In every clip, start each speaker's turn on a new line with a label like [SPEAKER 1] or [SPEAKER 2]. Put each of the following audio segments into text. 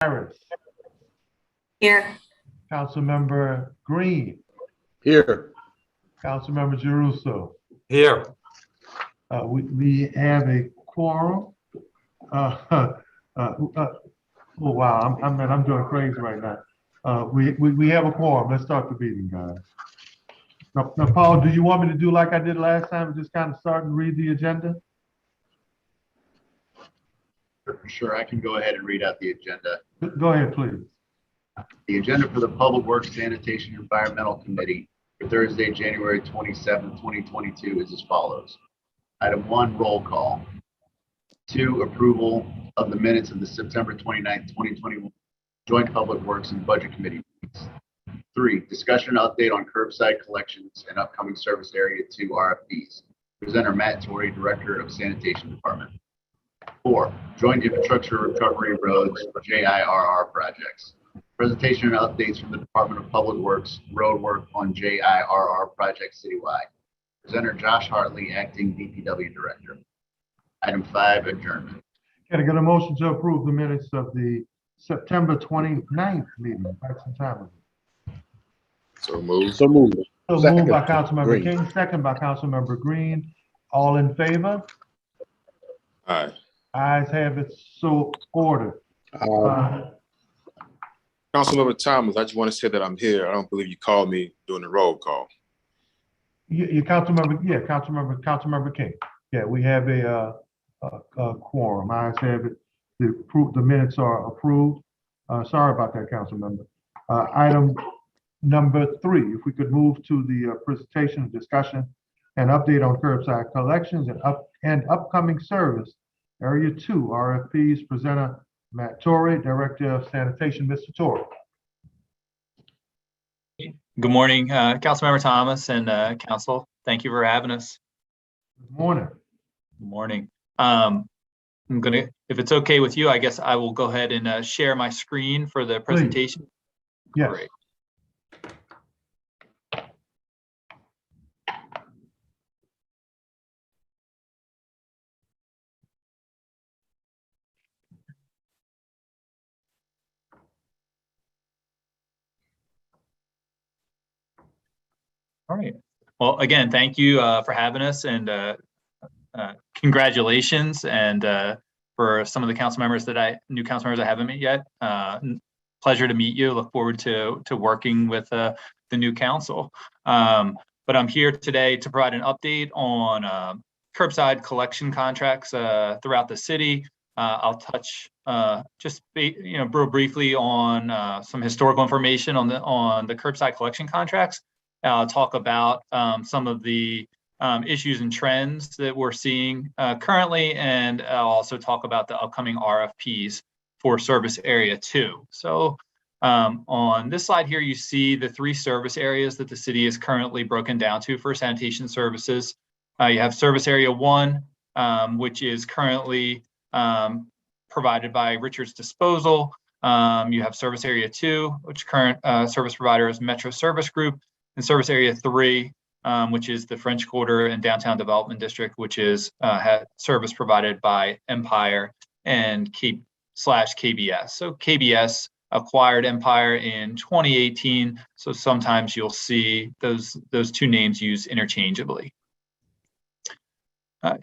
[SPEAKER 1] Harris.
[SPEAKER 2] Here.
[SPEAKER 1] Councilmember Green.
[SPEAKER 3] Here.
[SPEAKER 1] Councilmember Giruso.
[SPEAKER 4] Here.
[SPEAKER 1] We have a quorum. Oh wow, I'm doing crazy right now. We have a quorum. Let's start the meeting, guys. Now, Paul, do you want me to do like I did last time and just kind of start and read the agenda?
[SPEAKER 5] Sure, I can go ahead and read out the agenda.
[SPEAKER 1] Go ahead, please.
[SPEAKER 5] The agenda for the Public Works, Sanitation, and Environmental Committee for Thursday, January 27, 2022 is as follows. Item 1, roll call. 2, approval of the minutes of the September 29, 2021 Joint Public Works and Budget Committee meetings. 3, discussion and update on curbside collections and upcoming Service Area 2 RFPs. Presenter Matt Torrey, Director of Sanitation Department. 4, joint infrastructure recovery roads JIRR projects. Presentation and updates from the Department of Public Works road work on JIRR projects citywide. Presenter Josh Hartley, Acting DPW Director. Item 5, adjournment.
[SPEAKER 1] Can I get a motion to approve the minutes of the September 29th meeting? Quite some time ago.
[SPEAKER 3] So moved. So moved.
[SPEAKER 1] So
[SPEAKER 3] Second.
[SPEAKER 1] moved by Councilmember
[SPEAKER 3] Green.
[SPEAKER 1] King, second by Councilmember Green. All in favor?
[SPEAKER 3] Aye.
[SPEAKER 1] Ayes have it, so ordered.
[SPEAKER 6] Councilmember Thomas, I just want to say that I'm here. I don't believe you called me during the roll call.
[SPEAKER 1] You Councilmember King. Yeah, we have a quorum. Ayes have it. The minutes are approved. Sorry about that, Councilmember. Item number 3, if we could move to the presentation, discussion, and update on curbside collections and upcoming Service Area 2 RFPs. Presenter Matt Torrey, Director of Sanitation. Mr. Torrey.
[SPEAKER 7] Good morning, Councilmember Thomas and Council. Thank you for having us.
[SPEAKER 1] Good morning.
[SPEAKER 7] Good morning. I'm gonna, if it's okay with you, I guess I will go ahead and share my screen for the presentation.
[SPEAKER 1] Yes.
[SPEAKER 7] Great. All right. Well, again, thank you for having us, and congratulations, and for some of the new council members I haven't met yet. Pleasure to meet you. Look forward to working with the new council. But I'm here today to provide an update on curbside collection contracts throughout the city. I'll touch just real briefly on some historical information on the curbside collection contracts. I'll talk about some of the issues and trends that we're seeing currently, and I'll also talk about the upcoming RFPs for Service Area 2. So on this slide here, you see the 3 service areas that the city is currently broken down to for sanitation services. You have Service Area 1, which is currently provided by Richards Disposal. You have Service Area 2, which current service provider is Metro Service Group, and Service Area 3, which is the French Quarter and Downtown Development District, which is service provided by Empire and KBS. So KBS acquired Empire in 2018. So sometimes you'll see those 2 names used interchangeably.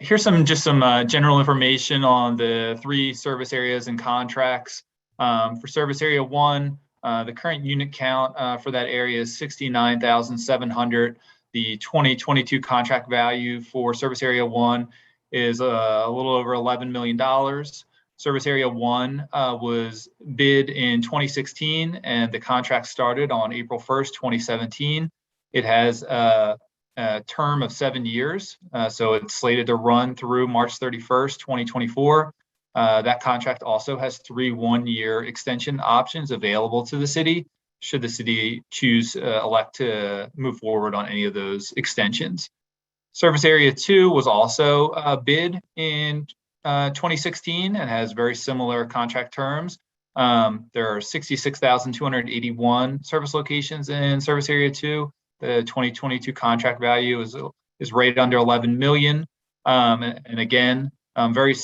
[SPEAKER 7] Here's some general information on the 3 service areas and contracts. For Service Area 1, the current unit count for that area is 69,700. The 2022 contract value for Service Area 1 is a little over $11 million. Service Area 1 was bid in 2016, and the contract started on April 1st, 2017. It has a term of 7 years, so it's slated to run through March 31st, 2024. That contract also has 3 one-year extension options available to the city, should the city elect to move forward on any of those extensions. Service Area 2 was also bid in 2016 and has very similar contract terms. There are 66,281 service locations in Service Area 2. The 2022 contract value is right under 11 million. And again, very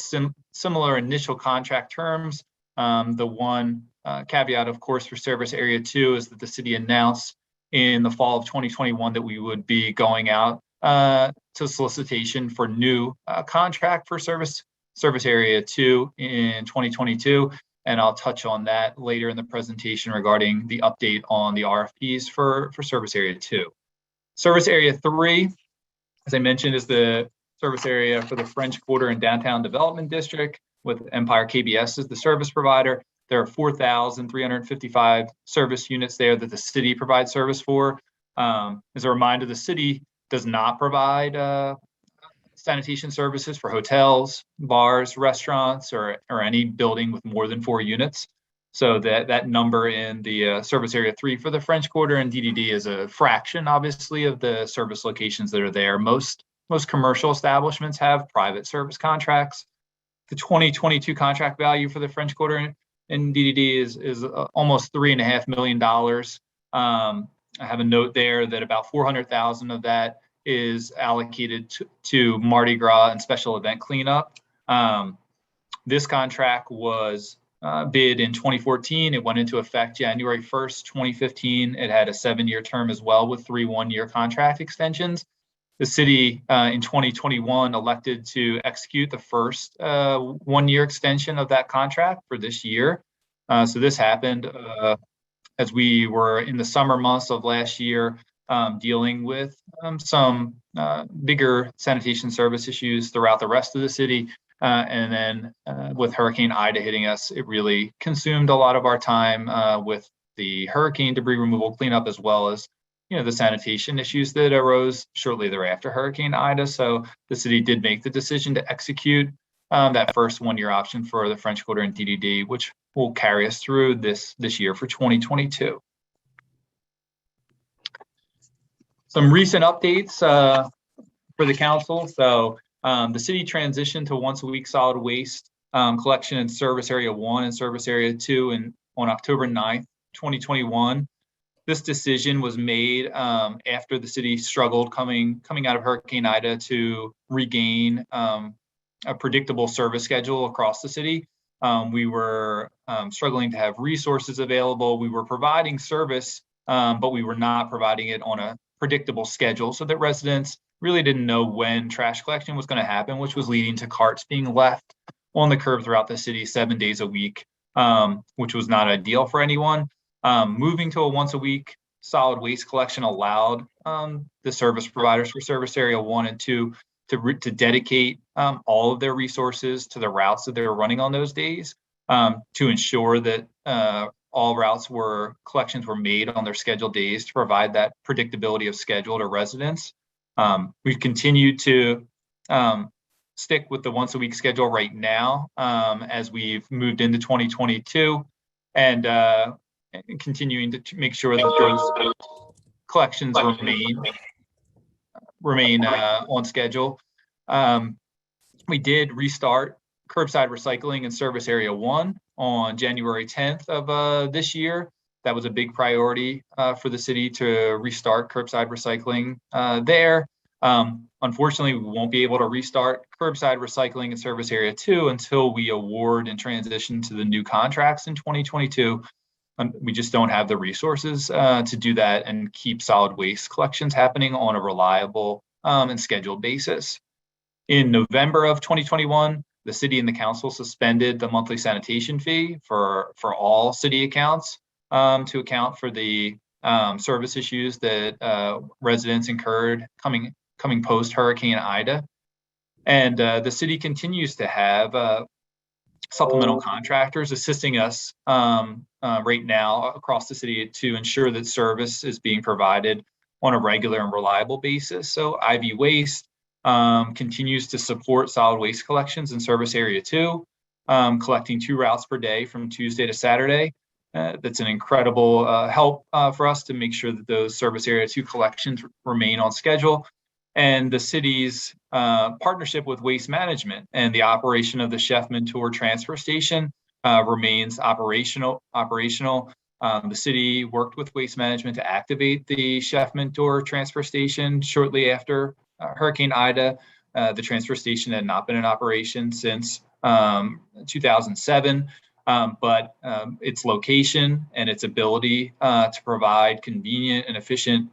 [SPEAKER 7] similar initial contract terms. The one caveat, of course, for Service Area 2 is that the city announced in the fall of 2021 that we would be going out to solicitation for new contract for Service Area 2 in 2022. And I'll touch on that later in the presentation regarding the update on the RFPs for Service Area 2. Service Area 3, as I mentioned, is the service area for the French Quarter and Downtown Development District, with Empire KBS as the service provider. There are 4,355 service units there that the city provides service for. As a reminder, the city does not provide sanitation services for hotels, bars, restaurants, or any building with more than 4 units. So that number in the Service Area 3 for the French Quarter and DDD is a fraction, obviously, of the service locations that are there. Most commercial establishments have private service contracts. The 2022 contract value for the French Quarter and DDD is almost $3.5 million. I have a note there that about $400,000 of that is allocated to Mardi Gras and special event cleanup. This contract was bid in 2014. It went into effect January 1st, 2015. It had a 7-year term as well, with 3 one-year contract extensions. The city in 2021 elected to execute the first 1-year extension of that contract for this year. So this happened as we were in the summer months of last year, dealing with some bigger sanitation service issues throughout the rest of the city. And then with Hurricane Ida hitting us, it really consumed a lot of our time with the hurricane debris removal cleanup, as well as the sanitation issues that arose shortly thereafter Hurricane Ida. So the city did make the decision to execute that first 1-year option for the French Quarter and DDD, which will carry us through this year for 2022. Some recent updates for the council. So the city transitioned to once-a-week solid waste collection in Service Area 1 and Service Area 2 on October 9th, 2021. This decision was made after the city struggled coming out of Hurricane Ida to regain a predictable service schedule across the city. We were struggling to have resources available. We were providing service, but we were not providing it on a predictable schedule, so that residents really didn't know when trash collection was going to happen, which was leading to carts being left on the curb throughout the city 7 days a week, which was not ideal for anyone. Moving to a once-a-week solid waste collection allowed the service providers for Service Area 1 and 2 to dedicate all of their resources to the routes that they were running on those days, to ensure that all collections were made on their scheduled days to provide that predictability of schedule to residents. We've continued to stick with the once-a-week schedule right now as we've moved into 2022, and continuing to make sure that those collections remain on schedule. We did restart curbside recycling in Service Area 1 on January 10th of this year. That was a big priority for the city to restart curbside recycling there. Unfortunately, we won't be able to restart curbside recycling in Service Area 2 until we award and transition to the new contracts in 2022. We just don't have the resources to do that and keep solid waste collections happening on a reliable and scheduled basis. In November of 2021, the city and the council suspended the monthly sanitation fee for all city accounts to account for the service issues that residents incurred coming post Hurricane Ida. And the city continues to have supplemental contractors assisting us right now across the city to ensure that service is being provided on a regular and reliable basis. So IV Waste continues to support solid waste collections in Service Area 2, collecting 2 routes per day from Tuesday to Saturday. That's an incredible help for us to make sure that those Service Area 2 collections remain on schedule. And the city's partnership with Waste Management and the operation of the Chef Mentor transfer station remains operational. The city worked with Waste Management to activate the Chef Mentor transfer station shortly after Hurricane Ida. The transfer station had not been in operation since 2007. but its location and its ability to provide convenient and efficient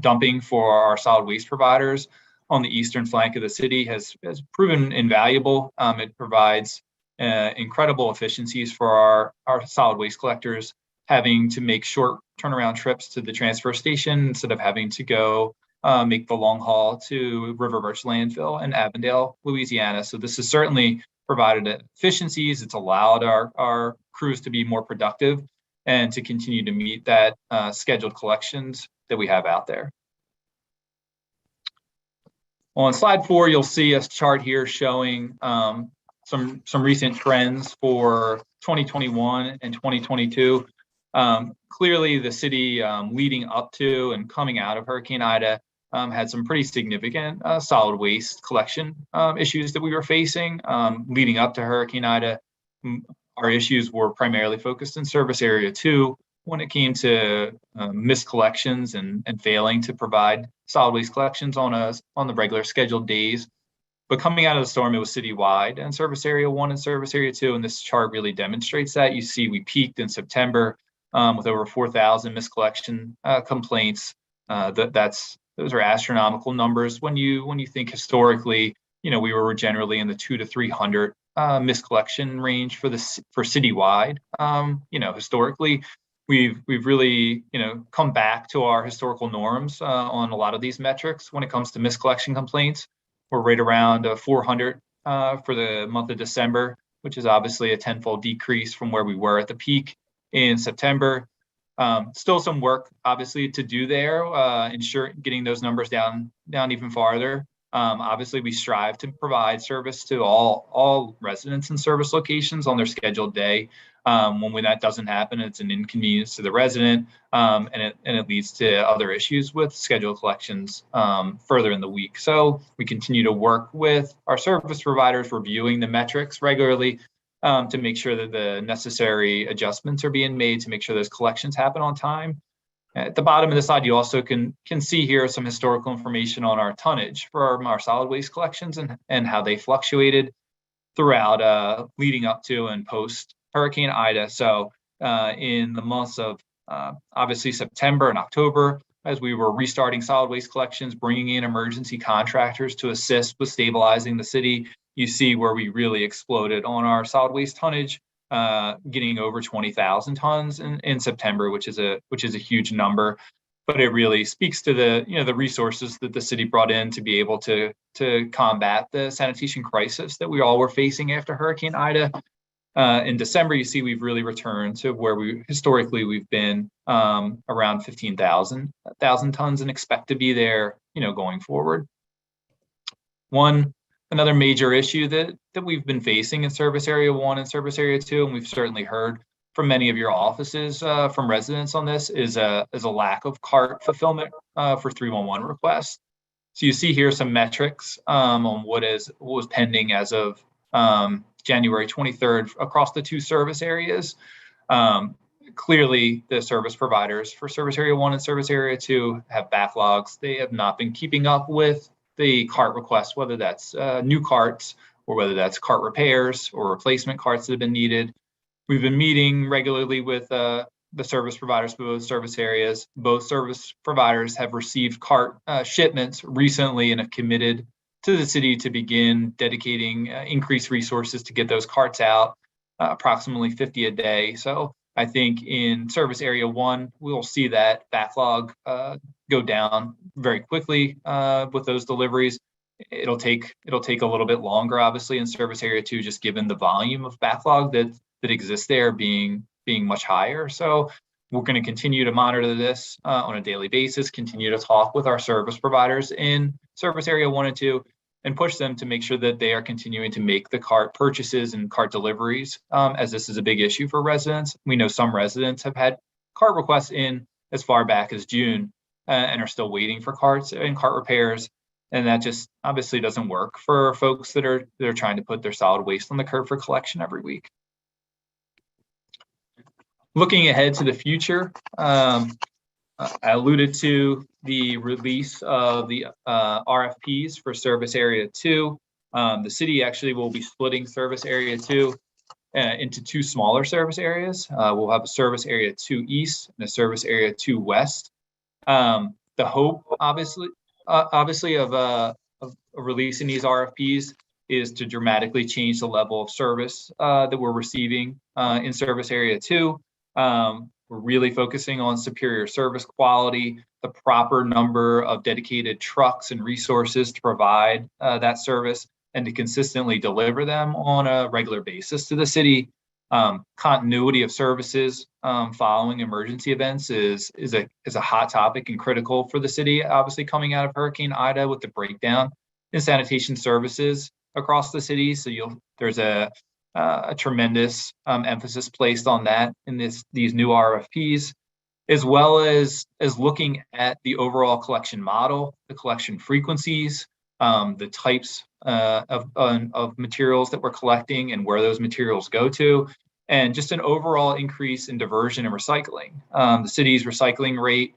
[SPEAKER 7] dumping for our solid waste providers on the eastern flank of the city has proven invaluable. It provides incredible efficiencies for our solid waste collectors, having to make short turnaround trips to the transfer station instead of having to go make the long haul to River Birch Landfill in Avondale, Louisiana. So this has certainly provided efficiencies. It's allowed our crews to be more productive and to continue to meet that scheduled collections that we have out there. On slide 4, you'll see a chart here showing some recent trends for 2021 and 2022. Clearly, the city leading up to and coming out of Hurricane Ida had some pretty significant solid waste collection issues that we were facing. Leading up to Hurricane Ida, our issues were primarily focused in Service Area 2 when it came to missed collections and failing to provide solid waste collections on the regular scheduled days. But coming out of the storm, it was citywide and Service Area 1 and Service Area 2, and this chart really demonstrates that. You see we peaked in September with over 4,000 missed collection complaints. Those are astronomical numbers when you think historically, we were generally in the 200 to 300 missed collection range for citywide. Historically, we've really come back to our historical norms on a lot of these metrics when it comes to missed collection complaints. We're right around 400 for the month of December, which is obviously a tenfold decrease from where we were at the peak in September. Still some work, obviously, to do there, getting those numbers down even farther. Obviously, we strive to provide service to all residents and service locations on their scheduled day. When that doesn't happen, it's an inconvenience to the resident, and it leads to other issues with scheduled collections further in the week. So we continue to work with our service providers, reviewing the metrics regularly to make sure that the necessary adjustments are being made to make sure those collections happen on time. At the bottom of the slide, you also can see here some historical information on our tonnage for our solid waste collections and how they fluctuated throughout leading up to and post Hurricane Ida. So in the months of obviously September and October, as we were restarting solid waste collections, bringing in emergency contractors to assist with stabilizing the city, you see where we really exploded on our solid waste tonnage, getting over 20,000 tons in September, which is a huge number. But it really speaks to the resources that the city brought in to be able to combat the sanitation crisis that we all were facing after Hurricane Ida. In December, you see we've really returned to where we've been around 15,000 tons and expect to be there, going forward. Another major issue that we've been facing in Service Area 1 and Service Area 2, and we've certainly heard from many of your offices from residents on this, is a lack of cart fulfillment for 311 requests. So you see here some metrics on what was pending as of January 23rd across the 2 service areas. Clearly, the service providers for Service Area 1 and Service Area 2 have backlogs. They have not been keeping up with the cart requests, whether that's new carts or whether that's cart repairs or replacement carts that have been needed. We've been meeting regularly with the service providers for both service areas. Both service providers have received cart shipments recently and have committed to the city to begin dedicating increased resources to get those carts out, approximately 50 a day. So I think in Service Area 1, we'll see that backlog go down very quickly with those deliveries. It'll take a little bit longer, obviously, in Service Area 2, just given the volume of backlog that exists there being much higher. So we're going to continue to monitor this on a daily basis, continue to talk with our service providers in Service Area 1 and 2, and push them to make sure that they are continuing to make the cart purchases and cart deliveries, as this is a big issue for residents. We know some residents have had cart requests in as far back as June and are still waiting for carts and cart repairs. And that just obviously doesn't work for folks that are trying to put their solid waste on the curb for collection every week. Looking ahead to the future, I alluded to the release of the RFPs for Service Area 2. The city actually will be splitting Service Area 2 into 2 smaller service areas. We'll have a service area 2 east and a service area 2 west. The hope, obviously of releasing these RFPs is to dramatically change the level of service that we're receiving in service area 2. We're really focusing on superior service quality, the proper number of dedicated trucks and resources to provide that service, and to consistently deliver them on a regular basis to the city. Continuity of services following emergency events is a hot topic and critical for the city, obviously coming out of Hurricane Ida with the breakdown in sanitation services across the city. So there's a tremendous emphasis placed on that in these new RFPs, as well as looking at the overall collection model, the collection frequencies, the types of materials that we're collecting and where those materials go to, and just an overall increase in diversion and recycling. The city's recycling rate,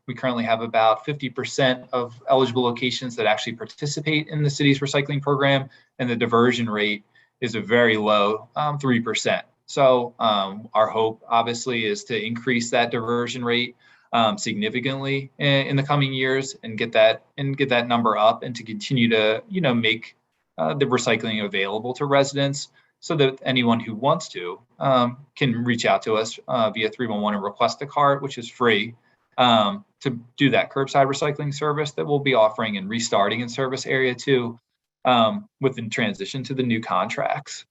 [SPEAKER 7] we currently have about 50% of eligible locations that actually participate in the city's recycling program, and the diversion rate is a very low 3%. So our hope, obviously, is to increase that diversion rate significantly in the coming years and get that number up, and to continue to make the recycling available to residents, so that anyone who wants to can reach out to us via 311 and request a cart, which is free, to do that curbside recycling service that we'll be offering and restarting in service area 2 within transition to the new contracts.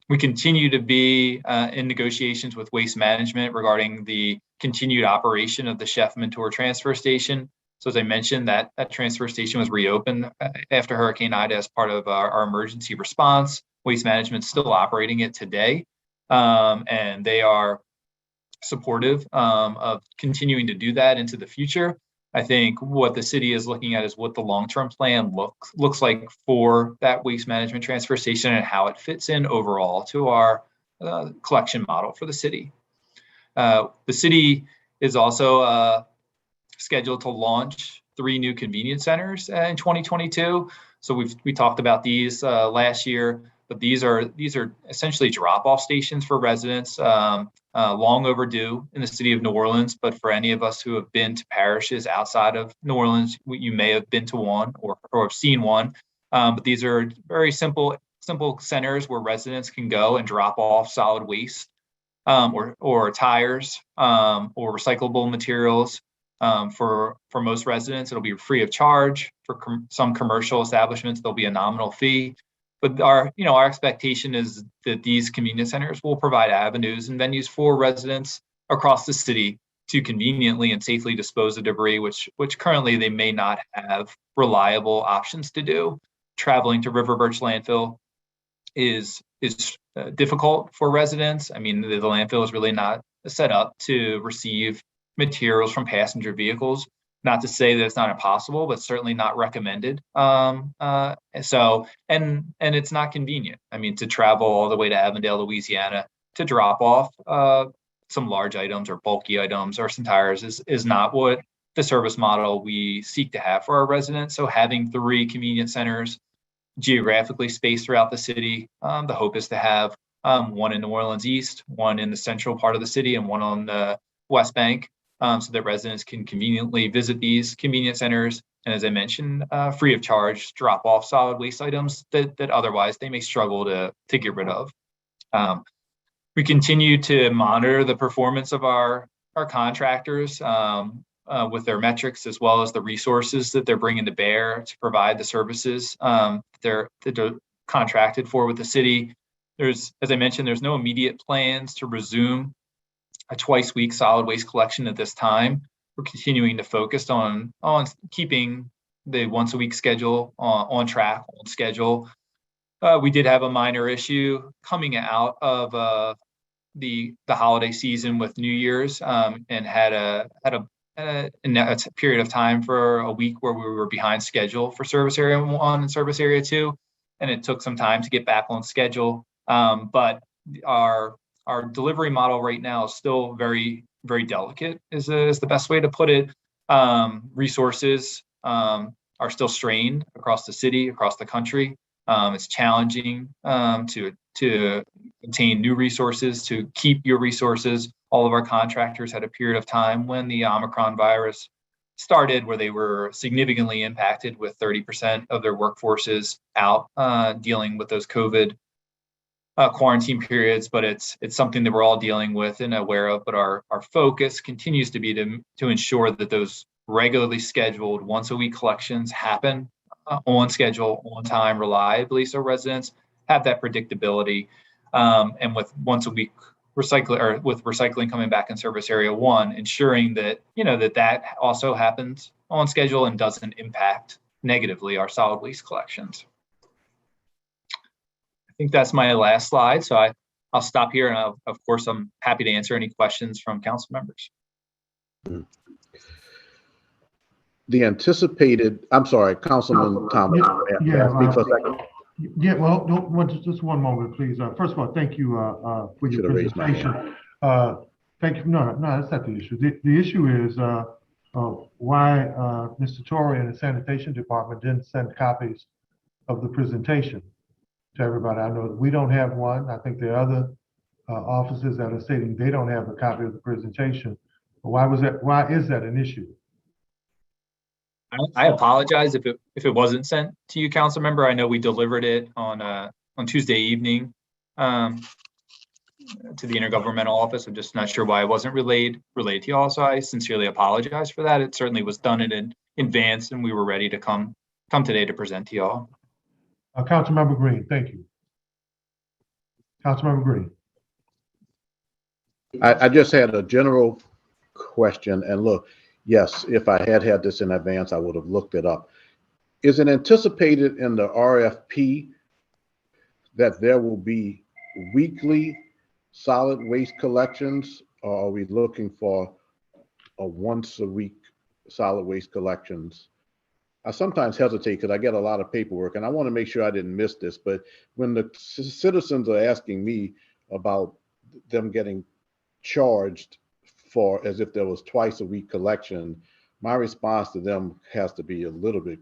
[SPEAKER 7] We continue to be in negotiations with Waste Management regarding the continued operation of the Chef Mentor transfer station. So as I mentioned, that transfer station was reopened after Hurricane Ida as part of our emergency response. Waste Management's still operating it today, and they are supportive of continuing to do that into the future. I think what the city is looking at is what the long-term plan looks like for that waste management transfer station and how it fits in overall to our collection model for the city. The city is also scheduled to launch 3 new convenience centers in 2022. So we talked about these last year, but these are essentially drop-off stations for residents, long overdue in the city of New Orleans. But for any of us who have been to parishes outside of New Orleans, you may have been to one or have seen one. But these are very simple centers where residents can go and drop off solid waste or tires or recyclable materials. For most residents, it'll be free of charge. For some commercial establishments, there'll be a nominal fee. But our expectation is that these convenience centers will provide avenues and venues for residents across the city to conveniently and safely dispose of debris, which currently they may not have reliable options to do. Traveling to River Birch landfill is difficult for residents. I mean, the landfill is really not set up to receive materials from passenger vehicles. Not to say that it's not impossible, but certainly not recommended. And it's not convenient. I mean, to travel all the way to Avondale, Louisiana to drop off some large items or bulky items or some tires is not what the service model we seek to have for our residents. So having 3 convenience centers geographically spaced throughout the city, the hope is to have one in New Orleans East, one in the central part of the city, and one on the West Bank. So that residents can conveniently visit these convenience centers, and as I mentioned, free of charge, drop off solid waste items that otherwise they may struggle to get rid of. We continue to monitor the performance of our contractors with their metrics, as well as the resources that they're bringing to bear to provide the services that they're contracted for with the city. As I mentioned, there's no immediate plans to resume a twice-week solid waste collection at this time. We're continuing to focus on keeping the once-a-week schedule on track, on schedule. We did have a minor issue coming out of the holiday season with New Year's, and had a period of time for a week where we were behind schedule for service area 1 and service area 2, and it took some time to get back on schedule. But our delivery model right now is still very, very delicate, is the best way to put it. Resources are still strained across the city, across the country. It's challenging to to obtain new resources, to keep your resources. All of our contractors had a period of time when the Omicron virus started where they were significantly impacted with 30% of their workforces out dealing with those COVID quarantine periods, but it's something that we're all dealing with and aware of. But our focus continues to be to ensure that those regularly scheduled once a week collections happen on schedule, on time, reliably, so residents have that predictability. And with once a week recycling coming back in service area 1, ensuring that that also happens on schedule and doesn't impact negatively our solid waste collections. I think that's my last slide, so I'll stop here, and of course I'm happy to answer any questions from council members.
[SPEAKER 3] The anticipated, I'm sorry, Councilman Thomas. Speak for a second.
[SPEAKER 1] Yeah, well, just one moment, please. First of all, thank you for your presentation. Thank you. No, that's not the issue. The issue is why Mr. Torrey and the Sanitation Department didn't send copies of the presentation to everybody. I know that we don't have one. I think there are other offices that are stating they don't have a copy of the presentation. But why is that an issue?
[SPEAKER 7] I apologize if it wasn't sent to you, council member. I know we delivered it on Tuesday evening to the intergovernmental office. I'm just not sure why it wasn't relayed to you all. So I sincerely apologize for that. It certainly was done in advance, and we were ready to come today to present to you all.
[SPEAKER 1] Councilmember Green, thank you. Councilmember Green.
[SPEAKER 3] I just had a general question, and look, yes, if I had this in advance, I would have looked it up. Is it anticipated in the RFP that there will be weekly solid waste collections, or are we looking for a once a week solid waste collections? I sometimes hesitate because I get a lot of paperwork, and I want to make sure I didn't miss this, but when the citizens are asking me about them getting charged for as if there was twice a week collection, my response to them has to be a little bit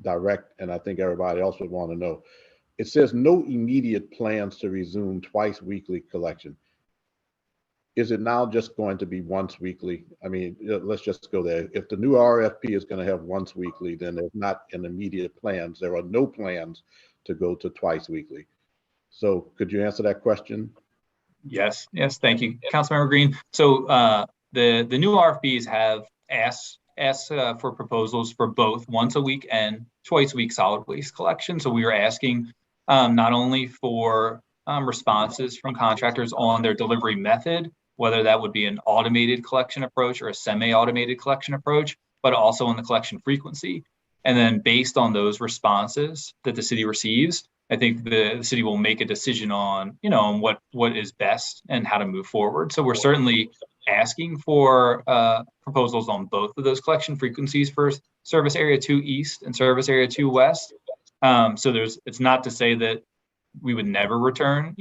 [SPEAKER 3] direct, and I think everybody else would want to know. It says no immediate plans to resume twice weekly collection. Is it now just going to be once weekly? I mean, let's just go there. If the new RFP is going to have once weekly, then there's not an immediate plans. There are no plans to go to twice weekly. So could you answer that question?
[SPEAKER 7] Yes, thank you, Councilmember Green. So the new RFPs have asked for proposals for both once a week and twice a week solid waste collection. So we are asking not only for responses from contractors on their delivery method, whether that would be an automated collection approach or a semi-automated collection approach, but also on the collection frequency. And then based on those responses that the city receives, I think the city will make a decision on, on what is best and how to move forward. So we're certainly asking for proposals on both of those collection frequencies for Service Area 2 East and Service Area 2 West. So it's not to say that we would never return,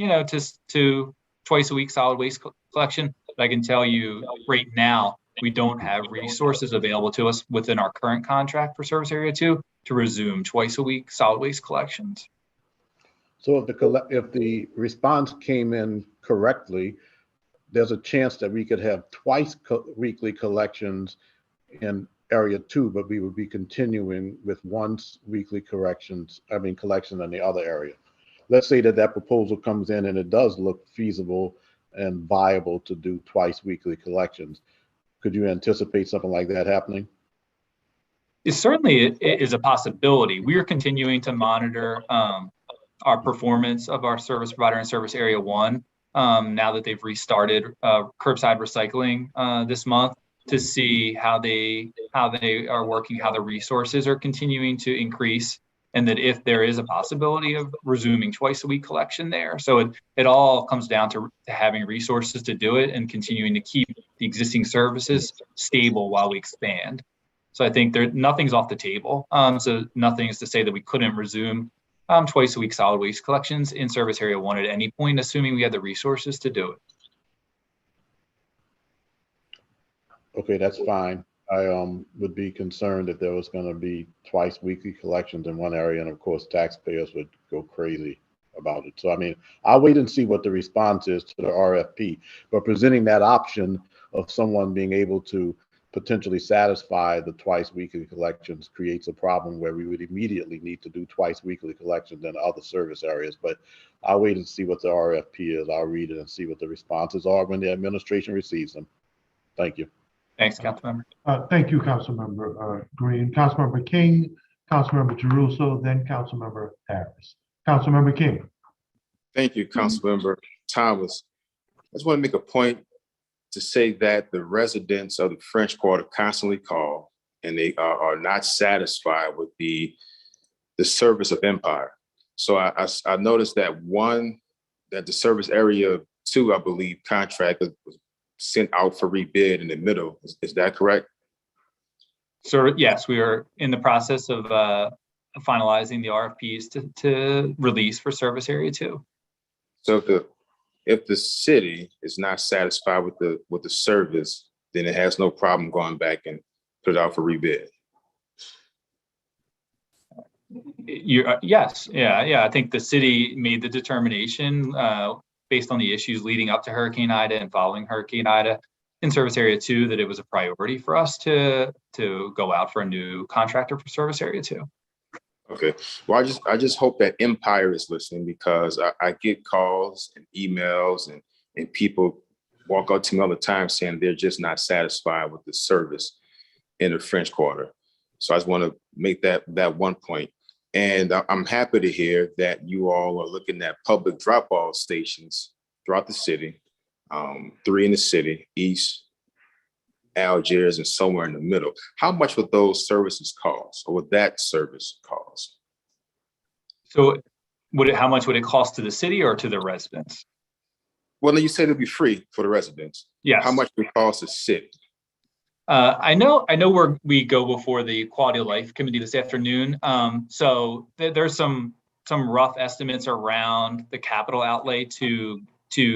[SPEAKER 7] to twice a week solid waste collection. But I can tell you right now, we don't have resources available to us within our current contract for Service Area 2 to resume twice a week solid waste collections.
[SPEAKER 3] So if the response came in correctly, there's a chance that we could have twice weekly collections in Area 2, but we would be continuing with once weekly collection in the other area. Let's say that proposal comes in and it does look feasible and viable to do twice weekly collections. Could you anticipate something like that happening?
[SPEAKER 7] It certainly is a possibility. We are continuing to monitor our performance of our service provider in Service Area 1 now that they've restarted curbside recycling this month, to see how they are working, how the resources are continuing to increase, and that if there is a possibility of resuming twice a week collection there. So it all comes down to having resources to do it and continuing to keep the existing services stable while we expand. So I think nothing's off the table. So nothing is to say that we couldn't resume twice a week solid waste collections in Service Area 1 at any point, assuming we had the resources to do it.
[SPEAKER 3] Okay, that's fine. I would be concerned if there was going to be twice weekly collections in one area, and of course taxpayers would go crazy. about it. So, I mean, I'll wait and see what the response is to the RFP, but presenting that option of someone being able to potentially satisfy the twice weekly collections creates a problem where we would immediately need to do twice weekly collections in other service areas. But I'll wait and see what the RFP is. I'll read it and see what the responses are when the administration receives them. Thank you.
[SPEAKER 7] Thanks, Councilmember.
[SPEAKER 1] Thank you, Councilmember Green. Councilmember King, Councilmember Jeruso, then Councilmember Harris. Councilmember King.
[SPEAKER 6] Thank you, Councilmember Thomas. I just want to make a point to say that the residents of the French Quarter constantly call and they are not satisfied with the service of Empire. So I noticed that the service area 2, I believe, contract was sent out for rebid in the middle. Is that correct?
[SPEAKER 7] So yes, we are in the process of finalizing the RFPs to release for service area 2.
[SPEAKER 6] So if the city is not satisfied with the service, then it has no problem going back and put it out for rebid.
[SPEAKER 7] Yes, yeah. I think the city made the determination based on the issues leading up to Hurricane Ida and following Hurricane Ida in service area 2 that it was a priority for us to go out for a new contractor for service area 2.
[SPEAKER 6] Okay. Well, I just hope that Empire is listening, because I get calls and emails and people walk up to me all the time saying they're just not satisfied with the service in the French Quarter. So I just want to make that one point. And I'm happy to hear that you all are looking at public drop-off stations throughout the city, 3 in the city, East, Algiers, and somewhere in the middle. How much would those services cost, or would that service cost?
[SPEAKER 7] So how much would it cost to the city or to the residents?
[SPEAKER 6] Well, you said it'd be free for the residents.
[SPEAKER 7] Yes.
[SPEAKER 6] How much would it cost the city?
[SPEAKER 7] I know we go before the Quality of Life Committee this afternoon. So there's some rough estimates around the capital outlay to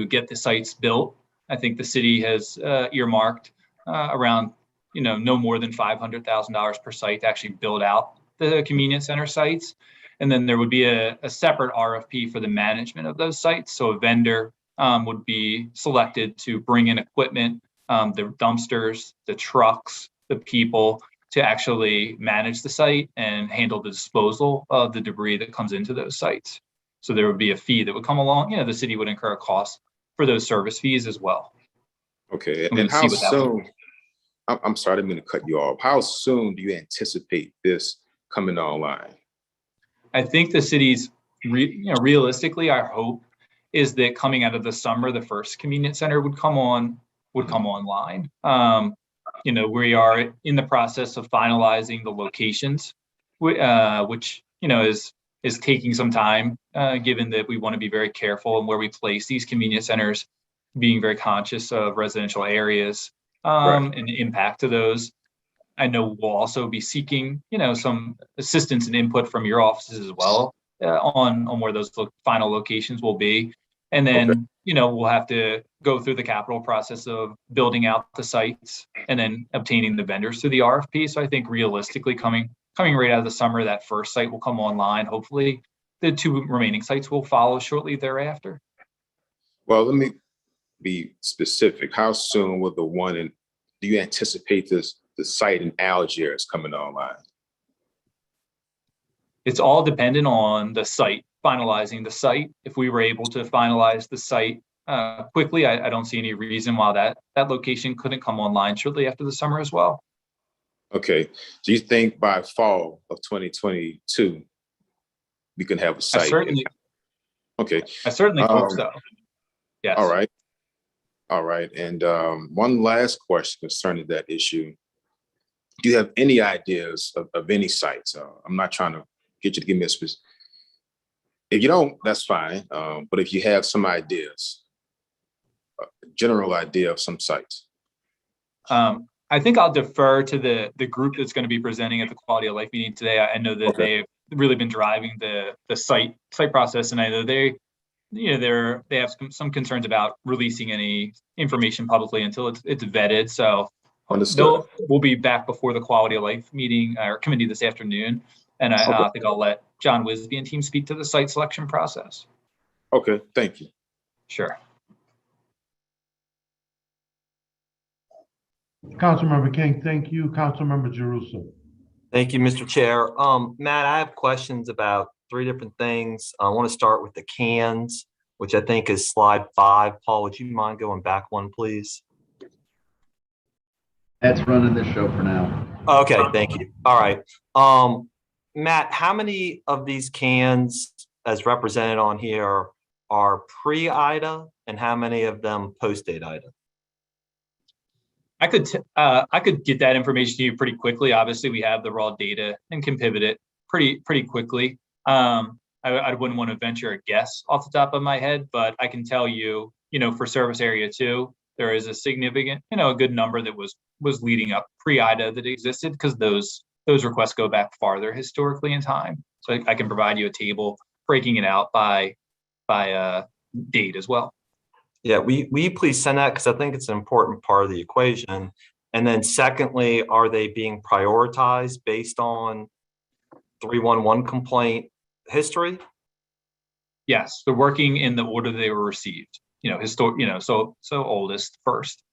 [SPEAKER 7] get the sites built. I think the city has earmarked around no more than $500,000 per site to actually build out the convenience center sites. And then there would be a separate RFP for the management of those sites. So a vendor would be selected to bring in equipment, the dumpsters, the trucks, the people, to actually manage the site and handle the disposal of the debris that comes into those sites. So there would be a fee that would come along. The city would incur a cost for those service fees as well.
[SPEAKER 6] Okay, and how soon, I'm sorry, I'm going to cut you off. How soon do you anticipate this coming online?
[SPEAKER 7] I think the city's, realistically, our hope is that coming out of the summer, the first convenience center would come online. We are in the process of finalizing the locations, which is taking some time, given that we want to be very careful in where we place these convenience centers, being very conscious of residential areas and the impact of those. I know we'll also be seeking, some assistance and input from your offices as well on where those final locations will be. And then, we'll have to go through the capital process of building out the sites and then obtaining the vendors through the RFP. So I think realistically coming right out of the summer, that first site will come online. Hopefully the 2 remaining sites will follow shortly thereafter.
[SPEAKER 6] Well, let me be specific. How soon will do you anticipate the site in Algiers coming online?
[SPEAKER 7] It's all dependent on the site, finalizing the site. If we were able to finalize the site quickly, I don't see any reason why that location couldn't come online shortly after the summer as well.
[SPEAKER 6] Okay, do you think by fall of 2022 we can have a site? Okay.
[SPEAKER 7] I certainly hope so. Yes.
[SPEAKER 6] All right. And one last question concerning that issue. Do you have any ideas of any sites? I'm not trying to get you to give me a specific. If you don't, that's fine. But if you have some ideas, a general idea of some sites.
[SPEAKER 7] I think I'll defer to the group that's going to be presenting at the Quality of Life meeting today. I know that they've really been driving the site process, and I know they have some concerns about releasing any information publicly until it's vetted. So we'll be back before the Quality of Life meeting or committee this afternoon, and I think I'll let John Wisby and team speak to the site selection process.
[SPEAKER 6] Okay, thank you.
[SPEAKER 7] Sure.
[SPEAKER 1] Councilmember King, thank you. Councilmember Jerusalem.
[SPEAKER 4] Thank you, Mr. Chair. Matt, I have questions about three different things. I want to start with the cans, which I think is slide 5. Paul, would you mind going back one, please?
[SPEAKER 5] That's running the show for now.
[SPEAKER 4] Okay, thank you. All right. Matt, how many of these cans, as represented on here, are pre-IDA, and how many of them post-date IDA?
[SPEAKER 7] I could get that information to you pretty quickly. Obviously, we have the raw data and can pivot it pretty quickly. I wouldn't want to venture a guess off the top of my head, but I can tell you, for service area 2, there is a significant, a good number that was leading up pre-IDA that existed, because those requests go back farther historically in time. So I can provide you a table breaking it out by date as well.
[SPEAKER 4] Yeah, will you please send that, because I think it's an important part of the equation. And then secondly, are they being prioritized based on 311 complaint history?
[SPEAKER 7] Yes, they're working in the order they were received. So oldest first.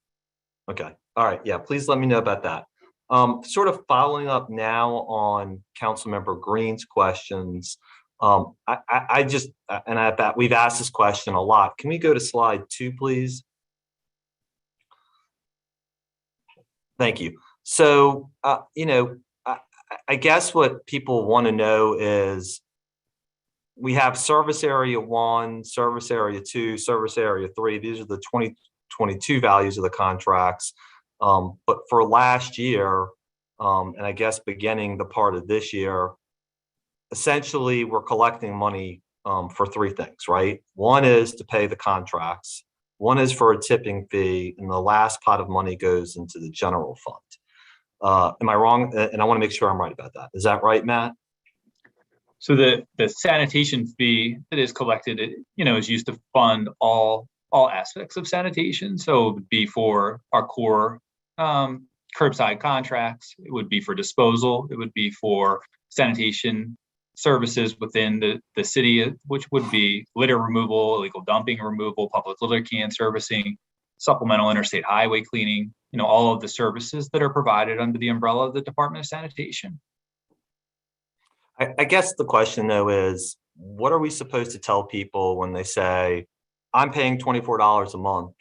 [SPEAKER 4] Okay. All right. Yeah, please let me know about that. Sort of following up now on Councilmember Green's questions. We've asked this question a lot. Can we go to slide 2, please? Thank you. So, I guess what people want to know is, we have service area 1, service area 2, service area 3. These are the 2022 values of the contracts. But for last year, and I guess beginning the part of this year, essentially we're collecting money for 3 things, right? One is to pay the contracts, one is for a tipping fee, and the last pot of money goes into the general fund. Am I wrong? And I want to make sure I'm right about that. Is that right, Matt?
[SPEAKER 7] So the sanitation fee that is collected, is used to fund all aspects of sanitation. So it would be for our core curbside contracts. It would be for disposal. It would be for sanitation services within the city, which would be litter removal, illegal dumping removal, public litter can servicing, supplemental interstate highway cleaning, all of the services that are provided under the umbrella of the Department of Sanitation.
[SPEAKER 4] I guess the question though is, what are we supposed to tell people when they say, I'm paying $24 a month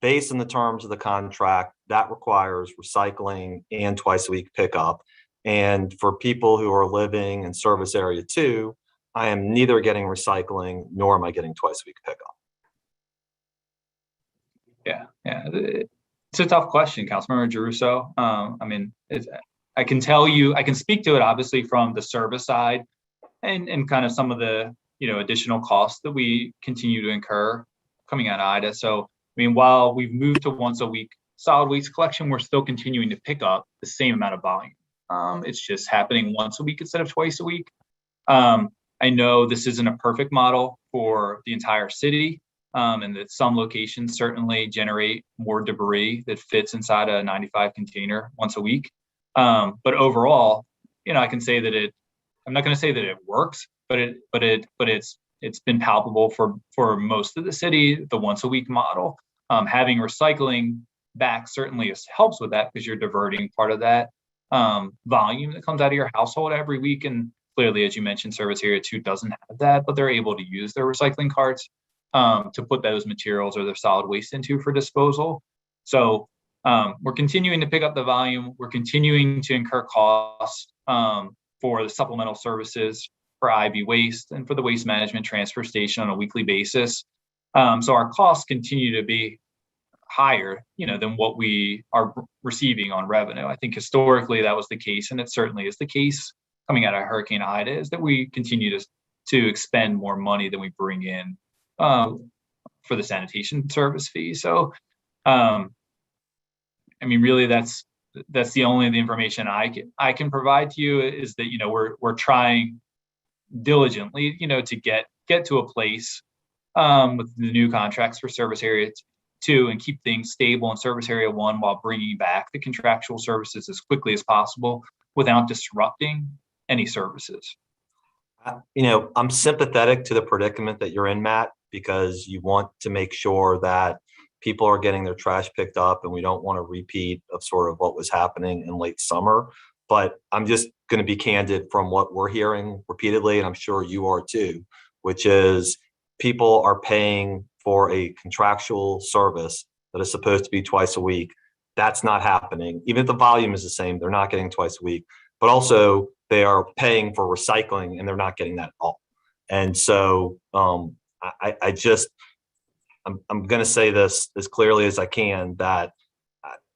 [SPEAKER 4] based on the terms of the contract that requires recycling and twice a week pickup? And for people who are living in service area 2, I am neither getting recycling nor am I getting twice a week pickup.
[SPEAKER 7] Yeah. It's a tough question, Councilmember Jeruso. I can tell you, I can speak to it obviously from the service side and kind of some of the, additional costs that we continue to incur coming out of IDA. So, while we've moved to once a week solid waste collection, we're still continuing to pick up the same amount of volume. It's just happening once a week instead of twice a week. I know this isn't a perfect model for the entire city, and that some locations certainly generate more debris that fits inside a 95 container once a week. But overall, I can say that I'm not going to say that it works, but it's been palpable for most of the city, the once a week model. Having recycling back certainly helps with that, because you're diverting part of that volume that comes out of your household every week. And clearly, as you mentioned, service area 2 doesn't have that, but they're able to use their recycling carts to put those materials or their solid waste into for disposal. So we're continuing to pick up the volume. We're continuing to incur costs for the supplemental services for IV waste and for the waste management transfer station on a weekly basis. So our costs continue to be higher, than what we are receiving on revenue. I think historically that was the case, and it certainly is the case coming out of Hurricane Ida, is that we continue to expend more money than we bring in for the sanitation service fee. So, really that's the only information I can provide to you, is that we're trying diligently to get to a place with the new contracts for service area 2 and keep things stable in service area 1 while bringing back the contractual services as quickly as possible without disrupting any services.
[SPEAKER 4] I'm sympathetic to the predicament that you're in, Matt, because you want to make sure that people are getting their trash picked up, and we don't want a repeat of sort of what was happening in late summer. But I'm just going to be candid from what we're hearing repeatedly, and I'm sure you are too, which is people are paying for a contractual service that is supposed to be twice a week. That's not happening. Even if the volume is the same, they're not getting twice a week. But also they are paying for recycling, and they're not getting that at all. And so I'm going to say this as clearly as I can, that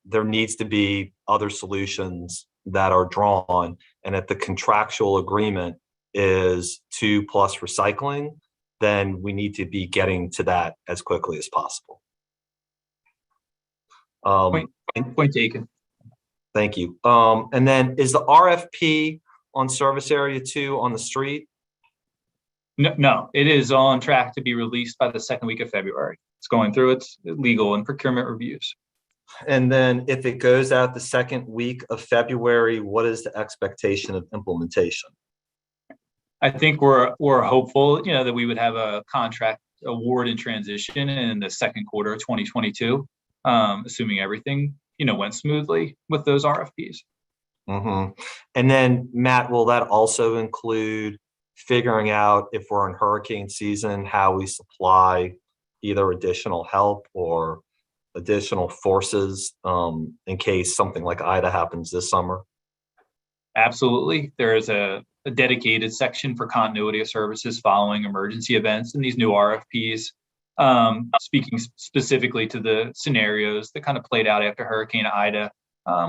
[SPEAKER 4] there needs to be other solutions that are drawn, and if the contractual agreement is 2+ recycling, then we need to be getting to that as quickly as possible.
[SPEAKER 7] Point taken.
[SPEAKER 4] Thank you. And then is the RFP on service area 2 on the street?
[SPEAKER 7] No, it is on track to be released by the second week of February. It's going through its legal and procurement reviews.
[SPEAKER 4] And then if it goes out the second week of February, what is the expectation of implementation?
[SPEAKER 7] I think we're hopeful, that we would have a contract award and transition in the second quarter of 2022, assuming everything, went smoothly with those RFPs.
[SPEAKER 4] Mm-hmm. And then, Matt, will that also include figuring out, if we're in hurricane season, how we supply either additional help or additional forces in case something like Ida happens this summer?
[SPEAKER 7] Absolutely. There is a dedicated section for continuity of services following emergency events in these new RFPs, speaking specifically to the scenarios that kind of played out after Hurricane Ida,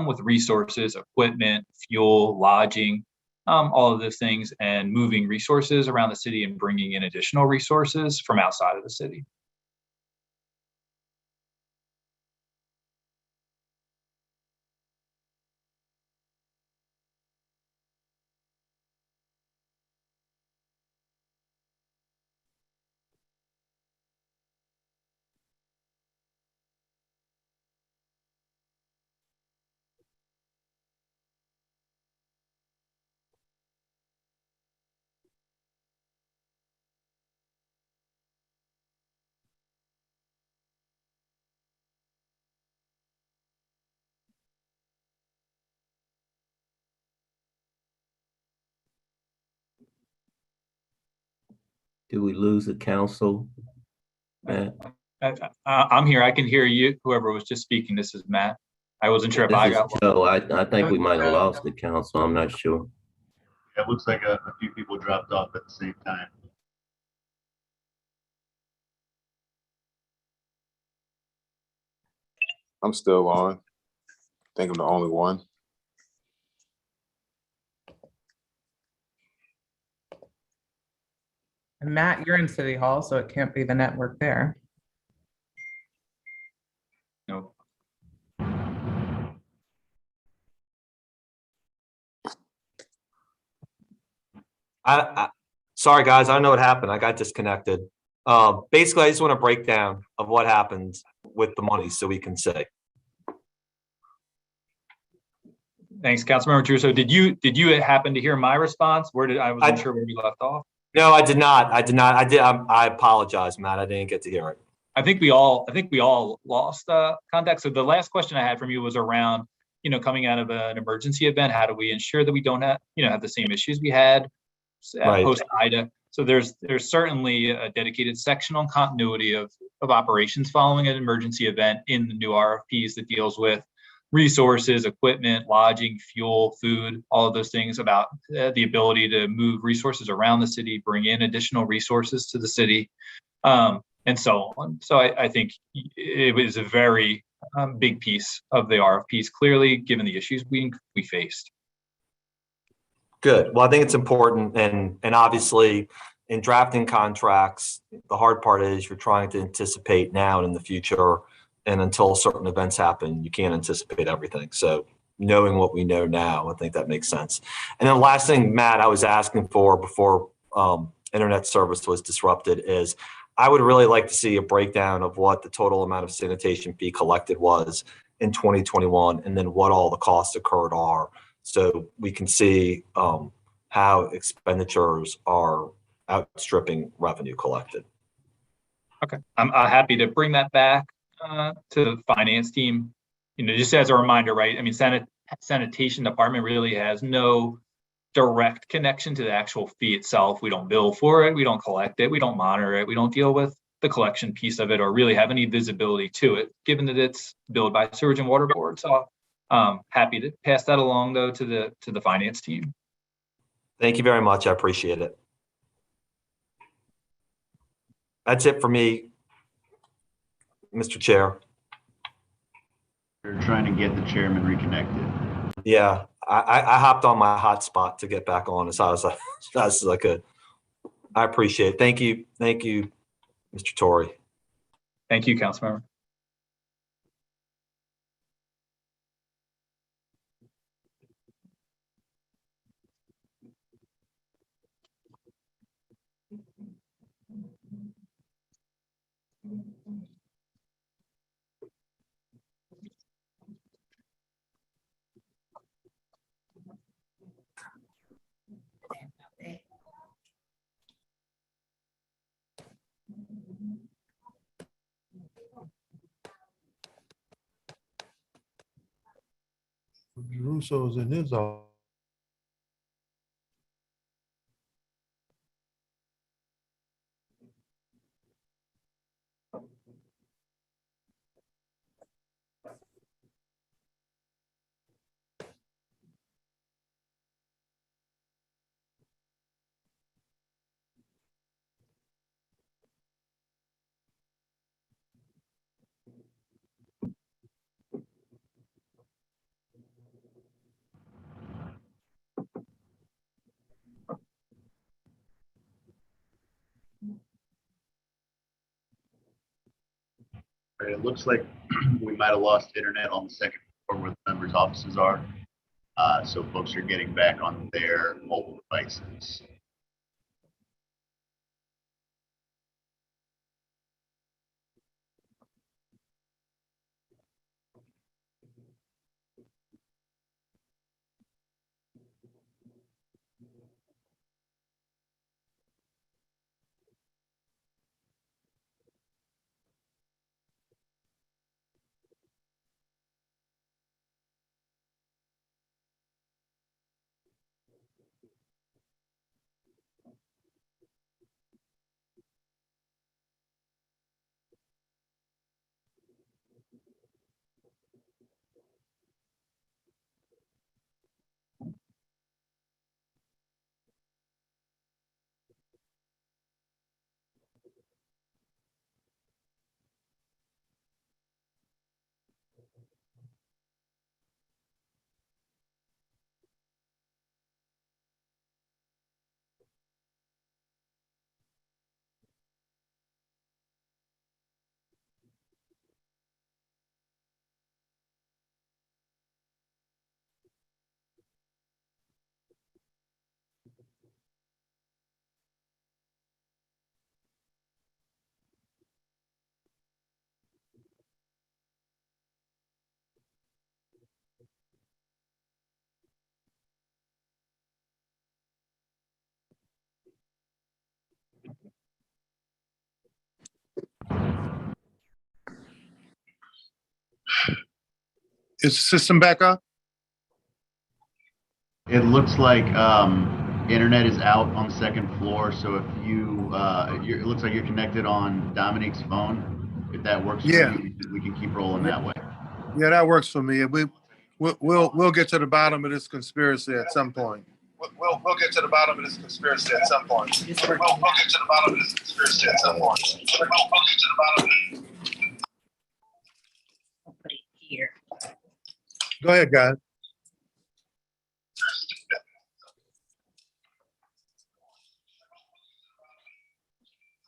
[SPEAKER 7] with resources, equipment, fuel, lodging, all of those things, and moving resources around the city and bringing in additional resources from outside of the city.
[SPEAKER 8] Did we lose the council, Matt?
[SPEAKER 7] I'm here. I can hear you. Whoever was just speaking, this is Matt. I wasn't sure if I got.
[SPEAKER 8] Joe. I think we might have lost the council. I'm not sure.
[SPEAKER 5] It looks like a few people dropped off at the same time.
[SPEAKER 6] I'm still on. I think I'm the only one.
[SPEAKER 9] And Matt, you're in City Hall, so it can't be the network there.
[SPEAKER 7] No.
[SPEAKER 4] Sorry, guys, I don't know what happened. I got disconnected. Basically, I just want a breakdown of what happens with the money so we can say.
[SPEAKER 7] Thanks, Councilmember Trusso. Did you happen to hear my response? I wasn't sure where we left off.
[SPEAKER 4] No, I did not. I apologize, Matt. I didn't get to hear it.
[SPEAKER 7] I think we all lost contact. So the last question I had from you was around, coming out of an emergency event, how do we ensure that we don't have the same issues we had
[SPEAKER 4] Right.
[SPEAKER 7] post Ida? So there's certainly a dedicated section on continuity of operations following an emergency event in the new RFPs that deals with resources, equipment, lodging, fuel, food, all of those things about the ability to move resources around the city, bring in additional resources to the city, and so on. So I think it was a very big piece of the RFPs, clearly, given the issues we faced.
[SPEAKER 4] Good. Well, I think it's important, and obviously in drafting contracts, the hard part is you're trying to anticipate now and in the future, and until certain events happen, you can't anticipate everything. So knowing what we know now, I think that makes sense. And then last thing, Matt, I was asking for before internet service was disrupted is I would really like to see a breakdown of what the total amount of sanitation fee collected was in 2021, and then what all the costs incurred are, so we can see how expenditures are outstripping revenue collected.
[SPEAKER 7] Okay, I'm happy to bring that back to the finance team. You know, just as a reminder, right? I mean, sanitation department really has no direct connection to the actual fee itself. We don't bill for it, we don't collect it, we don't monitor it, we don't deal with the collection piece of it or really have any visibility to it, given that it's billed by Sewage and Water Board. So happy to pass that along though to the finance team.
[SPEAKER 4] Thank you very much. I appreciate it. That's it for me, Mr. Chair.
[SPEAKER 5] We're trying to get the chairman reconnected.
[SPEAKER 4] Yeah, I hopped on my hotspot to get back on as fast as I could. I appreciate it. Thank you, Mr. Torrey.
[SPEAKER 7] Thank you, Councilmember.
[SPEAKER 1] Russo's in his office.
[SPEAKER 5] It looks like we might have lost internet on the second floor where the members' offices are. So folks are getting back on their mobile devices.
[SPEAKER 10] Is the system back up?
[SPEAKER 5] It looks like internet is out on the second floor. So if it looks like you're connected on Dominique's phone. If that works for
[SPEAKER 10] Yeah.
[SPEAKER 5] you, we can keep rolling that way.
[SPEAKER 10] Yeah, that works for me. We'll get to the bottom of this conspiracy at some point. We'll get to the bottom of this conspiracy at some point. We'll get to the bottom of this conspiracy at some point. We'll get to the bottom of this.
[SPEAKER 2] I'll put it here.
[SPEAKER 10] Go ahead, guys.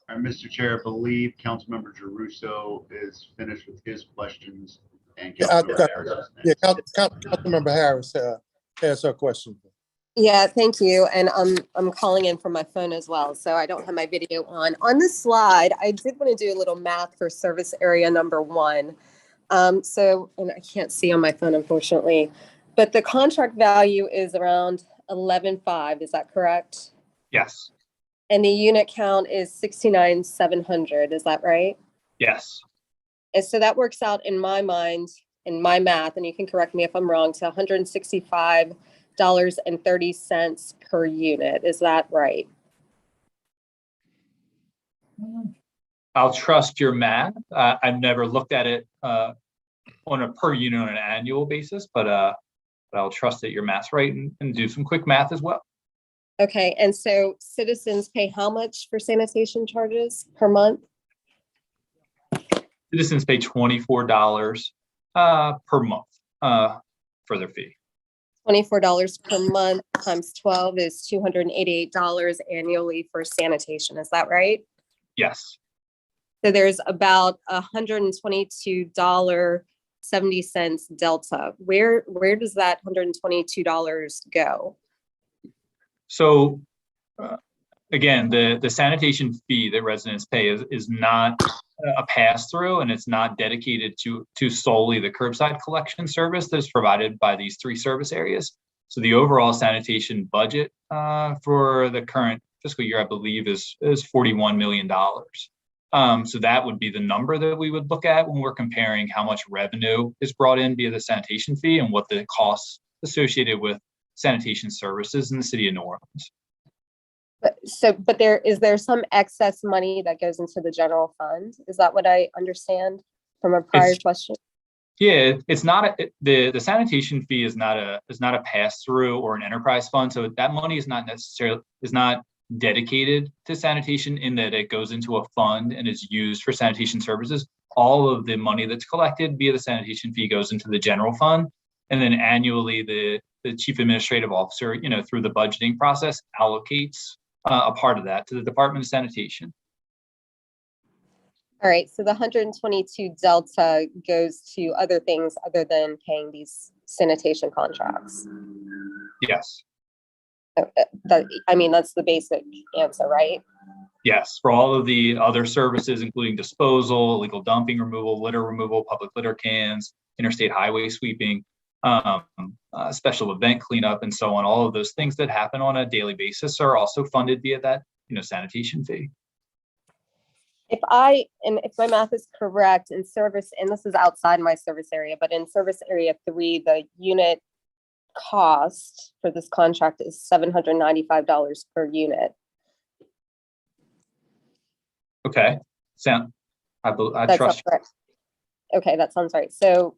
[SPEAKER 5] All right, Mr. Chair, I believe Councilmember Jeruso is finished with his questions and Councilmember Harris is next.
[SPEAKER 10] Councilmember Harris has her question.
[SPEAKER 11] Yeah, thank you. And I'm calling in from my phone as well, so I don't have my video on. On this slide, I did want to do a little math for service area number 1. And I can't see on my phone, unfortunately, but the contract value is around 11.5. Is that correct?
[SPEAKER 7] Yes.
[SPEAKER 11] And the unit count is 69,700, is that right?
[SPEAKER 7] Yes.
[SPEAKER 11] And so that works out in my mind, in my math, and you can correct me if I'm wrong, to $165.30 per unit. Is that right?
[SPEAKER 7] I'll trust your math. I've never looked at it on a per unit on an annual basis, but I'll trust that your math's right and do some quick math as well.
[SPEAKER 11] Okay, and so citizens pay how much for sanitation charges per month?
[SPEAKER 7] Citizens pay $24 per month for their fee.
[SPEAKER 11] $24 per month times 12 is $288 annually for sanitation. Is that right?
[SPEAKER 7] Yes.
[SPEAKER 11] So there's about $122.70 delta. Where does that $122 go?
[SPEAKER 7] So again, the sanitation fee that residents pay is not a pass-through, and it's not dedicated to solely the curbside collection service that is provided by these 3 service areas. So the overall sanitation budget for the current fiscal year, I believe, is $41 million. So that would be the number that we would look at when we're comparing how much revenue is brought in via the sanitation fee and what the costs associated with sanitation services in the city of New Orleans.
[SPEAKER 11] But is there some excess money that goes into the general fund? Is that what I understand from a prior question?
[SPEAKER 7] Yeah, it's not the sanitation fee is not a pass through or an enterprise fund. So that money is not dedicated to sanitation in that it goes into a fund and is used for sanitation services. All of the money that's collected via the sanitation fee goes into the general fund, and then annually the chief administrative officer, through the budgeting process, allocates a part of that to the Department of Sanitation.
[SPEAKER 11] All right, so the 122 delta goes to other things other than paying these sanitation contracts.
[SPEAKER 7] Yes.
[SPEAKER 11] That's the basic answer, right?
[SPEAKER 7] Yes, for all of the other services, including disposal, illegal dumping removal, litter removal, public litter cans, interstate highway sweeping, special event cleanup, and so on. All of those things that happen on a daily basis are also funded via that, sanitation fee.
[SPEAKER 11] If my math is correct, in service, and this is outside my service area, but in service area 3, the unit cost for this contract is $795 per unit.
[SPEAKER 7] Okay, I
[SPEAKER 11] That
[SPEAKER 7] trust
[SPEAKER 11] sounds right. Okay, that sounds right. So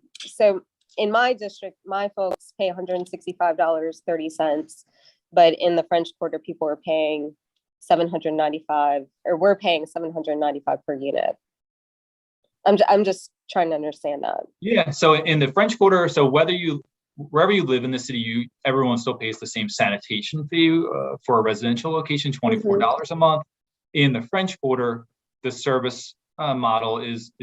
[SPEAKER 11] in my district, my folks pay $165.30, but in the French Quarter, people are paying $795, or we're paying $795 per unit. I'm just trying to understand that.
[SPEAKER 7] Yeah. So in the French Quarter, so wherever you live in the city, everyone still pays the same sanitation fee for a residential location, $24 a month. In the French Quarter, the service model is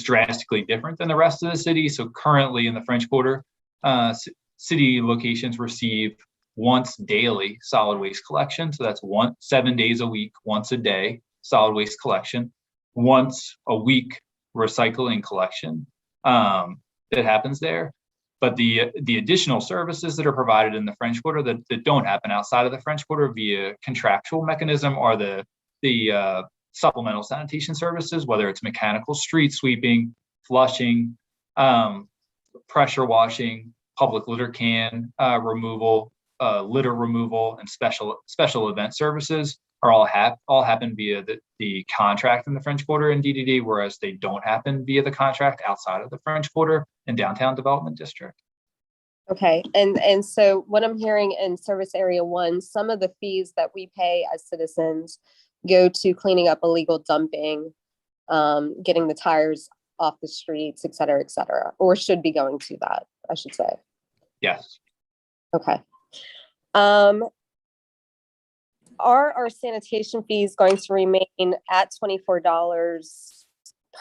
[SPEAKER 7] drastically different than the rest of the city. So currently in the French Quarter, city locations receive once daily solid waste collection. So that's 7 days a week, once a day solid waste collection, once a week recycling collection that happens there. But the additional services that are provided in the French Quarter that don't happen outside of the French Quarter via contractual mechanism are the supplemental sanitation services, whether it's mechanical street sweeping, flushing, pressure washing, public litter can removal, litter removal, and special event services are all happen via the contract in the French Quarter and DDD, whereas they don't happen via the contract outside of the French Quarter and Downtown Development District.
[SPEAKER 11] Okay, and so what I'm hearing in service area 1, some of the fees that we pay as citizens go to cleaning up illegal dumping, getting the tires off the streets, et cetera, or should be going to that, I should say.
[SPEAKER 7] Yes.
[SPEAKER 11] Okay. Are our sanitation fees going to remain at $24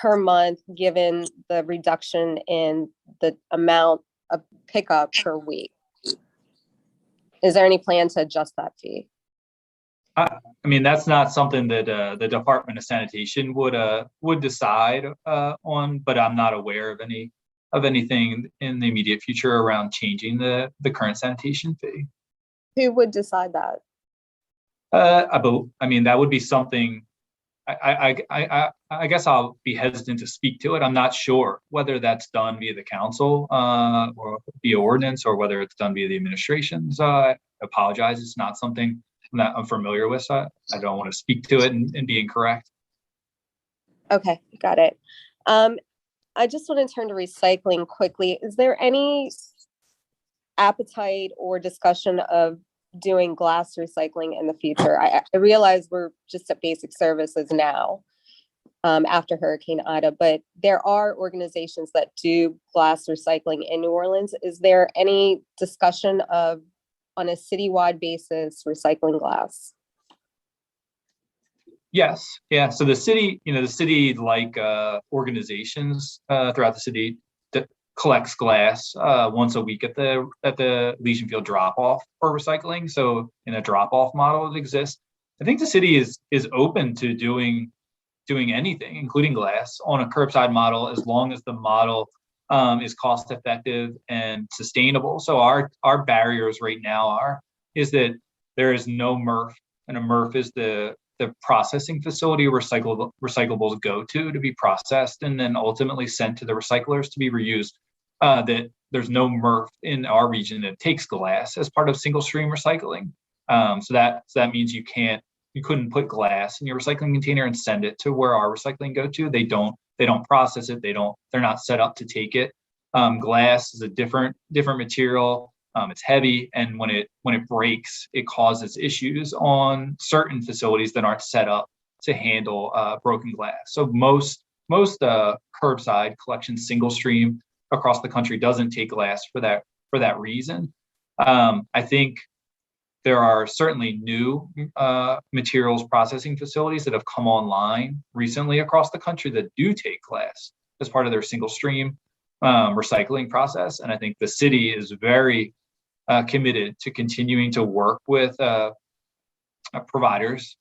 [SPEAKER 11] per month, given the reduction in the amount of pickup per week? Is there any plan to adjust that fee?
[SPEAKER 7] That's not something that the Department of Sanitation would decide on, but I'm not aware of anything in the immediate future around changing the current sanitation fee.
[SPEAKER 11] Who would decide that?
[SPEAKER 7] I mean, that would be something. I guess I'll be hesitant to speak to it. I'm not sure whether that's done via the council or via ordinance, or whether it's done via the administrations. I apologize. It's not something I'm familiar with. So I don't want to speak to it and be incorrect.
[SPEAKER 11] Okay, got it. I just want to turn to recycling quickly. Is there any appetite or discussion of doing glass recycling in the future? I realize we're just at basic services now after Hurricane Ida, but there are organizations that do glass recycling in New Orleans. Is there any discussion of, on a citywide basis, recycling glass?
[SPEAKER 7] Yes, yeah. So the city, like organizations throughout the city that collects glass once a week at the Legion Field drop off for recycling. So in a drop off model that exists, I think the city is open to doing anything, including glass, on a curbside model, as long as the model is cost effective and sustainable. So our barriers right now is that there is no MRF, and a MRF is the processing facility recyclables go to be processed and then ultimately sent to the recyclers to be reused. That there's no MRF in our region that takes glass as part of single stream recycling. So that means you couldn't put glass in your recycling container and send it to where our recycling go to. They don't process it. They're not set up to take it. Glass is a different material. It's heavy, and when it breaks, it causes issues on certain facilities that aren't set up to handle broken glass. So most curbside collection single stream across the country doesn't take glass for that reason. I think there are certainly new materials processing facilities that have come online recently across the country that do take glass as part of their single stream recycling process. And I think the city is very committed to continuing to work with providers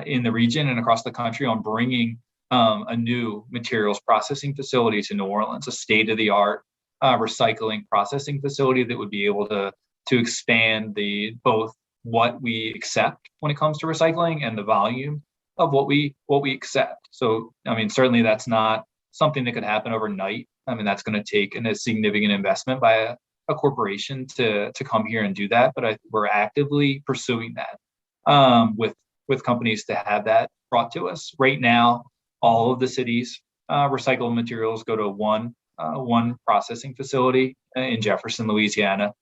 [SPEAKER 7] in the region and across the country on bringing a new materials processing facility to New Orleans, a state-of-the-art recycling processing facility that would be able to expand both what we accept when it comes to recycling and the volume of what we accept. So, I mean, certainly that's not something that could happen overnight. I mean, that's going to take a significant investment by a corporation to come here and do that. But we're actively pursuing that with companies to have that brought to us. Right now, all of the city's recycled materials go to one processing facility in Jefferson, Louisiana.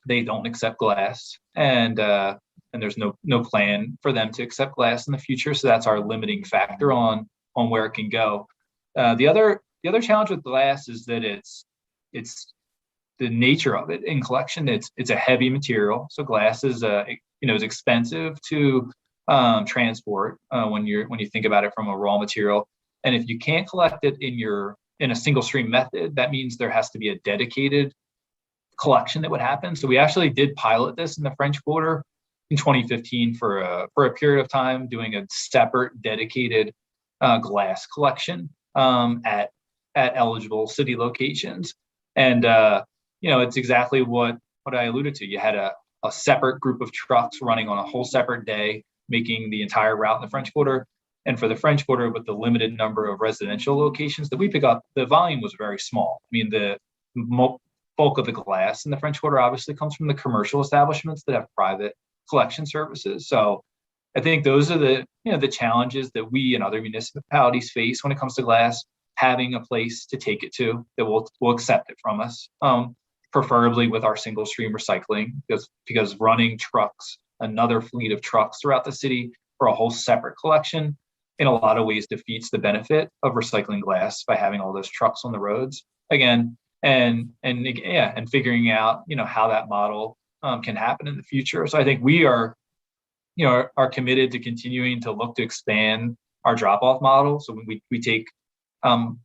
[SPEAKER 7] They don't accept glass, and there's no plan for them to accept glass in the future. So that's our limiting factor on where it can go. The other challenge with glass is that it's the nature of it in collection. It's a heavy material, so glass is is expensive to transport when you think about it from a raw material. And if you can't collect it in a single stream method, that means there has to be a dedicated collection that would happen. So we actually did pilot this in the French Quarter in 2015 for a period of time, doing a separate dedicated glass collection at eligible city locations. And it's exactly what I alluded to. You had a separate group of trucks running on a whole separate day, making the entire route in the French Quarter. And for the French Quarter, with the limited number of residential locations that we pick up, the volume was very small. I mean, the bulk of the glass in the French Quarter obviously comes from the commercial establishments that have private collection services. So I think those are the challenges that we and other municipalities face when it comes to glass, having a place to take it to that will accept it from us, preferably with our single stream recycling, because running trucks, another fleet of trucks throughout the city for a whole separate collection, in a lot of ways defeats the benefit of recycling glass by having all those trucks on the roads again. And figuring out how that model can happen in the future. So I think we are committed to continuing to look to expand our drop-off model. So when we take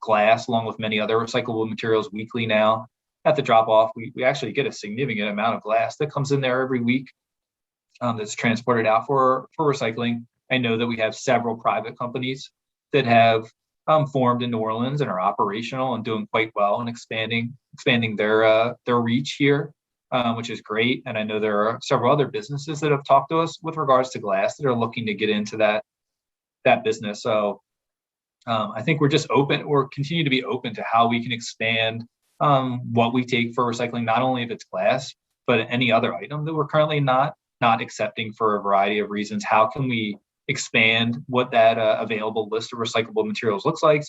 [SPEAKER 7] glass along with many other recyclable materials weekly now at the drop-off, we actually get a significant amount of glass that comes in there every week that's transported out for recycling. I know that we have several private companies that have formed in New Orleans and are operational and doing quite well and expanding their reach here which is great. And I know there are several other businesses that have talked to us with regards to glass that are looking to get into that business. So I think we're just open, or continue to be open to how we can expand what we take for recycling, not only if it's glass, but any other item that we're currently not accepting for a variety of reasons. How can we expand what that available list of recyclable materials looks like,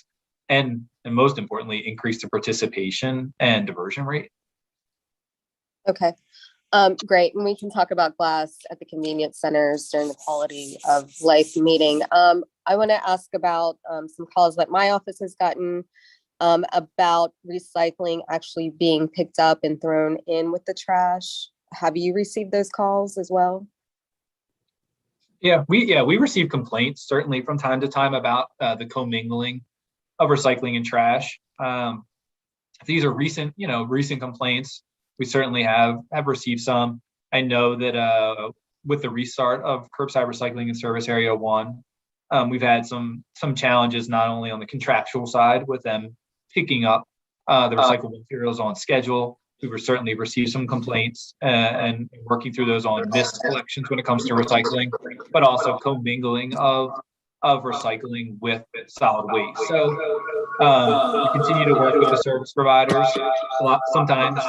[SPEAKER 7] and most importantly, increase the participation and diversion rate?
[SPEAKER 11] Okay. Great. And we can talk about glass at the convenience centers during the quality of life meeting. I want to ask about some calls that my office has gotten about recycling actually being picked up and thrown in with the trash. Have you received those calls as well?
[SPEAKER 7] Yeah, we receive complaints certainly from time to time about the commingling of recycling and trash. These are recent complaints. We certainly have received some. I know that with the restart of curbside recycling in Service Area 1, we've had some challenges not only on the contractual side with them picking up the recyclable materials on schedule. We've certainly received some complaints and working through those on missed collections when it comes to recycling, but also commingling of recycling with solid waste. So we continue to work with the service providers. Sometimes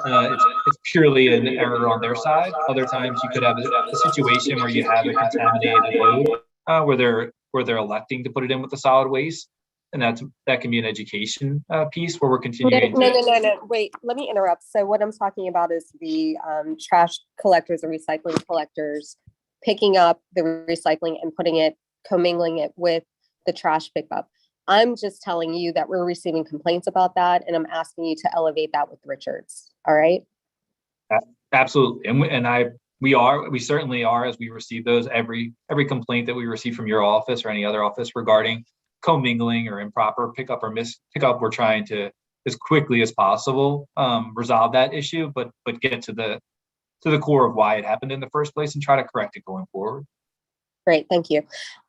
[SPEAKER 7] it's purely an error on their side. Other times you could have a situation where you have a contaminated load where they're electing to put it in with the solid waste. And that can be an education piece where we're continuing.
[SPEAKER 11] No. Wait, let me interrupt. So what I'm talking about is the trash collectors or recycling collectors picking up the recycling and commingling it with the trash pickup. I'm just telling you that we're receiving complaints about that, and I'm asking you to elevate that with Richards. All right?
[SPEAKER 7] Absolutely, we certainly are, as we receive those. Every complaint that we receive from your office or any other office regarding commingling or improper pickup or missed pickup, we're trying to, as quickly as possible, resolve that issue, but get to the core of why it happened in the first place and try to correct it going forward.
[SPEAKER 11] Great, thank you.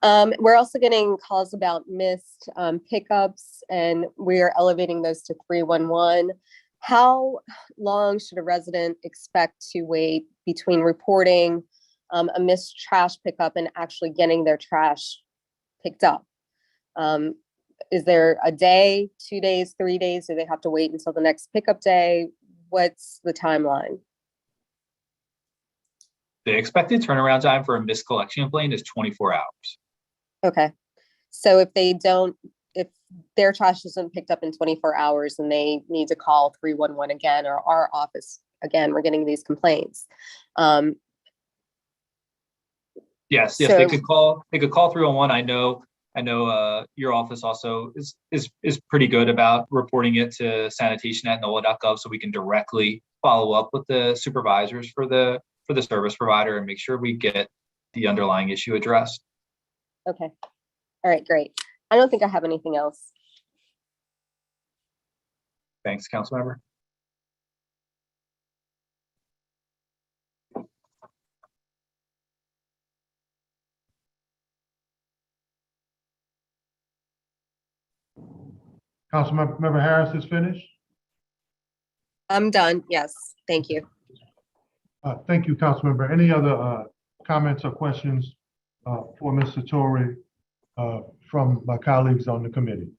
[SPEAKER 11] We're also getting calls about missed pickups, and we are elevating those to 311. How long should a resident expect to wait between reporting a missed trash pickup and actually getting their trash picked up? Is there a day, 2 days, 3 days? Do they have to wait until the next pickup day? What's the timeline?
[SPEAKER 7] The expected turnaround time for a missed collection complaint is 24 hours.
[SPEAKER 11] Okay. So if their trash isn't picked up in 24 hours and they need to call 311 again, or our office again, we're getting these complaints.
[SPEAKER 7] Yes, they could call 311. I know your office also is pretty good about reporting it to sanitation at NOLA.gov, so we can directly follow up with the supervisors for the service provider and make sure we get the underlying issue addressed.
[SPEAKER 11] Okay. All right, great. I don't think I have anything else.
[SPEAKER 7] Thanks, Councilmember.
[SPEAKER 1] Councilmember Harris is finished?
[SPEAKER 11] I'm done. Yes, thank you.
[SPEAKER 1] Thank you, Councilmember. Any other comments or questions for Mr. Torrey from my colleagues on the committee?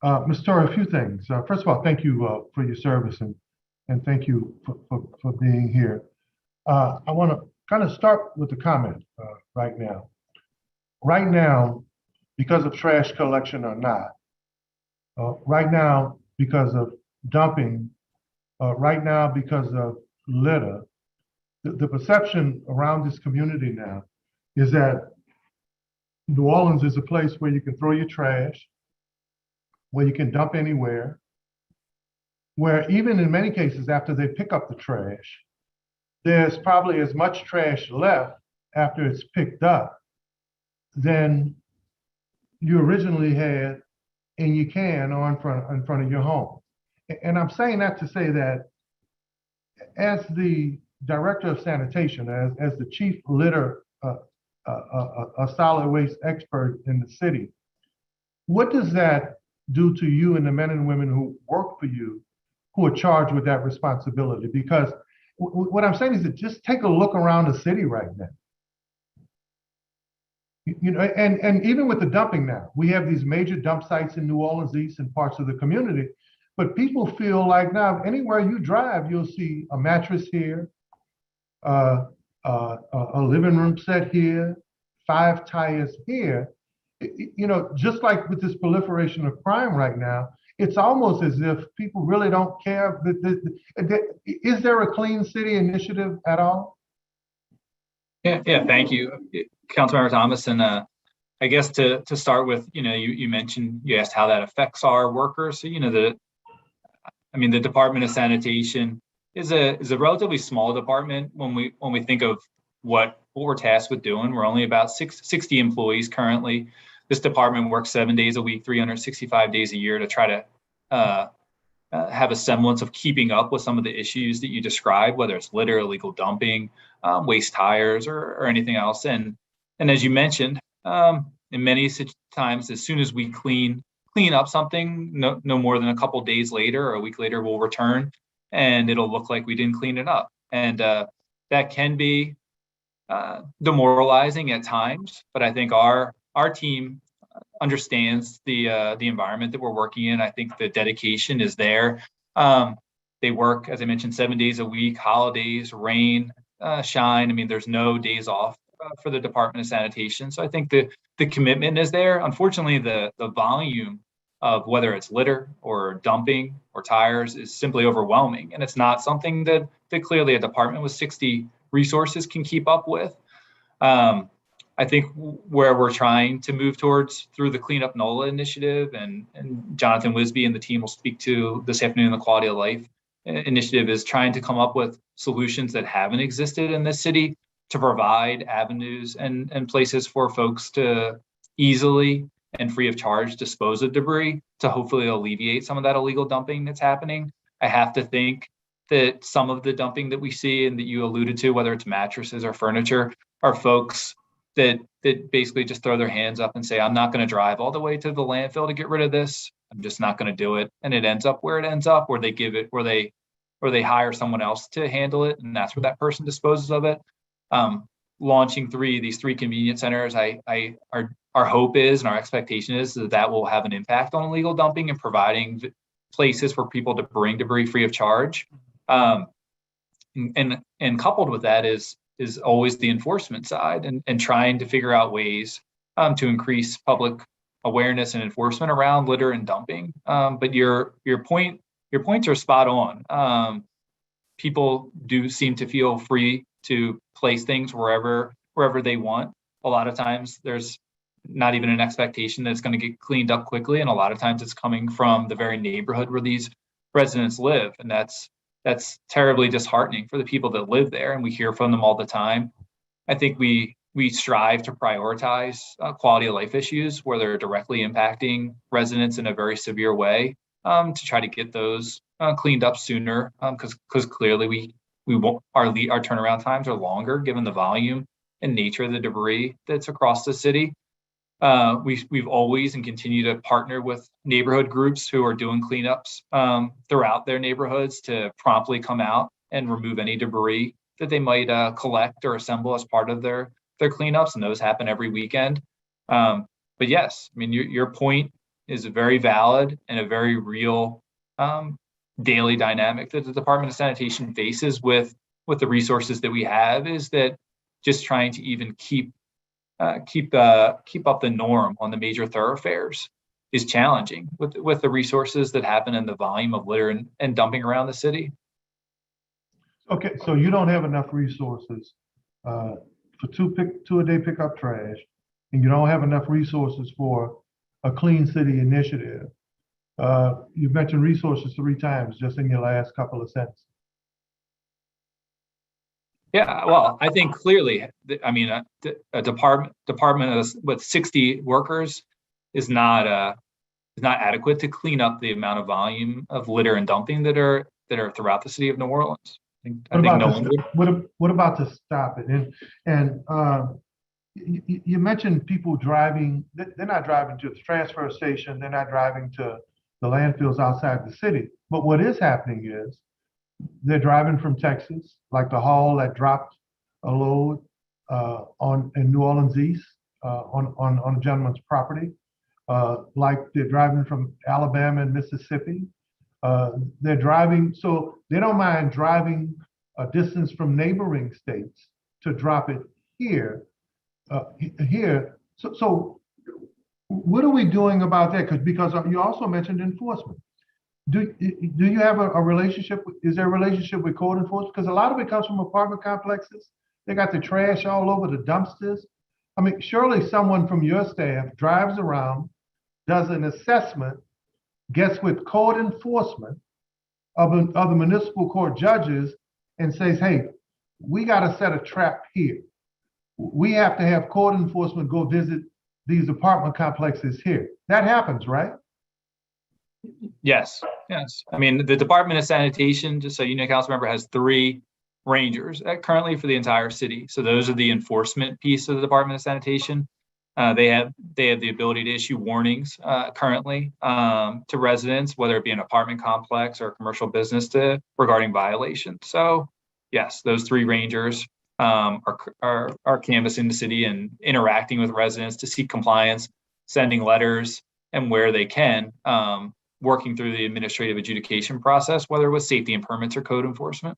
[SPEAKER 1] Mr. Torrey, a few things. First of all, thank you for your service and thank you for being here. I want to kind of start with the comment right now. Right now, because of trash collection or not, right now, because of dumping, right now, because of litter, the perception around this community now is that New Orleans is a place where you can throw your trash, where you can dump anywhere, where even in many cases after they pick up the trash, there's probably as much trash left after it's picked up than you originally had in your can or in front of your home. And I'm saying that to say that as the director of sanitation, as the chief litter, a solid waste expert in the city, what does that do to you and the men and women who work for you who are charged with that responsibility. Because what I'm saying is that just take a look around the city right now. You know, and even with the dumping now, we have these major dump sites in New Orleans East and parts of the community, but people feel like now anywhere you drive, you'll see a mattress here, a living room set here, 5 tires here. You know, just like with this proliferation of crime right now, it's almost as if people really don't care. Is there a clean city initiative at all?
[SPEAKER 7] Yeah, thank you, Councilmember Thomas. And I guess to start with, you know, you mentioned, you asked how that affects our workers. So, you know, the Department of Sanitation is a relatively small department when we think of what we're tasked with doing. We're only about 60 employees currently. This department works 7 days a week, 365 days a year to try to have a semblance of keeping up with some of the issues that you described, whether it's litter, illegal dumping, waste tires, or anything else. And as you mentioned, in many times, as soon as we clean up something, no more than a couple days later or a week later, we'll return and it'll look like we didn't clean it up. And that can be demoralizing at times, but I think our team understands the environment that we're working in. I think the dedication is there. They work, as I mentioned, 7 days a week, holidays, rain, shine. I mean, there's no days off for the Department of Sanitation. So I think the commitment is there. Unfortunately, the volume of whether it's litter or dumping or tires is simply overwhelming. And it's not something that clearly a department with 60 resources can keep up with. I think where we're trying to move towards through the Cleanup NOLA initiative, and Jonathan Wisby and the team will speak to this afternoon, the Quality of Life initiative, is trying to come up with solutions that haven't existed in this city to provide avenues and places for folks to easily and free of charge dispose of debris to hopefully alleviate some of that illegal dumping that's happening. I have to think that some of the dumping that we see and that you alluded to, whether it's mattresses or furniture, are folks that basically just throw their hands up and say, I'm not going to drive all the way to the landfill to get rid of this. I'm just not going to do it. And it ends up where it ends up, where they give it, or they hire someone else to handle it. And that's where that person disposes of it. Launching these three convenience centers, our hope is, and our expectation is that will have an impact on illegal dumping and providing places for people to bring debris free of charge. And coupled with that is always the enforcement side and trying to figure out ways to increase public awareness and enforcement around litter and dumping. But your points are spot on. People do seem to feel free to place things wherever they want. A lot of times there's not even an expectation that it's going to get cleaned up quickly. And a lot of times it's coming from the very neighborhood where these residents live. And that's terribly disheartening for the people that live there. And we hear from them all the time. I think we strive to prioritize quality of life issues where they're directly impacting residents in a very severe way to try to get those cleaned up sooner. Because clearly our turnaround times are longer given the volume and nature of the debris that's across the city. We've always and continue to partner with neighborhood groups who are doing cleanups throughout their neighborhoods to promptly come out and remove any debris that they might collect or assemble as part of their cleanups, and those happen every weekend. But yes, I mean, your point is very valid and a very real daily dynamic that the Department of Sanitation faces with the resources that we have, is that just trying to even keep up the norm on the major thoroughfares is challenging with the resources that happen and the volume of litter and dumping around the city.
[SPEAKER 1] Okay, so you don't have enough resources for two-a-day pickup trash, and you don't have enough resources for a clean city initiative. You've mentioned resources 3 times just in your last couple of sentences.
[SPEAKER 7] Yeah, well, I think clearly, I mean, a department with 60 workers is not adequate to clean up the amount of volume of litter and dumping that are throughout the city of New Orleans.
[SPEAKER 1] What about to stop it? And you mentioned people driving. They're not driving to the transfer station. They're not driving to the landfills outside the city. But what is happening is they're driving from Texas, like the haul that dropped a load in New Orleans East on a gentleman's property. Like they're driving from Alabama and Mississippi. They're driving, so they don't mind driving a distance from neighboring states to drop it here. So what are we doing about that? Because you also mentioned enforcement. Do you have a relationship? Is there a relationship with code enforcement? Because a lot of it comes from apartment complexes. They got the trash all over the dumpsters. I mean, surely someone from your staff drives around, does an assessment, gets with code enforcement of the municipal court judges and says, hey, we got to set a trap here. We have to have code enforcement go visit these apartment complexes here. That happens, right?
[SPEAKER 7] Yes. I mean, the Department of Sanitation, just so you know, council member, has 3 rangers currently for the entire city. So those are the enforcement piece of the Department of Sanitation. They have the ability to issue warnings currently to residents, whether it be an apartment complex or a commercial business regarding violations. So yes, those 3 rangers are canvassing the city and interacting with residents to seek compliance, sending letters, and where they can, working through the administrative adjudication process, whether it was safety and permits or code enforcement.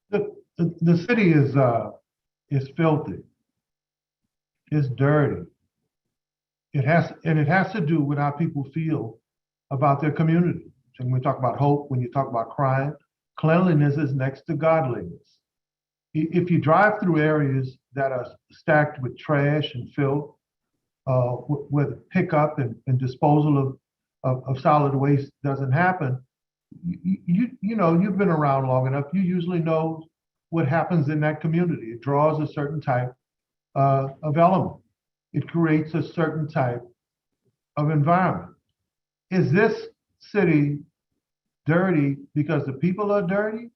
[SPEAKER 1] The city is filthy. It's dirty. It has to do with how people feel about their community. So when we talk about hope, when you talk about crime, cleanliness is next to godliness. If you drive through areas that are stacked with trash and filth, where pickup and disposal of solid waste doesn't happen, you know, you've been around long enough, you usually know what happens in that community. It draws a certain type of element. It creates a certain type of environment. Is this city dirty because the people are dirty,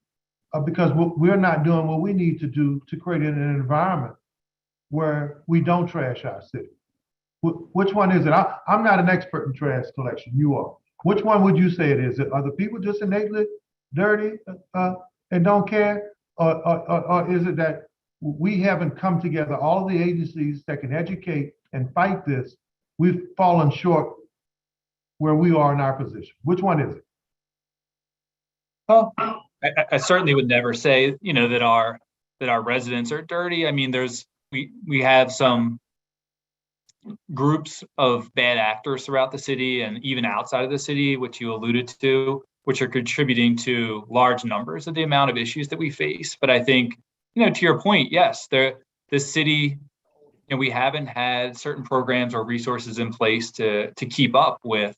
[SPEAKER 1] or because we're not doing what we need to do to create an environment where we don't trash our city? Which one is it? I'm not an expert in trash collection. You are. Which one would you say it is? Are the people just innately dirty and don't care? Or is it that we haven't come together, all the agencies that can educate and fight this, we've fallen short where we are in our position? Which one is it?
[SPEAKER 7] Well, I certainly would never say, you know, that our residents are dirty. I mean, we have some groups of bad actors throughout the city and even outside of the city, which you alluded to, which are contributing to large numbers of the amount of issues that we face. But I think, you know, to your point, yes, the city, and we haven't had certain programs or resources in place to keep up with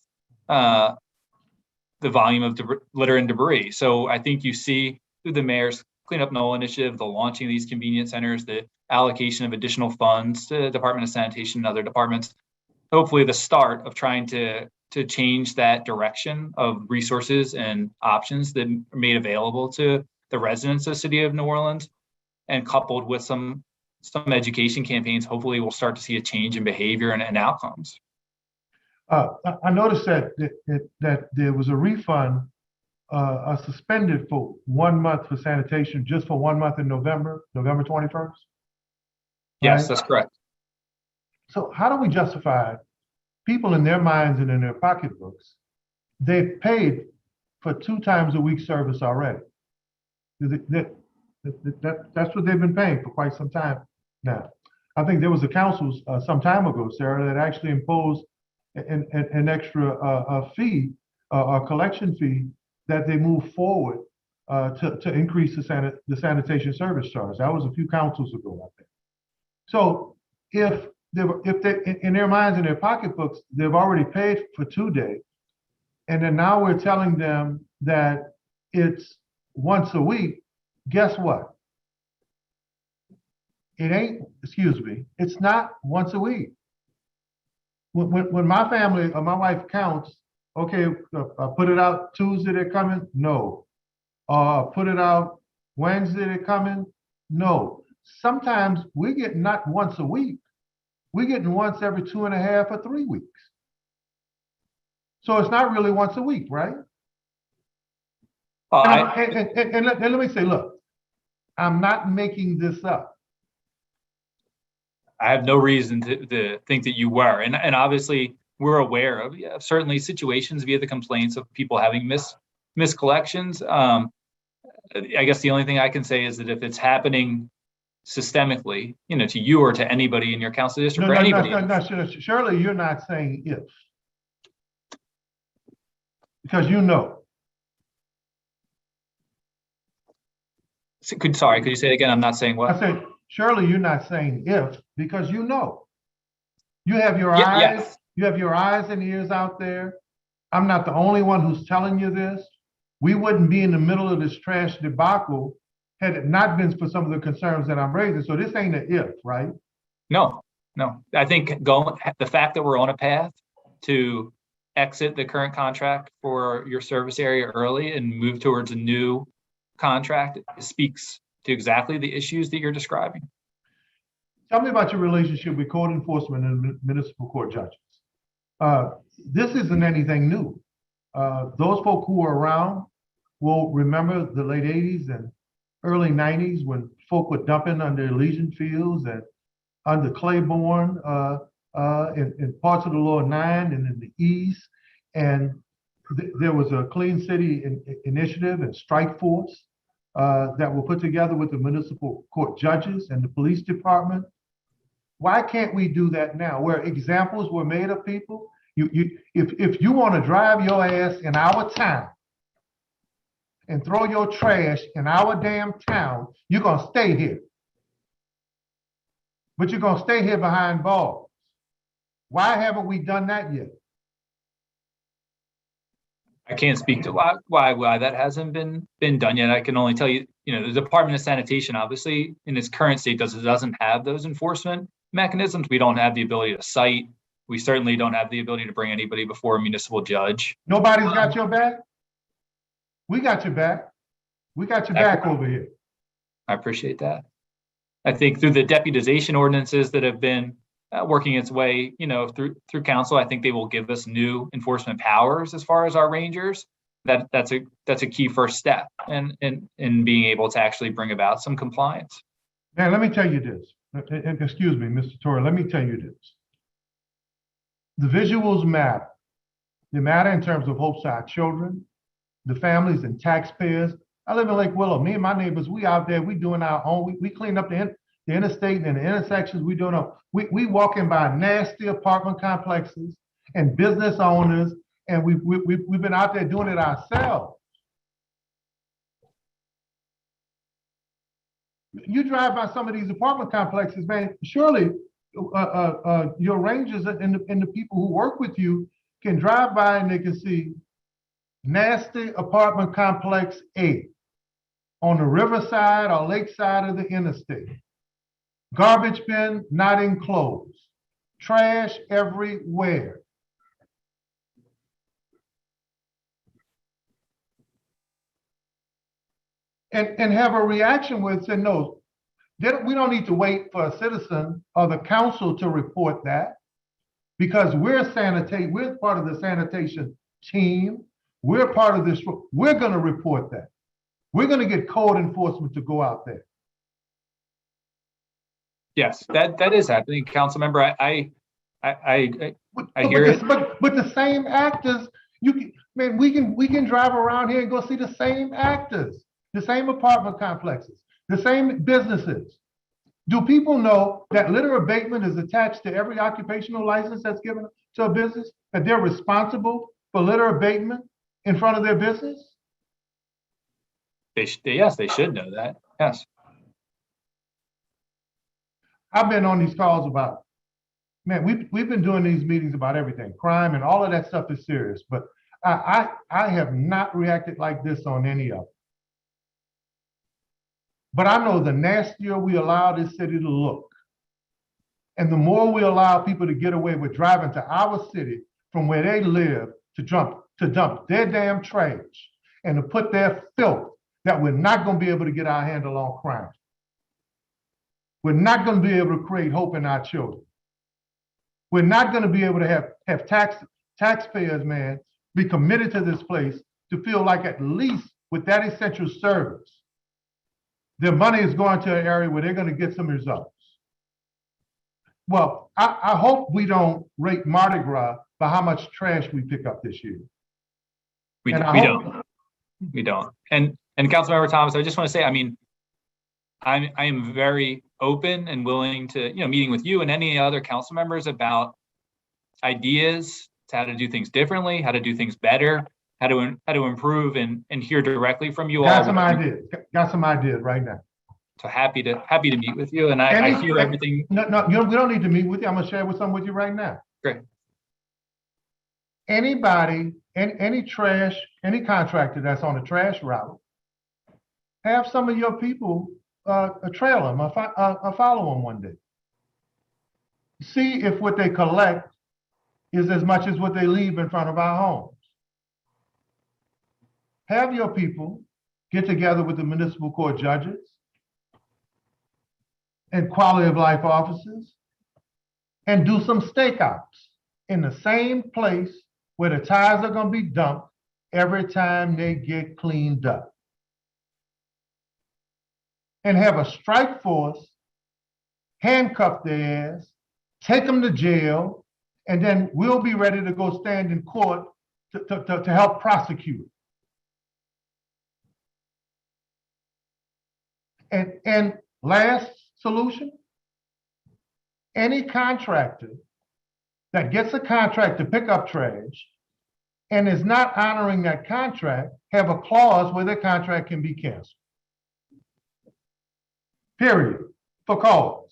[SPEAKER 7] the volume of litter and debris. So I think you see through the mayor's Clean Up Knoll initiative, the launching of these convenience centers, the allocation of additional funds to the Department of Sanitation and other departments, hopefully the start of trying to change that direction of resources and options that are made available to the residents of the city of New Orleans, and coupled with some education campaigns, hopefully we'll start to see a change in behavior and outcomes.
[SPEAKER 1] I noticed that there was a refund suspended for 1 month for sanitation, just for 1 month in November 21st.
[SPEAKER 7] Yes,
[SPEAKER 1] right?
[SPEAKER 7] that's correct.
[SPEAKER 1] So how do we justify people in their minds and in their pocketbooks? They've paid for 2 times a week service already. That's what they've been paying for quite some time now. I think there was a council some time ago, Sarah, that actually imposed an extra fee, a collection fee, that they moved forward to increase the sanitation service charge. That was a few councils ago, I think. So if they, in their minds and their pocketbooks, they've already paid for 2 days, and then now we're telling them that it's once a week, guess what? It ain't, excuse me, it's not once a week. When my family or my wife counts, okay, put it out Tuesday, they're coming? No. Put it out Wednesday, they're coming? No. Sometimes we're getting not once a week, we're getting once every 2.5 or 3 weeks. So it's not really once a week, right?
[SPEAKER 7] Well,
[SPEAKER 1] And let me say, look, I'm not making this up.
[SPEAKER 7] I have no reason to think that you were. And obviously, we're aware of certainly situations via the complaints of people having missed collections. I guess the only thing I can say is that if it's happening systemically, to you or to anybody in your council district or anybody.
[SPEAKER 1] Surely you're not saying if. Because you know.
[SPEAKER 7] Sorry, could you say it again? I'm not saying what?
[SPEAKER 1] I said, surely you're not saying if, because you know. You have your eyes,
[SPEAKER 7] Yes.
[SPEAKER 1] you have your eyes and ears out there. I'm not the only one who's telling you this. We wouldn't be in the middle of this trash debacle had it not been for some of the concerns that I'm raising. So this ain't an if, right?
[SPEAKER 7] No. I think the fact that we're on a path to exit the current contract for your service area early and move towards a new contract speaks to exactly the issues that you're describing.
[SPEAKER 1] Tell me about your relationship with code enforcement and municipal court judges. This isn't anything new. Those folk who are around will remember the late 80s and early 90s when folk were dumping under Elysian Fields and under Claiborne in parts of the lower 9 and in the east. And there was a Clean City initiative and strike force that were put together with the municipal court judges and the police department. Why can't we do that now? Where examples were made of people, if you want to drive your ass in our town and throw your trash in our damn town, you're gonna stay here. But you're gonna stay here behind bars. Why haven't we done that yet?
[SPEAKER 7] I can't speak to why that hasn't been done yet. I can only tell you, the Department of Sanitation, obviously, in its current state, doesn't have those enforcement mechanisms. We don't have the ability to cite. We certainly don't have the ability to bring anybody before a municipal judge.
[SPEAKER 1] Nobody's got your back? We got your back. We got your back over here.
[SPEAKER 7] I appreciate that. I think through the deputization ordinances that have been working its way, through council, I think they will give us new enforcement powers as far as our rangers. That's a key first step in being able to actually bring about some compliance.
[SPEAKER 1] Man, let me tell you this. Excuse me, Mr. Torrey, let me tell you this. The visuals matter. They matter in terms of hopes to our children, the families and taxpayers. I live in Lake Willow. Me and my neighbors, we out there, we doing our own, we clean up the interstate and the intersections. We walking by nasty apartment complexes and business owners, and we've been out there doing it ourselves. You drive by some of these apartment complexes, man, surely your rangers and the people who work with you can drive by and they can see nasty apartment complex A on the riverside or lakeside of the interstate. Garbage bin not enclosed. Trash everywhere. And have a reaction with say, no, we don't need to wait for a citizen or the council to report that because we're part of the sanitation team. We're part of this. We're going to report that. We're going to get code enforcement to go out there.
[SPEAKER 7] Yes, that is happening, council member. I hear it.
[SPEAKER 1] But the same actors, we can drive around here and go see the same actors, the same apartment complexes, the same businesses. Do people know that litter abatement is attached to every occupational license that's given to a business? That they're responsible for litter abatement in front of their business?
[SPEAKER 7] Yes, they should know that. Yes.
[SPEAKER 1] I've been on these calls about, man, we've been doing these meetings about everything, crime and all of that stuff is serious, but I have not reacted like this on any of it. But I know the nastier we allow this city to look, and the more we allow people to get away with driving to our city from where they live to dump their damn trash and to put their filth, that we're not going to be able to get our handle on crime. We're not going to be able to create hope in our children. We're not going to be able to have taxpayers, man, be committed to this place to feel like at least with that essential service, their money is going to an area where they're going to get some results. Well, I hope we don't rate Mardi Gras by how much trash we pick up this year.
[SPEAKER 7] We
[SPEAKER 1] And
[SPEAKER 7] don't. We don't. And Councilmember Thomas, I just want to say, I mean, I am very open and willing to, meeting with you and any other council members about ideas to how to do things differently, how to do things better, how to improve and hear directly from you all.
[SPEAKER 1] Got some ideas right now.
[SPEAKER 7] So happy to meet with you, and I hear everything.
[SPEAKER 1] No, we don't need to meet with you. I'm gonna share some with you right now.
[SPEAKER 7] Great.
[SPEAKER 1] Anybody, any contractor that's on a trash route, have some of your people trail them or follow them one day. See if what they collect is as much as what they leave in front of our homes. Have your people get together with the municipal court judges and quality of life officers and do some stakeouts in the same place where the tires are going to be dumped every time they get cleaned up. And have a strike force handcuff their ass, take them to jail, and then we'll be ready to go stand in court to help prosecute. And last solution, any contractor that gets a contract to pick up trash and is not honoring that contract, have a clause where their contract can be canceled. Period. For cause.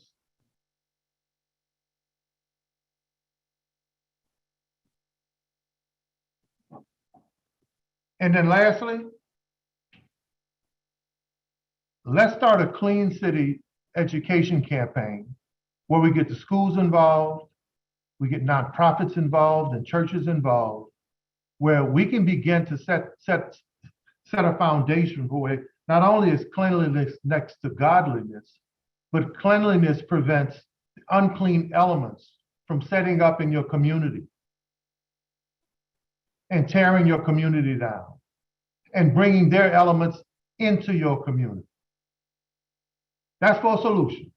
[SPEAKER 1] And then lastly, let's start a clean city education campaign where we get the schools involved, we get nonprofits involved and churches involved, where we can begin to set a foundation for it. Not only is cleanliness next to godliness, but cleanliness prevents unclean elements from setting up in your community and tearing your community down and bringing their elements into your community. That's for solutions.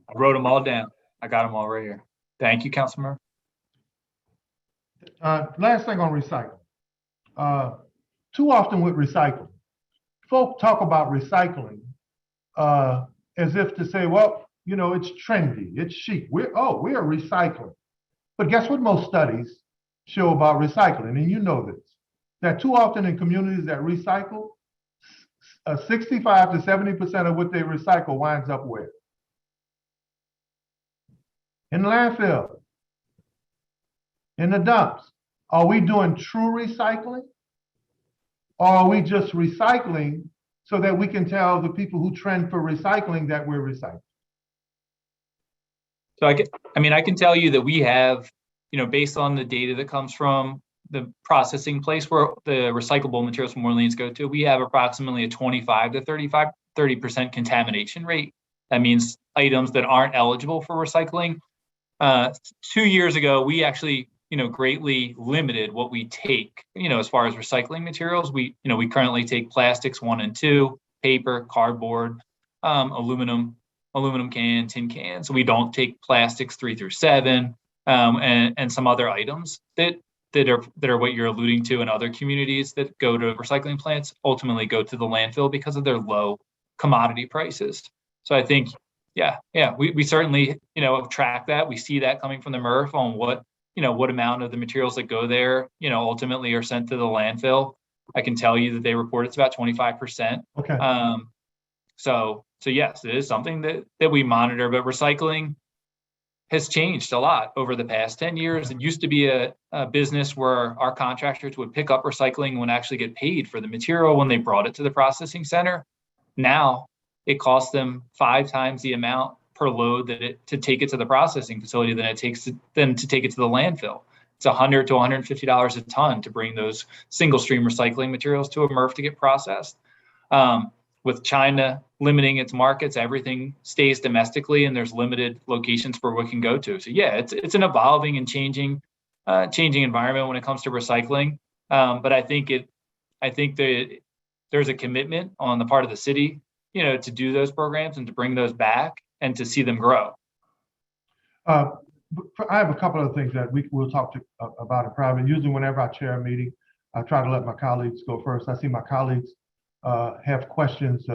[SPEAKER 7] I wrote them all down. I got them all right here. Thank you, Councilmember.
[SPEAKER 1] Last thing on recycling. Too often with recycling, folk talk about recycling as if to say, well, it's trendy, it's chic. We're recycling. But guess what most studies show about recycling? And you know this, that too often in communities that recycle, 65 to 70% of what they recycle winds up where? In the landfill, in the dumps. Are we doing true recycling? Or are we just recycling so that we can tell the people who trend for recycling that we're recycling?
[SPEAKER 7] So I can tell you that we have, based on the data that comes from the processing place where the recyclable materials from Orleans go to, we have approximately a 25 to 30% contamination rate. That means items that aren't eligible for recycling. 2 years ago, we actually, greatly limited what we take, as far as recycling materials. We currently take plastics 1 and 2, paper, cardboard, aluminum can, tin cans. So we don't take plastics 3 through 7, and some other items that are what you're alluding to in other communities that go to recycling plants ultimately go to the landfill because of their low commodity prices. So I think, we certainly, track that. We see that coming from the MRF on what amount of the materials that go there, ultimately are sent to the landfill. I can tell you that they report it's about 25%.
[SPEAKER 1] Okay.
[SPEAKER 7] So yes, it is something that we monitor, but recycling has changed a lot over the past 10 years. It used to be a business where our contractors would pick up recycling and would actually get paid for the material when they brought it to the processing center. Now it costs them 5 times the amount per load to take it to the processing facility than it takes them to take it to the landfill. It's $100 to $150 a ton to bring those single stream recycling materials to a MRF to get processed. With China limiting its markets, everything stays domestically and there's limited locations for what can go to. So yeah, it's an evolving and changing changing environment when it comes to recycling. But I think that there's a commitment on the part of the city, to do those programs and to bring those back and to see them grow.
[SPEAKER 1] I have a couple of things that we'll talk about in private. Usually whenever I chair a meeting, I try to let my colleagues go first. I see my colleagues have questions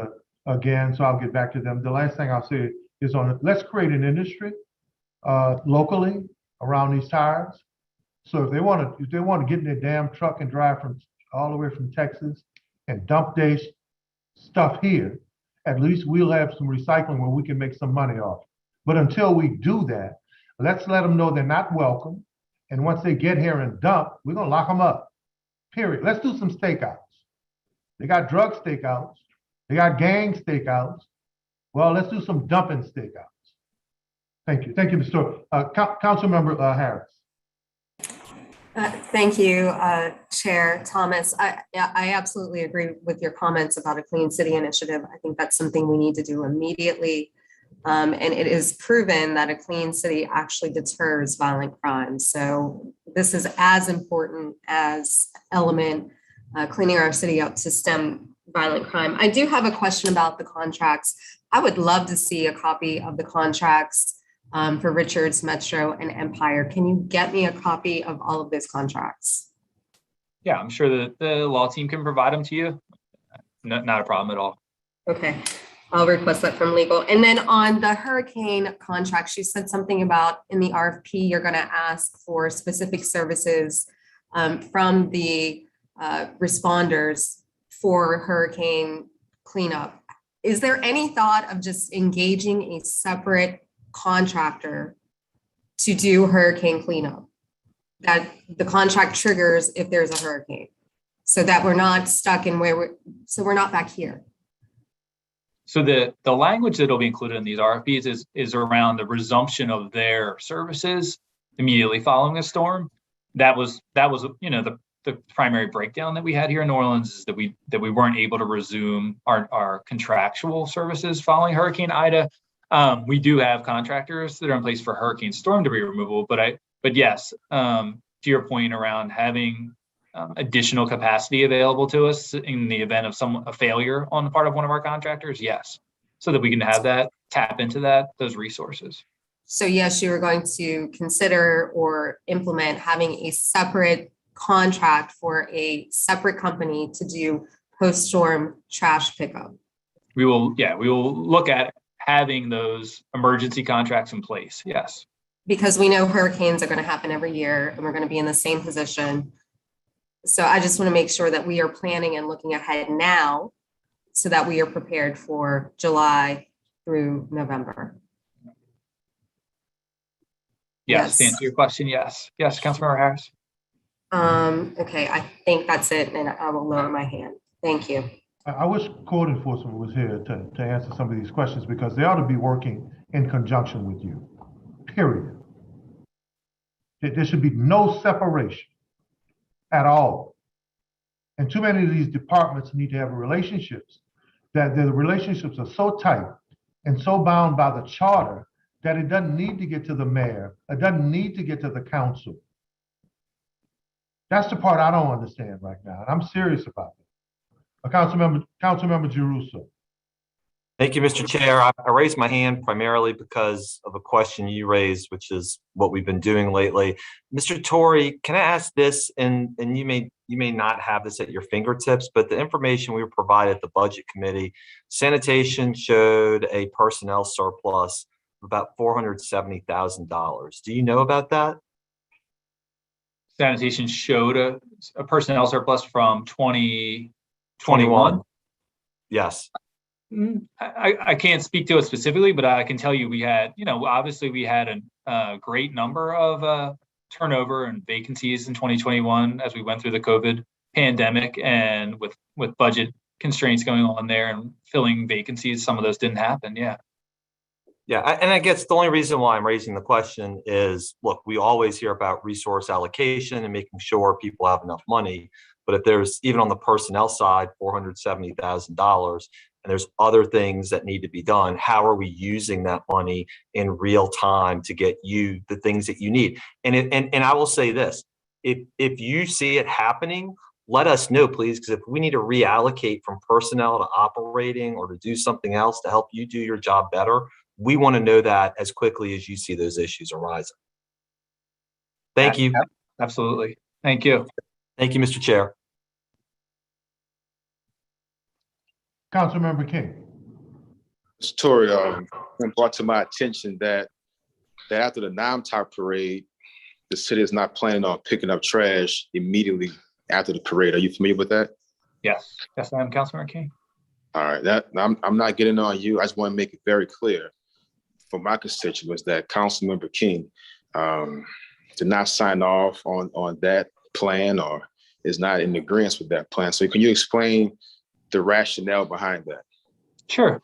[SPEAKER 1] again, so I'll get back to them. The last thing I'll say is let's create an industry locally around these tires. So if they want to get in their damn truck and drive all the way from Texas and dump their stuff here, at least we'll have some recycling where we can make some money off. But until we do that, let's let them know they're not welcome. And once they get here and dump, we're gonna lock them up, period. Let's do some stakeouts. They got drug stakeouts. They got gang stakeouts. Well, let's do some dumping stakeouts. Thank you. Thank you, Mr. Councilmember Harris.
[SPEAKER 11] Thank you, Chair Thomas. I absolutely agree with your comments about a Clean City initiative. I think that's something we need to do immediately. And it is proven that a clean city actually deters violent crime. So this is as important as cleaning our city up to stem violent crime. I do have a question about the contracts. I would love to see a copy of the contracts for Richards, Metro, and Empire. Can you get me a copy of all of those contracts?
[SPEAKER 7] Yeah, I'm sure that the law team can provide them to you. Not a problem at all.
[SPEAKER 11] Okay, I'll request that from legal. And then on the hurricane contracts, you said something about in the RFP, you're going to ask for specific services from the responders for hurricane cleanup. Is there any thought of just engaging a separate contractor to do hurricane cleanup that the contract triggers if there's a hurricane, so that we're not stuck in we're not back here?
[SPEAKER 7] So the language that'll be included in these RFPs is around the resumption of their services immediately following a storm. That was the primary breakdown that we had here in New Orleans, is that we weren't able to resume our contractual services following Hurricane Ida. We do have contractors that are in place for hurricane storm debris removal, but yes, to your point around having additional capacity available to us in the event of a failure on the part of one of our contractors, yes, so that we can have tap into those resources.
[SPEAKER 11] So yes, you are going to consider or implement having a separate contract for a separate company to do post-storm trash pickup.
[SPEAKER 7] We will look at having those emergency contracts in place. Yes.
[SPEAKER 11] Because we know hurricanes are going to happen every year and we're going to be in the same position. So I just want to make sure that we are planning and looking ahead now so that we are prepared for July through November.
[SPEAKER 7] Yes. To answer your question, yes. Yes, Councilmember Harris.
[SPEAKER 11] Okay, I think that's it, and I will lower my hand. Thank you.
[SPEAKER 1] I wish code enforcement was here to answer some of these questions, because they ought to be working in conjunction with you, period. There should be no separation at all. And too many of these departments need to have relationships that the relationships are so tight and so bound by the charter that it doesn't need to get to the mayor. It doesn't need to get to the council. That's the part I don't understand right now, and I'm serious about it. Councilmember Giarrusso.
[SPEAKER 4] Thank you, Mr. Chair. I raised my hand primarily because of a question you raised, which is what we've been doing lately. Mr. Torrey, can I ask this, and you may not have this at your fingertips, but the information we were provided at the Budget Committee, sanitation showed a personnel surplus of about $470,000. Do you know about that?
[SPEAKER 7] Sanitation showed a personnel surplus from 2021.
[SPEAKER 4] Yes.
[SPEAKER 7] I can't speak to it specifically, but I can tell you we had, obviously we had a great number of turnover and vacancies in 2021 as we went through the COVID pandemic, and with budget constraints going on there and filling vacancies, some of those didn't happen. Yeah.
[SPEAKER 4] Yeah, and I guess the only reason why I'm raising the question is, look, we always hear about resource allocation and making sure people have enough money. But if there's, even on the personnel side, $470,000, and there's other things that need to be done. How are we using that money in real time to get you the things that you need? And I will say this, if you see it happening, let us know, please, because if we need to reallocate from personnel to operating or to do something else to help you do your job better, we want to know that as quickly as you see those issues arising. Thank you.
[SPEAKER 7] Absolutely. Thank you.
[SPEAKER 4] Thank you, Mr. Chair.
[SPEAKER 1] Councilmember King.
[SPEAKER 6] Mr. Torre, it brought to my attention that after the Namtok parade, the city is not planning on picking up trash immediately after the parade. Are you familiar with that?
[SPEAKER 7] Yes. Yes, I am, Councilmember King.
[SPEAKER 6] All right, I'm not getting on you. I just want to make it very clear for my constituents that Councilmember King did not sign off on that plan or is not in agreement with that plan. So can you explain the rationale behind that?
[SPEAKER 7] Sure.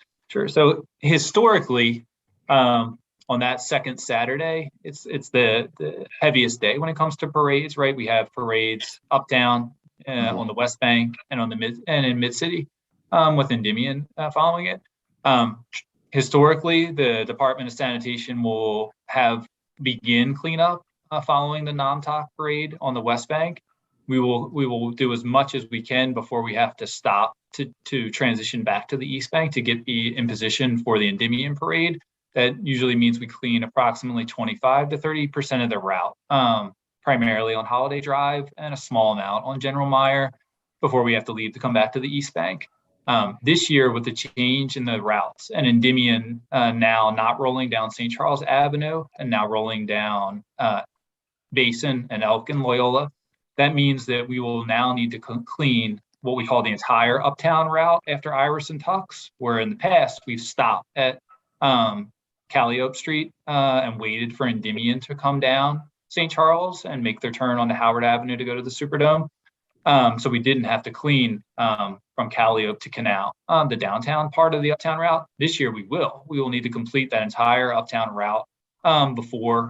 [SPEAKER 7] So historically, on that second Saturday, it's the heaviest day when it comes to parades, right? We have parades uptown on the West Bank and on the in Mid City, with Endymion following it. Historically, the Department of Sanitation will begin cleanup following the Namtok parade on the West Bank. We will do as much as we can before we have to stop to transition back to the East Bank to be in position for the Endymion parade. That usually means we clean approximately 25 to 30% of the route, primarily on Holiday Drive and a small amount on General Meyer before we have to leave to come back to the East Bank. This year, with the change in the routes and Endymion now not rolling down St. Charles Avenue and now rolling down Basin and Elkin Loyola, that means that we will now need to clean what we call the entire uptown route after Iris and Tux, where in the past we've stopped at Calliope Street and waited for Endymion to come down St. Charles and make their turn onto Howard Avenue to go to the Superdome. So we didn't have to clean from Calliope to Canal, the downtown part of the uptown route. This year we will. We will need to complete that entire uptown route after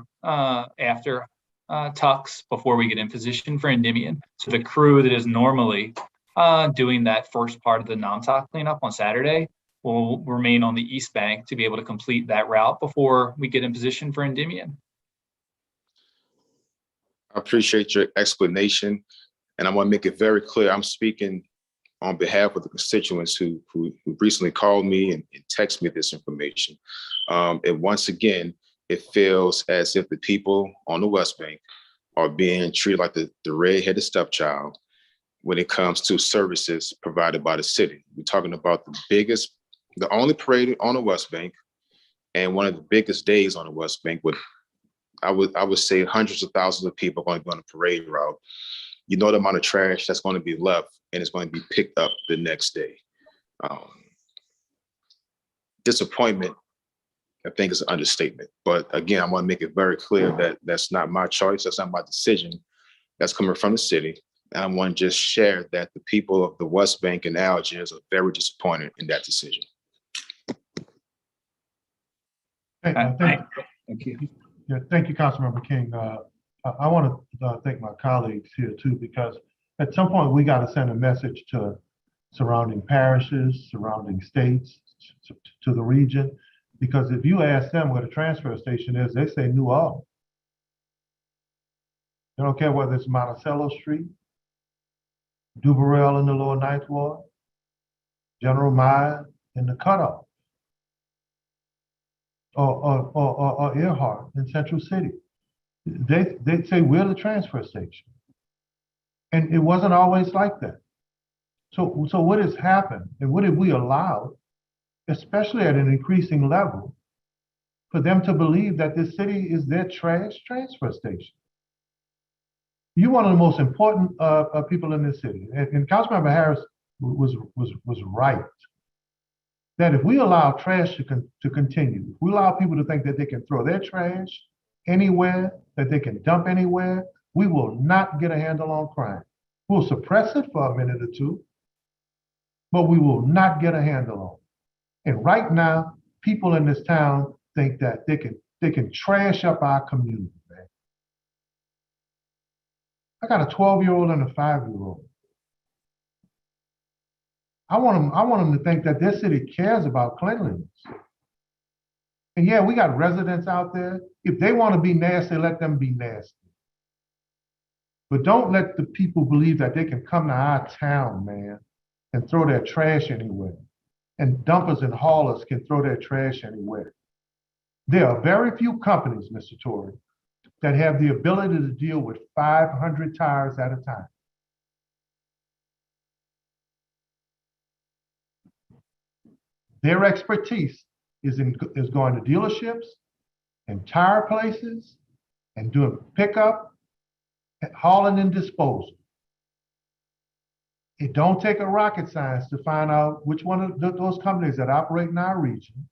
[SPEAKER 7] Tux, before we get in position for Endymion. So the crew that is normally doing that first part of the Namtok cleanup on Saturday will remain on the East Bank to be able to complete that route before we get in position for Endymion.
[SPEAKER 6] I appreciate your explanation. And I want to make it very clear, I'm speaking on behalf of the constituents who recently called me and texted me this information. And once again, it feels as if the people on the West Bank are being treated like the red-headed stepchild when it comes to services provided by the city. We're talking about the only parade on the West Bank and one of the biggest days on the West Bank with, I would say, hundreds of thousands of people going to be on the parade route. You know the amount of trash that's going to be left and it's going to be picked up the next day. Disappointment, I think, is an understatement. But again, I want to make it very clear that that's not my choice. That's not my decision. That's coming from the city. And I want to just share that the people of the West Bank and Algiers are very disappointed in that decision.
[SPEAKER 1] Thank
[SPEAKER 7] you.
[SPEAKER 1] Yeah, thank you, Councilmember King. I want to thank my colleagues here too, because at some point we got to send a message to surrounding parishes, surrounding states, to the region, because if you ask them where the transfer station is, they say New Orleans. They don't care whether it's Monticello Street, Dubarel in the Lower Ninth Ward, General Meyer in the Cutoff, or Earhart in Central City. They say we're the transfer station. And it wasn't always like that. So what has happened and what have we allowed, especially at an increasing level, for them to believe that this city is their trash transfer station? You're one of the most important people in this city. And Councilmember Harris was right. That if we allow trash to continue, if we allow people to think that they can throw their trash anywhere, that they can dump anywhere, we will not get a handle on crime. We'll suppress it for a minute or two, but we will not get a handle on it. And right now, people in this town think that they can trash up our community, man. I got a 12-year-old and a 5-year-old. I want them to think that their city cares about cleanliness. And yeah, we got residents out there. If they want to be nasty, let them be nasty. But don't let the people believe that they can come to our town, man, and throw their trash anywhere. And dumpers and haulers can throw their trash anywhere. There are very few companies, Mr. Torrey, that have the ability to deal with 500 tires at a time. Their expertise is going to dealerships and tire places and doing pickup, hauling and disposal. It don't take a rocket science to find out which one of those companies that operate in our region,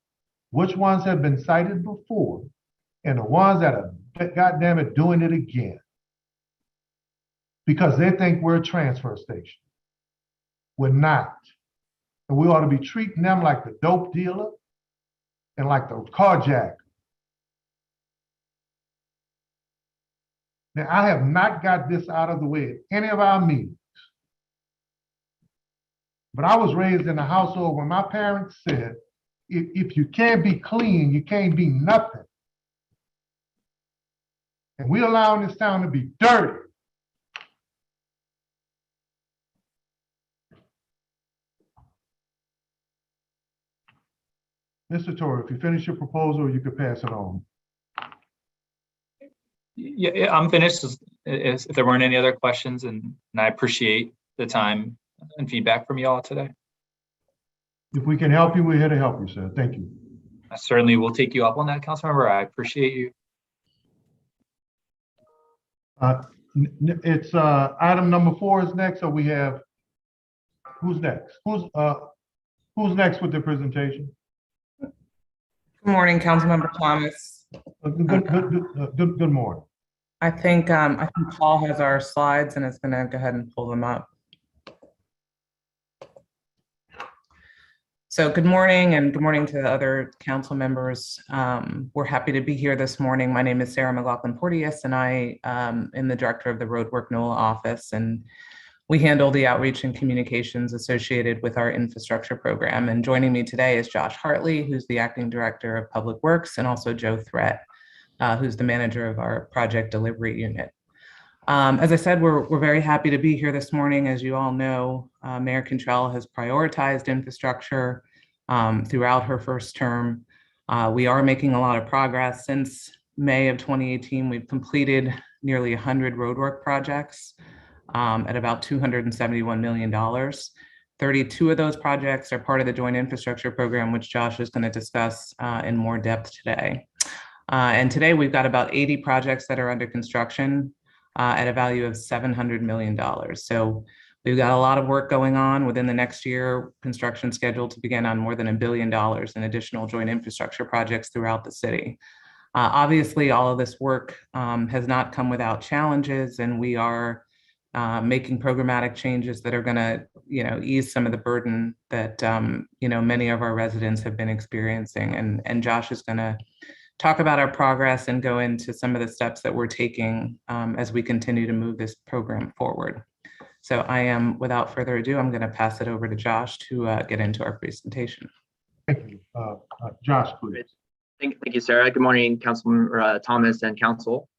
[SPEAKER 1] which ones have been cited before, and the ones that are, goddamn it, doing it again. Because they think we're a transfer station. We're not. And we ought to be treating them like the dope dealer and like the carjacker. Now, I have not got this out of the way at any of our meetings. But I was raised in a household where my parents said, if you can't be clean, you can't be nothing. And we're allowing this town to be dirty. Mr. Torrey, if you finish your proposal, you could pass it on.
[SPEAKER 7] Yeah, I'm finished. If there weren't any other questions, and I appreciate the time and feedback from you all today.
[SPEAKER 1] If we can help you, we're here to help you, sir. Thank you.
[SPEAKER 7] I certainly will take you up on that, Councilmember. I appreciate you.
[SPEAKER 1] It's item number 4 is next, so we have, who's next? Who's next with the presentation?
[SPEAKER 9] Good morning, Councilmember Thomas.
[SPEAKER 1] Good morning.
[SPEAKER 9] I think Paul has our slides and is going to go ahead and pull them up. So good morning, and good morning to the other council members. We're happy to be here this morning. My name is Sarah McLaughlin-Porteous, and I am the director of the Roadwork NOLA office, and we handle the outreach and communications associated with our infrastructure program. And joining me today is Josh Hartley, who's the acting director of Public Works, and also Joe Threat, who's the manager of our project delivery unit. As I said, we're very happy to be here this morning. As you all know, Mayor Cantrell has prioritized infrastructure throughout her first term. We are making a lot of progress. Since May of 2018, we've completed nearly 100 roadwork projects at about $271 million. 32 of those projects are part of the Joint Infrastructure Program, which Josh is going to discuss in more depth today. And today we've got about 80 projects that are under construction at a value of $700 million. So we've got a lot of work going on. Within the next year, construction scheduled to begin on more than $1 billion in additional joint infrastructure projects throughout the city. Obviously, all of this work has not come without challenges, and we are making programmatic changes that are going to, ease some of the burden that many of our residents have been experiencing. And Josh is going to talk about our progress and go into some of the steps that we're taking as we continue to move this program forward. So without further ado, I'm going to pass it over to Josh to get into our presentation.
[SPEAKER 1] Thank you. Josh, please.
[SPEAKER 12] Thank you, Sarah. Good morning, Councilman Thomas and Council.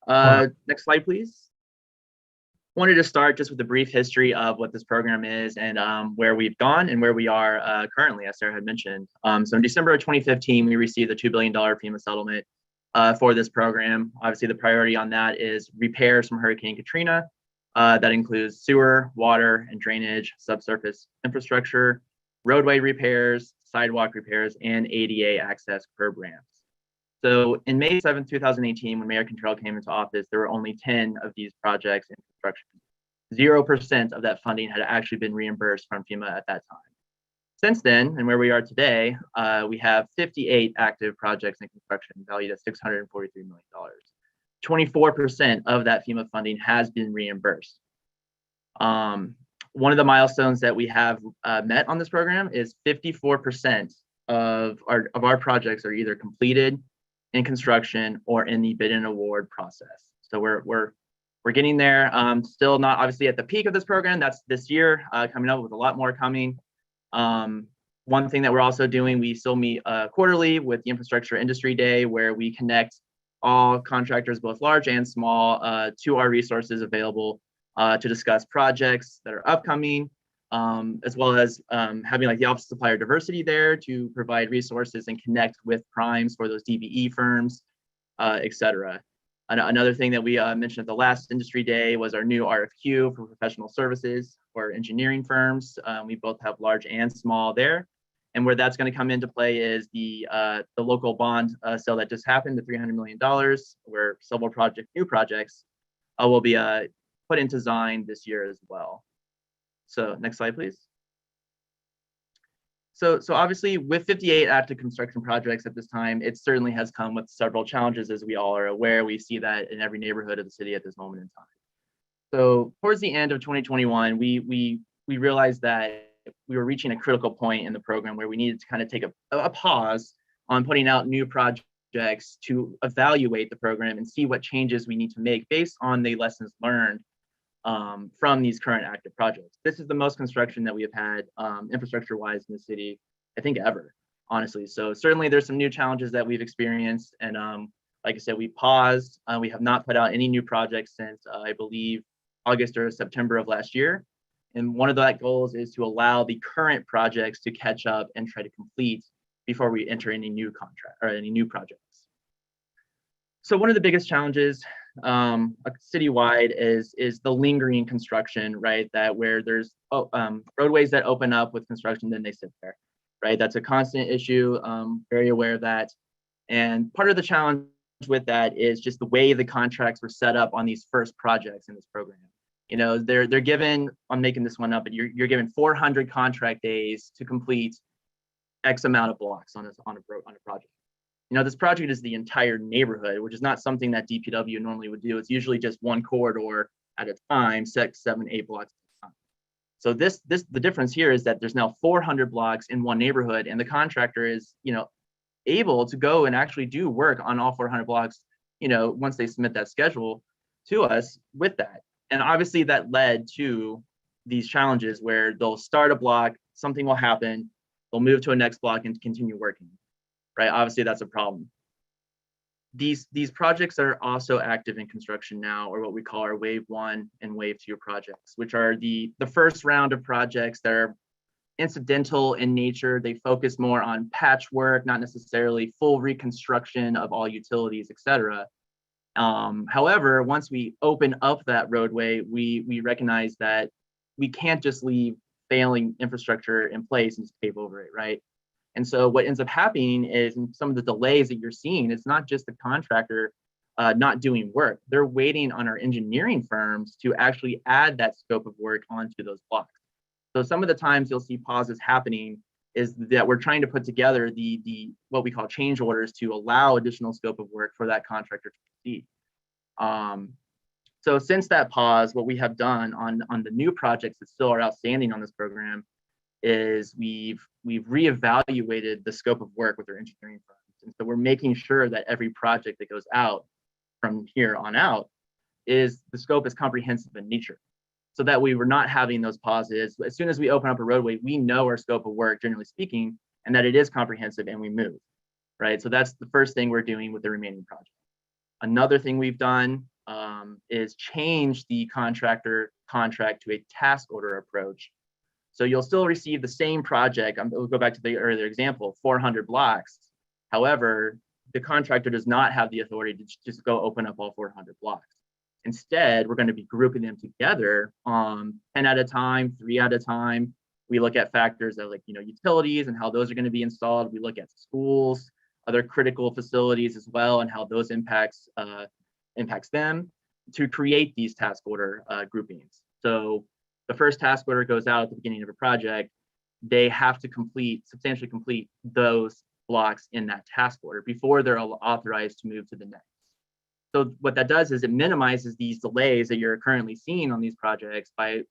[SPEAKER 12] Next slide, please. Wanted to start just with a brief history of what this program is and where we've gone and where we are currently, as Sarah had mentioned. So in December of 2015, we received a $2 billion FEMA settlement for this program. Obviously, the priority on that is repairs from Hurricane Katrina. That includes sewer, water, and drainage, subsurface infrastructure, roadway repairs, sidewalk repairs, and ADA access curb ramps. So in May 7, 2018, when Mayor Cantrell came into office, there were only 10 of these projects in construction. 0% of that funding had actually been reimbursed from FEMA at that time. Since then, and where we are today, we have 58 active projects in construction valued at $643 million. 24% of that FEMA funding has been reimbursed. One of the milestones that we have met on this program is 54% of our projects are either completed, in construction, or in the bid and award process. So we're getting there. Still not obviously at the peak of this program. That's this year, coming up with a lot more coming. One thing that we're also doing, we still meet quarterly with the Infrastructure Industry Day, where we connect all contractors, both large and small, to our resources available to discuss projects that are upcoming, as well as having like the Office of Supplier Diversity there to provide resources and connect with primes for those DBE firms, et cetera. Another thing that we mentioned at the last Industry Day was our new RFQ for professional services for engineering firms. We both have large and small there. And where that's going to come into play is the local bond sale that just happened, the $300 million, where several new projects will be put into design this year as well. So next slide, please. So obviously with 58 active construction projects at this time, it certainly has come with several challenges, as we all are aware. We see that in every neighborhood of the city at this moment in time. So towards the end of 2021, we realized that we were reaching a critical point in the program where we needed to kind of take a pause on putting out new projects to evaluate the program and see what changes we need to make based on the lessons learned from these current active projects. This is the most construction that we have had infrastructure-wise in the city, I think, ever, honestly. So certainly there's some new challenges that we've experienced. And like I said, we paused. We have not put out any new projects since, I believe, August or September of last year. And one of that goals is to allow the current projects to catch up and try to complete before we enter any new contract or any new projects. So one of the biggest challenges citywide is the lingering construction, right? That where there's roadways that open up with construction, then they sit there, right? That's a constant issue. Very aware of that. And part of the challenge with that is just the way the contracts were set up on these first projects in this program. You know, they're given, I'm making this one up, but you're given 400 contract days to complete X amount of blocks on a project. You know, this project is the entire neighborhood, which is not something that DPW normally would do. It's usually just one corridor at a time, 6, 7, 8 blocks at a time. So the difference here is that there's now 400 blocks in one neighborhood, and the contractor is, you know, able to go and actually do work on all 400 blocks, you know, once they submit that schedule to us with that. And obviously that led to these challenges where they'll start a block, something will happen, they'll move to a next block and continue working, right? Obviously that's a problem. These projects are also active in construction now, or what we call our Wave 1 and Wave 2 projects, which are the first round of projects that are incidental in nature. They focus more on patchwork, not necessarily full reconstruction of all utilities, et cetera. However, once we open up that roadway, we recognize that we can't just leave failing infrastructure in place and just pave over it, right? And so what ends up happening is some of the delays that you're seeing, it's not just the contractor not doing work. They're waiting on our engineering firms to actually add that scope of work onto those blocks. So some of the times you'll see pauses happening is that we're trying to put together the what we call change orders to allow additional scope of work for that contractor to proceed. So since that pause, what we have done on the new projects that still are outstanding on this program is we've reevaluated the scope of work with our engineering firms. And so we're making sure that every project that goes out from here on out is the scope is comprehensive in nature, so that we were not having those pauses. As soon as we open up a roadway, we know our scope of work, generally speaking, and that it is comprehensive and we move, right? So that's the first thing we're doing with the remaining project. Another thing we've done is change the contractor contract to a task order approach. So you'll still receive the same project. We'll go back to the earlier example, 400 blocks. However, the contractor does not have the authority to just go open up all 400 blocks. Instead, we're going to be grouping them together 10 at a time, 3 at a time. We look at factors like, you know, utilities and how those are going to be installed. We look at schools, other critical facilities as well, and how those impacts them to create these task order groupings. So the first task order goes out at the beginning of a project. They have to substantially complete those blocks in that task order before they're authorized to move to the next. So what that does is it minimizes these delays that you're currently seeing on these projects by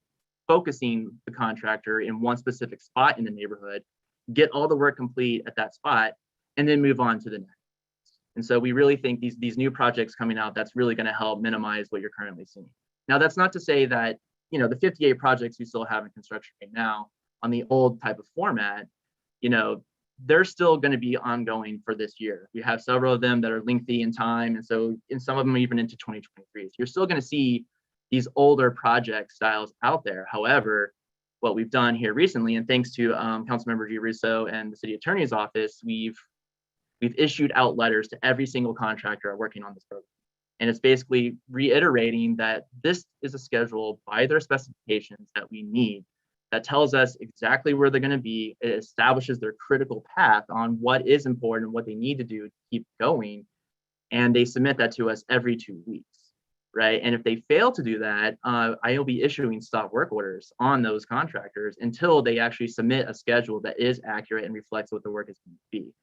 [SPEAKER 12] focusing the contractor in one specific spot in the neighborhood, get all the work complete at that spot, and then move on to the next. And so we really think these new projects coming out, that's really going to help minimize what you're currently seeing. Now, that's not to say that, you know, the 58 projects we still have in construction right now on the old type of format, you know, they're still going to be ongoing for this year. We have several of them that are lengthy in time, and so in some of them even into 2023. So you're still going to see these older project styles out there. However, what we've done here recently, and thanks to Councilmember Giarrusso and the City Attorney's Office, we've issued out letters to every single contractor working on this program. And it's basically reiterating that this is a schedule by their specifications that we need, that tells us exactly where they're going to be. It establishes their critical path on what is important and what they need to do to keep going. And they submit that to us every 2 weeks, right? And if they fail to do that, I will be issuing stop work orders on those contractors until they actually submit a schedule that is accurate and reflects what the work is going to be.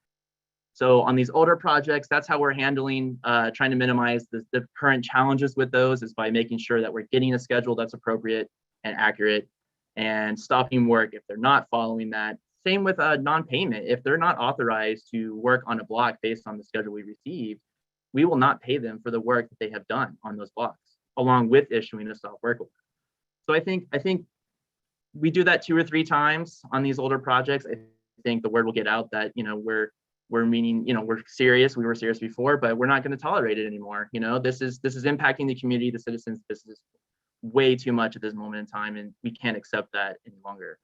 [SPEAKER 12] So on these older projects, that's how we're handling, trying to minimize the current challenges with those, is by making sure that we're getting a schedule that's appropriate and accurate, and stopping work if they're not following that. Same with non-payment. If they're not authorized to work on a block based on the schedule we received, we will not pay them for the work that they have done on those blocks, along with issuing a stop work order. So I think we do that 2 or 3 times on these older projects. I think the word will get out that, you know, we're meaning, you know, we're serious. We were serious before, but we're not going to tolerate it anymore. You know, this is impacting the community, the citizens. This is way too much at this moment in time, and we can't accept that any longer.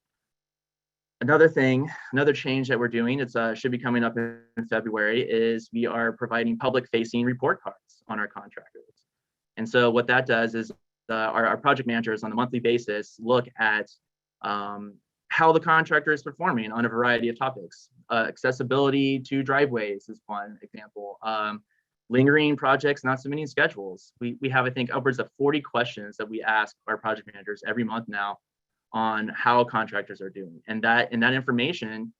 [SPEAKER 12] Another change that we're doing, it's should be coming up in February, is we are providing public facing report cards on our contractors. And so what that does is our project managers on a monthly basis look at how the contractor is performing on a variety of topics. Accessibility to driveways is one example. Lingering projects, not submitting schedules. We have, I think, upwards of 40 questions that we ask our project managers every month now on how contractors are doing. And that information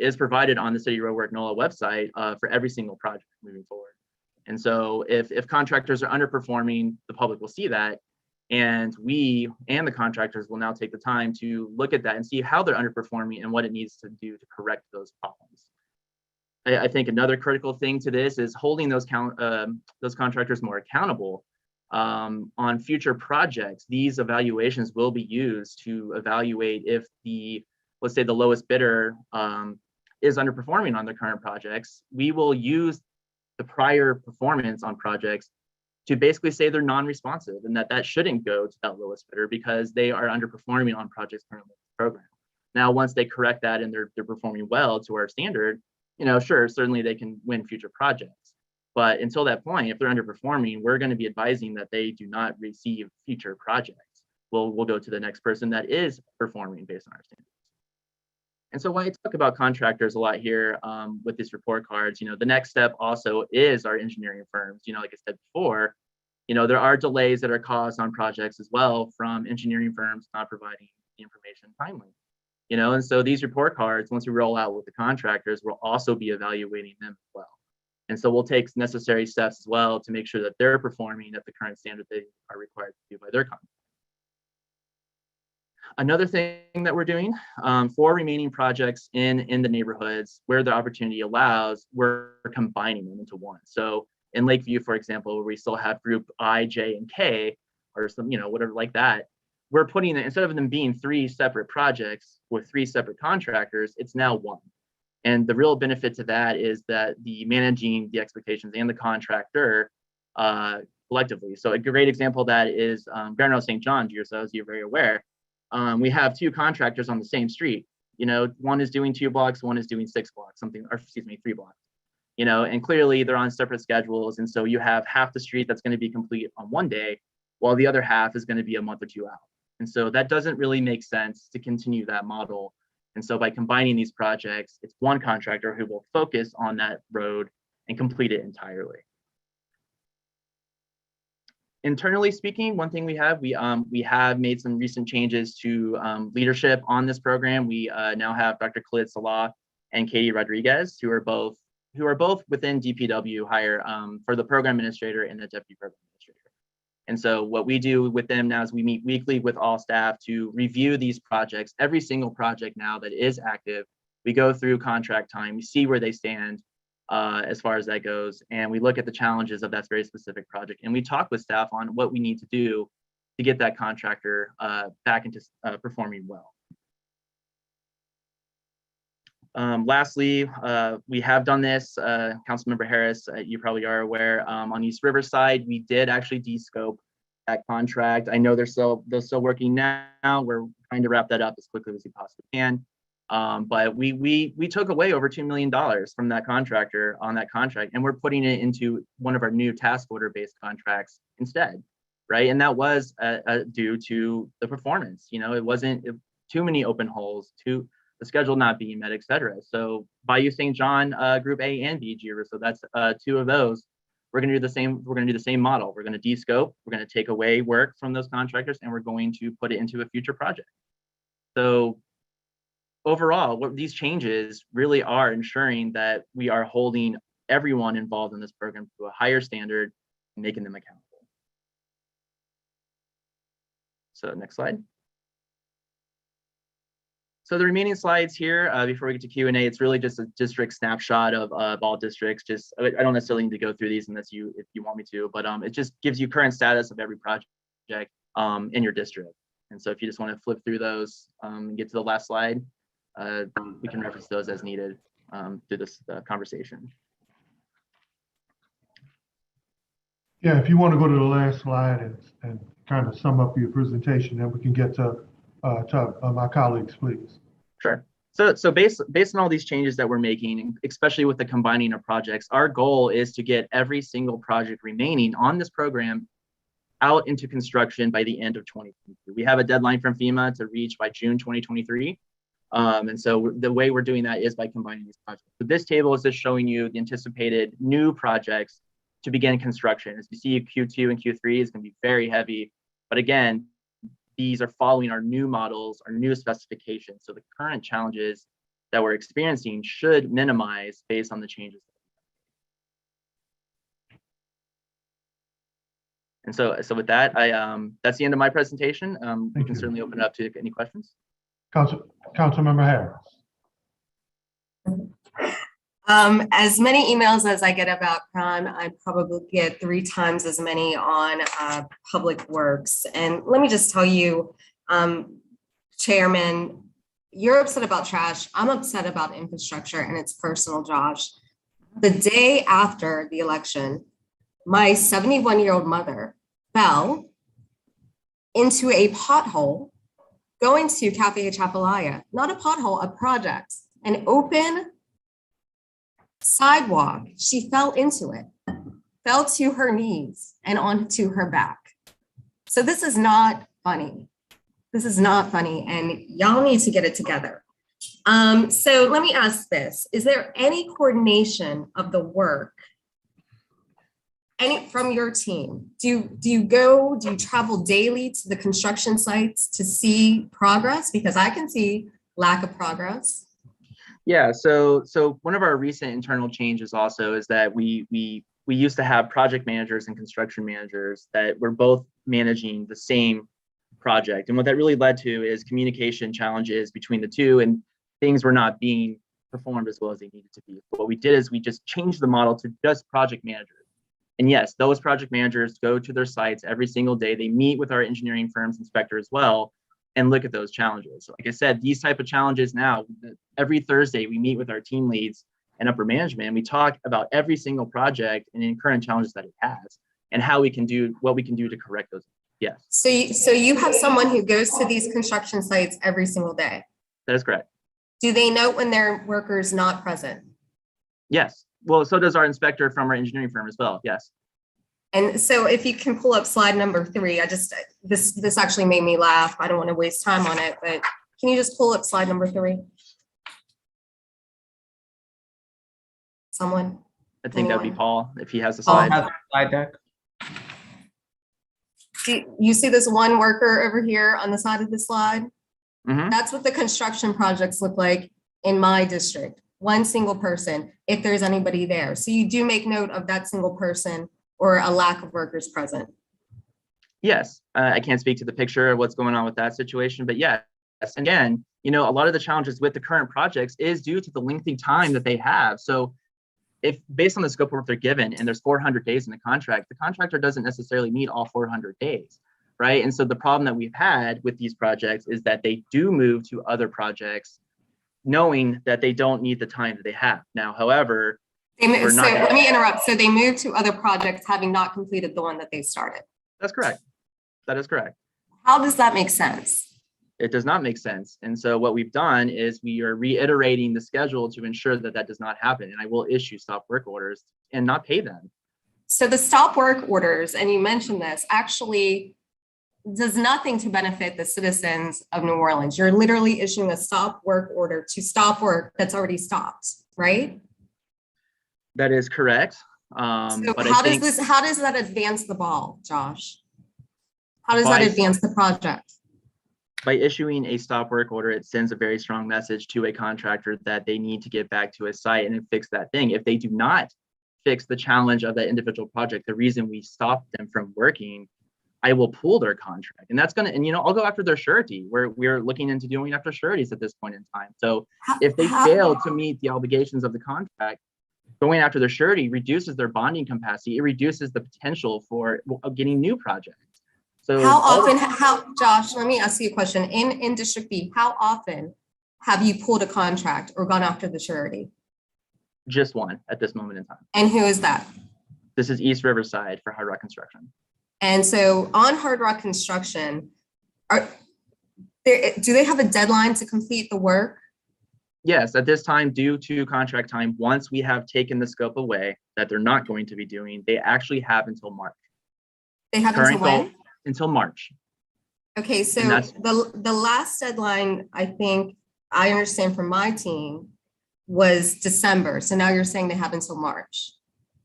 [SPEAKER 12] is provided on the City Roadwork NOLA website for every single project moving forward. And so if contractors are underperforming, the public will see that. And we and the contractors will now take the time to look at that and see how they're underperforming and what it needs to do to correct those problems. I think another critical thing to this is holding those contractors more accountable on future projects. These evaluations will be used to evaluate if let's say the lowest bidder is underperforming on their current projects. We will use the prior performance on projects to basically say they're non-responsive, and that shouldn't go to that lowest bidder because they are underperforming on projects currently in the program. Now, once they correct that and they're performing well to our standard, you know, sure, certainly they can win future projects. But until that point, if they're underperforming, we're going to be advising that they do not receive future projects. We'll go to the next person that is performing based on our standards. And so when I talk about contractors a lot here with these report cards, you know, the next step also is our engineering firms. You know, like I said before, you know, there are delays that are caused on projects as well from engineering firms not providing the information timely. You know, and so these report cards, once we roll out with the contractors, we'll also be evaluating them as well. And so we'll take necessary steps as well to make sure that they're performing at the current standard they are required to do by their contract. Another thing that we're doing for remaining projects in the neighborhoods where the opportunity allows, we're combining them into one. So in Lakeview, for example, where we still have group I, J, and K, or some, you know, whatever like that, we're putting, instead of them being 3 separate projects with 3 separate contractors, it's now 1. And the real benefit to that is that the managing the expectations and the contractor collectively. So a great example of that is Barnwell St. John, so as you're very aware, we have 2 contractors on the same street. You know, one is doing 2 blocks, one is doing 6 blocks, 3 blocks. You know, and clearly they're on separate schedules. And so you have half the street that's going to be complete on one day, while the other half is going to be a month or 2 out. And so that doesn't really make sense to continue that model. And so by combining these projects, it's one contractor who will focus on that road and complete it entirely. Internally speaking, one thing we have made some recent changes to leadership on this program. We now have Dr. Khalid Salah and Katie Rodriguez, who are both within DPW hire for the program administrator and the deputy program administrator. And so what we do with them now is we meet weekly with all staff to review these projects, every single project now that is active. We go through contract time, we see where they stand as far as that goes, and we look at the challenges of that very specific project. And we talk with staff on what we need to do to get that contractor back into performing well. Lastly, we have done this, Councilmember Harris, you probably are aware, on East Riverside, we did actually de-scope that contract. I know they're still working now. We're trying to wrap that up as quickly as we possibly can. But we took away over $2 million from that contractor on that contract, and we're putting it into one of our new task order based contracts instead, right? And that was due to the performance. You know, it wasn't too many open holes, the schedule not being met, et cetera. So Bayou St. John, Group A and B, JIRA, so that's 2 of those. We're going to do the same. We're going to do the same model. We're going to de-scope. We're going to take away work from those contractors, and we're going to put it into a future project. So overall, what these changes really are ensuring that we are holding everyone involved in this program to a higher standard, and making them accountable. So next slide. So the remaining slides here, before we get to Q&A, it's really just a district snapshot of all districts. Just, I don't necessarily need to go through these unless if you want me to, but it just gives you current status of every project in your district. And so if you just want to flip through those and get to the last slide, we can reference those as needed through this conversation.
[SPEAKER 1] Yeah, if you want to go to the last slide and kind of sum up your presentation, then we can get to my colleagues, please.
[SPEAKER 12] Sure. So based on all these changes that we're making, especially with the combining of projects, our goal is to get every single project remaining on this program out into construction by the end of 2022. We have a deadline from FEMA to reach by June 2023. And so the way we're doing that is by combining these projects. So this table is just showing you the anticipated new projects to begin construction. As you see, Q2 and Q3 is going to be very heavy. But again, these are following our new models, our new specifications. So the current challenges that we're experiencing should minimize based on the changes. And so with that, that's the end of my presentation. We can certainly open it up to any questions.
[SPEAKER 1] Councilmember Harris.
[SPEAKER 11] As many emails as I get about crime, I probably get 3 times as many on public works. And let me just tell you, Chairman, you're upset about trash. I'm upset about infrastructure, and it's personal, Josh. The day after the election, my 71-year-old mother fell into a pothole going to Cafe Chapelaya, not a pothole, a project, an open sidewalk. She fell into it, fell to her knees and onto her back. So this is not funny. This is not funny, and y'all need to get it together. So let me ask this. Is there any coordination of the work from your team? Do you travel daily to the construction sites to see progress? Because I can see lack of progress.
[SPEAKER 12] Yeah, so one of our recent internal changes also is that we used to have project managers and construction managers that were both managing the same project. And what that really led to is communication challenges between the two, and things were not being performed as well as they needed to be. What we did is we just changed the model to just project managers. And yes, those project managers go to their sites every single day. They meet with our engineering firm's inspector as well and look at those challenges. So like I said, these type of challenges now, every Thursday, we meet with our team leads and upper management, and we talk about every single project and the current challenges that it has and how we can do, what we can do to correct those. Yes.
[SPEAKER 11] So you have someone who goes to these construction sites every single day?
[SPEAKER 12] That is correct.
[SPEAKER 11] Do they know when their worker's not present?
[SPEAKER 12] Yes. Well, so does our inspector from our engineering firm as well. Yes.
[SPEAKER 11] And so if you can pull up slide number 3, this actually made me laugh. I don't want to waste time on it, but can you just pull up slide number 3? Someone?
[SPEAKER 12] I think that would be Paul if he has the
[SPEAKER 9] Paul
[SPEAKER 12] slide.
[SPEAKER 9] has a slide deck.
[SPEAKER 11] Do you see this one worker over here on the side of the slide?
[SPEAKER 12] Mhm.
[SPEAKER 11] That's what the construction projects look like in my district. One single person, if there's anybody there. So you do make note of that single person or a lack of workers present.
[SPEAKER 12] Yes, I can't speak to the picture of what's going on with that situation, but yes, again, you know, a lot of the challenges with the current projects is due to the lengthy time that they have. So if based on the scope of work they're given and there's 400 days in the contractor doesn't necessarily need all 400 days, right? And so the problem that we've had with these projects is that they do move to other projects knowing that they don't need the time that they have. Now, however,
[SPEAKER 11] They moved,
[SPEAKER 12] we're
[SPEAKER 11] so
[SPEAKER 12] not gonna-
[SPEAKER 11] let me interrupt. So they moved to other projects having not completed the one that they started.
[SPEAKER 12] that's correct. That is correct.
[SPEAKER 11] How does that make sense?
[SPEAKER 12] It does not make sense. And so what we've done is we are reiterating the schedule to ensure that that does not happen. And I will issue stop work orders and not pay them.
[SPEAKER 11] So the stop work orders, and you mentioned this, actually does nothing to benefit the citizens of New Orleans. You're literally issuing a stop work order to stop work that's already stopped, right?
[SPEAKER 12] That is correct.
[SPEAKER 11] So
[SPEAKER 12] But
[SPEAKER 11] how
[SPEAKER 12] I think
[SPEAKER 11] how does that advance the ball, Josh? How does
[SPEAKER 12] By-
[SPEAKER 11] that advance the project?
[SPEAKER 12] by issuing a stop work order, it sends a very strong message to a contractor that they need to get back to a site and fix that thing. If they do not fix the challenge of that individual project, the reason we stop them from working, I will pull their contract. And that's gonna, and I'll go after their surety. We're looking into going after sureties at this point in time. So if they fail to meet the obligations of the contract, going after their surety reduces their bonding capacity. It reduces the potential for getting new projects. So
[SPEAKER 11] How often, Josh, let me ask you a question. In District B, how often have you pulled a contract or gone after the surety?
[SPEAKER 12] just one at this moment in time.
[SPEAKER 11] And who is that?
[SPEAKER 12] This is East Riverside for Hard Rock Construction.
[SPEAKER 11] And so on Hard Rock Construction, do they have a deadline to complete the work?
[SPEAKER 12] Yes, at this time, due to contract time, once we have taken the scope away that they're not going to be doing, they actually have until March.
[SPEAKER 11] They have until
[SPEAKER 12] Current goal,
[SPEAKER 11] when?
[SPEAKER 12] until March.
[SPEAKER 11] Okay, so
[SPEAKER 12] And that's-
[SPEAKER 11] the last deadline, I think, I understand from my team, was December. So now you're saying they have until March.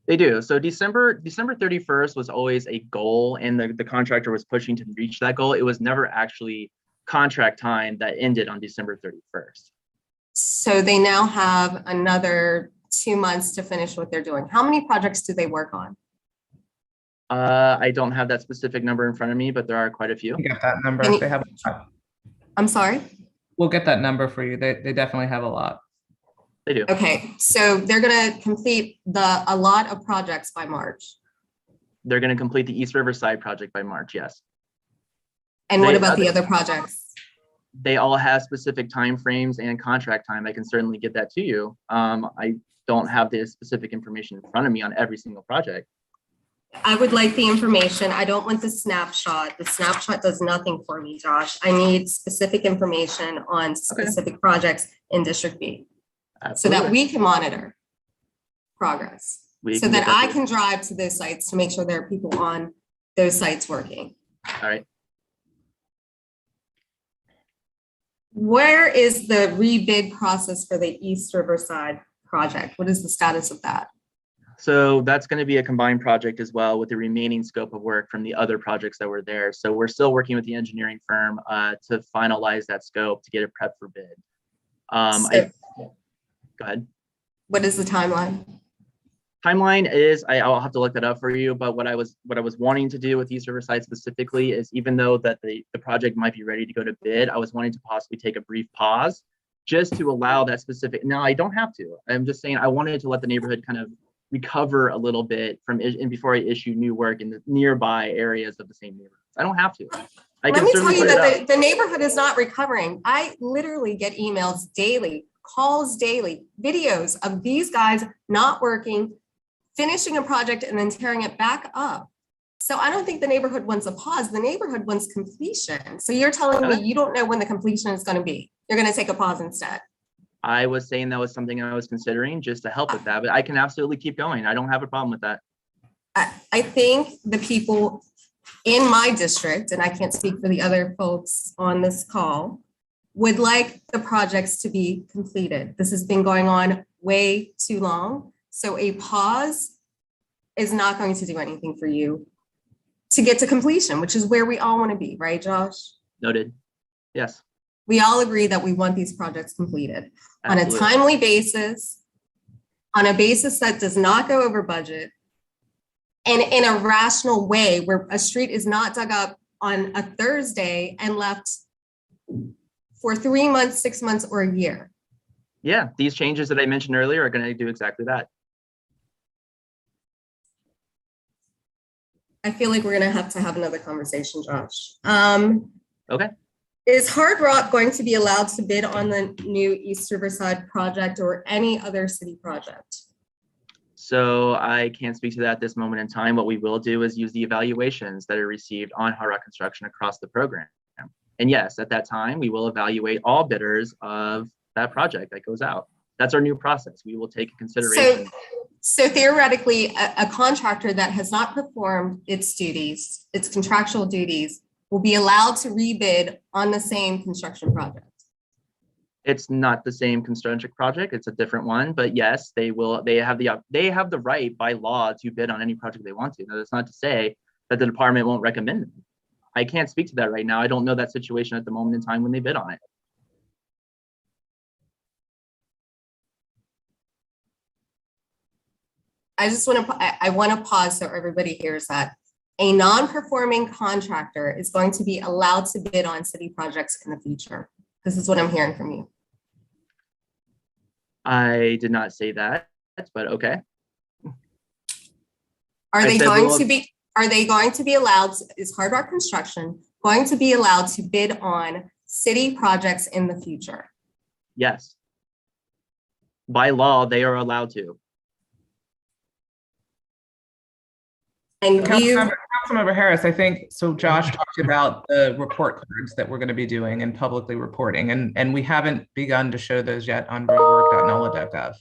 [SPEAKER 12] They do. So December 31st was always a goal, and the contractor was pushing to reach that goal. It was never actually contract time that ended on December 31st.
[SPEAKER 11] So they now have another 2 months to finish what they're doing. How many projects do they work on?
[SPEAKER 12] I don't have that specific number in front of me, but there are quite a few.
[SPEAKER 9] We get that number.
[SPEAKER 11] Can you-
[SPEAKER 9] They have a lot.
[SPEAKER 11] I'm sorry?
[SPEAKER 9] We'll get that number for you. They definitely have a lot.
[SPEAKER 12] They do.
[SPEAKER 11] Okay, so they're gonna complete a lot of projects by March.
[SPEAKER 12] They're going to complete the East Riverside project by March, yes.
[SPEAKER 11] And what
[SPEAKER 12] They-
[SPEAKER 11] about the other projects?
[SPEAKER 12] They all have specific timeframes and contract time. I can certainly get that to you. I don't have the specific information in front of me on every single project.
[SPEAKER 11] I would like the information. I don't want the snapshot. The snapshot does nothing for me, Josh. I need specific information on specific projects in District B so that
[SPEAKER 12] Absolutely.
[SPEAKER 11] we can monitor progress.
[SPEAKER 12] We
[SPEAKER 11] So
[SPEAKER 12] can
[SPEAKER 11] that
[SPEAKER 12] get
[SPEAKER 11] I
[SPEAKER 12] to you.
[SPEAKER 11] can drive to those sites to make sure there are people on those sites working.
[SPEAKER 12] All right.
[SPEAKER 11] Where is the rebid process for the East Riverside project? What is the status of that?
[SPEAKER 12] So that's going to be a combined project as well with the remaining scope of work from the other projects that were there. So we're still working with the engineering firm to finalize that scope to get it prepped for bid.
[SPEAKER 11] So-
[SPEAKER 12] Go ahead.
[SPEAKER 11] What is the timeline?
[SPEAKER 12] Timeline is, I'll have to look that up for you, but what I was wanting to do with East Riverside specifically is, even though that the project might be ready to go to bid, I was wanting to possibly take a brief pause just to allow that specific, now I don't have to. I'm just saying I wanted to let the neighborhood kind of recover a little bit and before I issue new work in the nearby areas of the same neighborhoods. I don't have to. I
[SPEAKER 11] Let
[SPEAKER 12] can
[SPEAKER 11] me tell
[SPEAKER 12] certainly
[SPEAKER 11] you
[SPEAKER 12] put it
[SPEAKER 11] that
[SPEAKER 12] out.
[SPEAKER 11] the neighborhood is not recovering. I literally get emails daily, calls daily, videos of these guys not working, finishing a project and then tearing it back up. So I don't think the neighborhood wants a pause. The neighborhood wants completion. So you're telling me you don't know when the completion is going to be. You're going to take a pause instead.
[SPEAKER 12] I was saying that was something I was considering just to help with that, but I can absolutely keep going. I don't have a problem with that.
[SPEAKER 11] I think the people in my district, and I can't speak for the other folks on this call, would like the projects to be completed. This has been going on way too long. So a pause is not going to do anything for you to get to completion, which is where we all want to be, right, Josh?
[SPEAKER 12] Noted. Yes.
[SPEAKER 11] We all agree that we want these projects completed on a
[SPEAKER 12] Absolutely.
[SPEAKER 11] timely basis, on a basis that does not go over budget, and in a rational way where a street is not dug up on a Thursday and left for 3 months, 6 months, or a year.
[SPEAKER 12] Yeah, these changes that I mentioned earlier are going to do exactly that.
[SPEAKER 11] I feel like we're gonna have to have another conversation, Josh.
[SPEAKER 12] Okay.
[SPEAKER 11] Is Hard Rock going to be allowed to bid on the new East Riverside project or any other city project?
[SPEAKER 12] So I can't speak to that at this moment in time. What we will do is use the evaluations that are received on Hard Rock Construction across the program. And yes, at that time, we will evaluate all bidders of that project that goes out. That's our new process. We will take into consideration.
[SPEAKER 11] So theoretically, a contractor that has not performed its duties, its contractual duties, will be allowed to rebid on the same construction project.
[SPEAKER 12] It's not the same construction project. It's a different one, but yes, they will. They have the right by law to bid on any project they want to. Now, that's not to say that the department won't recommend them. I can't speak to that right now. I don't know that situation at the moment in time when they bid on it.
[SPEAKER 11] I want to pause so everybody hears that. A non-performing contractor is going to be allowed to bid on city projects in the future. This is what I'm hearing from you.
[SPEAKER 12] I did not say that, but okay.
[SPEAKER 11] Are they going to be allowed, is Hard Rock Construction going to be allowed to bid on city projects in the future?
[SPEAKER 12] Yes. By law, they are allowed to.
[SPEAKER 11] And
[SPEAKER 9] Councilmember Harris, I think, so Josh talked about the report cards that we're going to be doing and publicly reporting, and we haven't begun to show those yet on roadwork.nola.gov.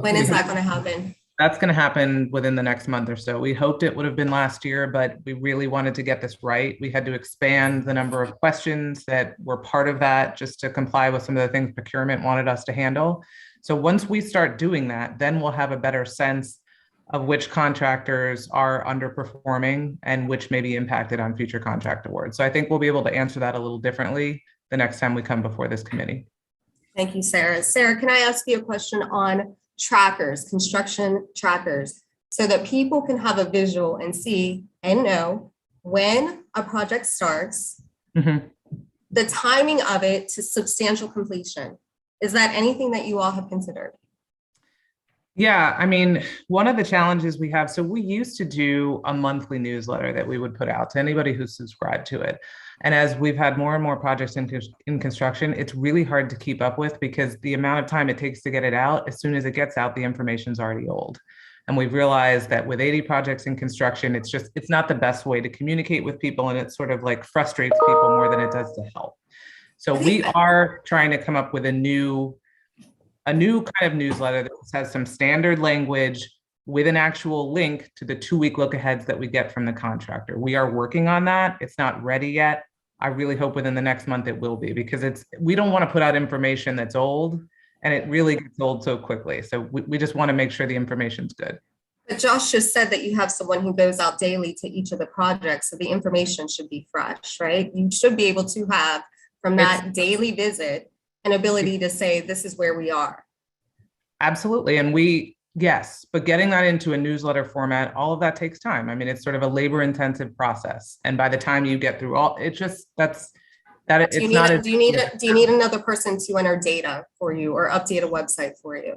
[SPEAKER 11] when is that going to happen?
[SPEAKER 9] That's going to happen within the next month or so. We hoped it would have been last year, but we really wanted to get this right. We had to expand the number of questions that were part of that just to comply with some of the things procurement wanted us to handle. So once we start doing that, then we'll have a better sense of which contractors are underperforming and which may be impacted on future contract awards. So I think we'll be able to answer that a little differently the next time we come before this committee.
[SPEAKER 11] Thank you, Sarah. Sarah, can I ask you a question on trackers, construction trackers, so that people can have a visual and see and know when a project starts, the timing of it to substantial completion? Is that anything that you all have considered?
[SPEAKER 9] Yeah, I mean, one of the challenges we have, so we used to do a monthly newsletter that we would put out to anybody who subscribed to it. And as we've had more and more projects in construction, it's really hard to keep up with because the amount of time it takes to get it out, as soon as it gets out, the information's already old. And we've realized that with 80 projects in construction, it's not the best way to communicate with people, and it sort of like frustrates people more than it does to help. So we are trying to come up with a new kind of newsletter that has some standard language with an actual link to the 2-week look aheads that we get from the contractor. We are working on that. It's not ready yet. I really hope within the next month it will be, because we don't want to put out information that's old, and it really gets old so quickly. So we just want to make sure the information's good.
[SPEAKER 11] But Josh just said that you have someone who goes out daily to each of the projects, so the information should be fresh, right? You should be able to have from that daily visit an ability to say, this is where we are.
[SPEAKER 9] Absolutely. And yes, but getting that into a newsletter format, all of that takes time. I mean, it's sort of a labor intensive process. And by the time you get through all, it's just, do you
[SPEAKER 11] need another person to enter data for you or update a website for you?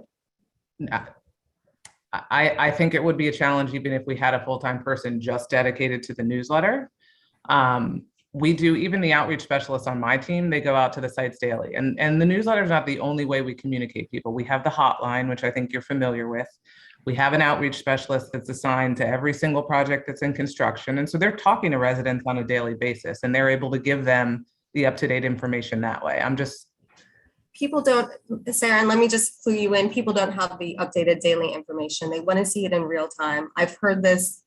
[SPEAKER 9] I think it would be a challenge even if we had a full-time person just dedicated to the newsletter. We do, even the outreach specialists on my team, they go out to the sites daily. And the newsletter is not the only way we communicate people. We have the hotline, which I think you're familiar with. We have an outreach specialist that's assigned to every single project that's in construction. And so they're talking to residents on a daily basis, and they're able to give them the up-to-date information that way.
[SPEAKER 11] People don't, Sarah, and let me just clue you in, people don't have the updated daily information. They want to see it in real time. I've heard this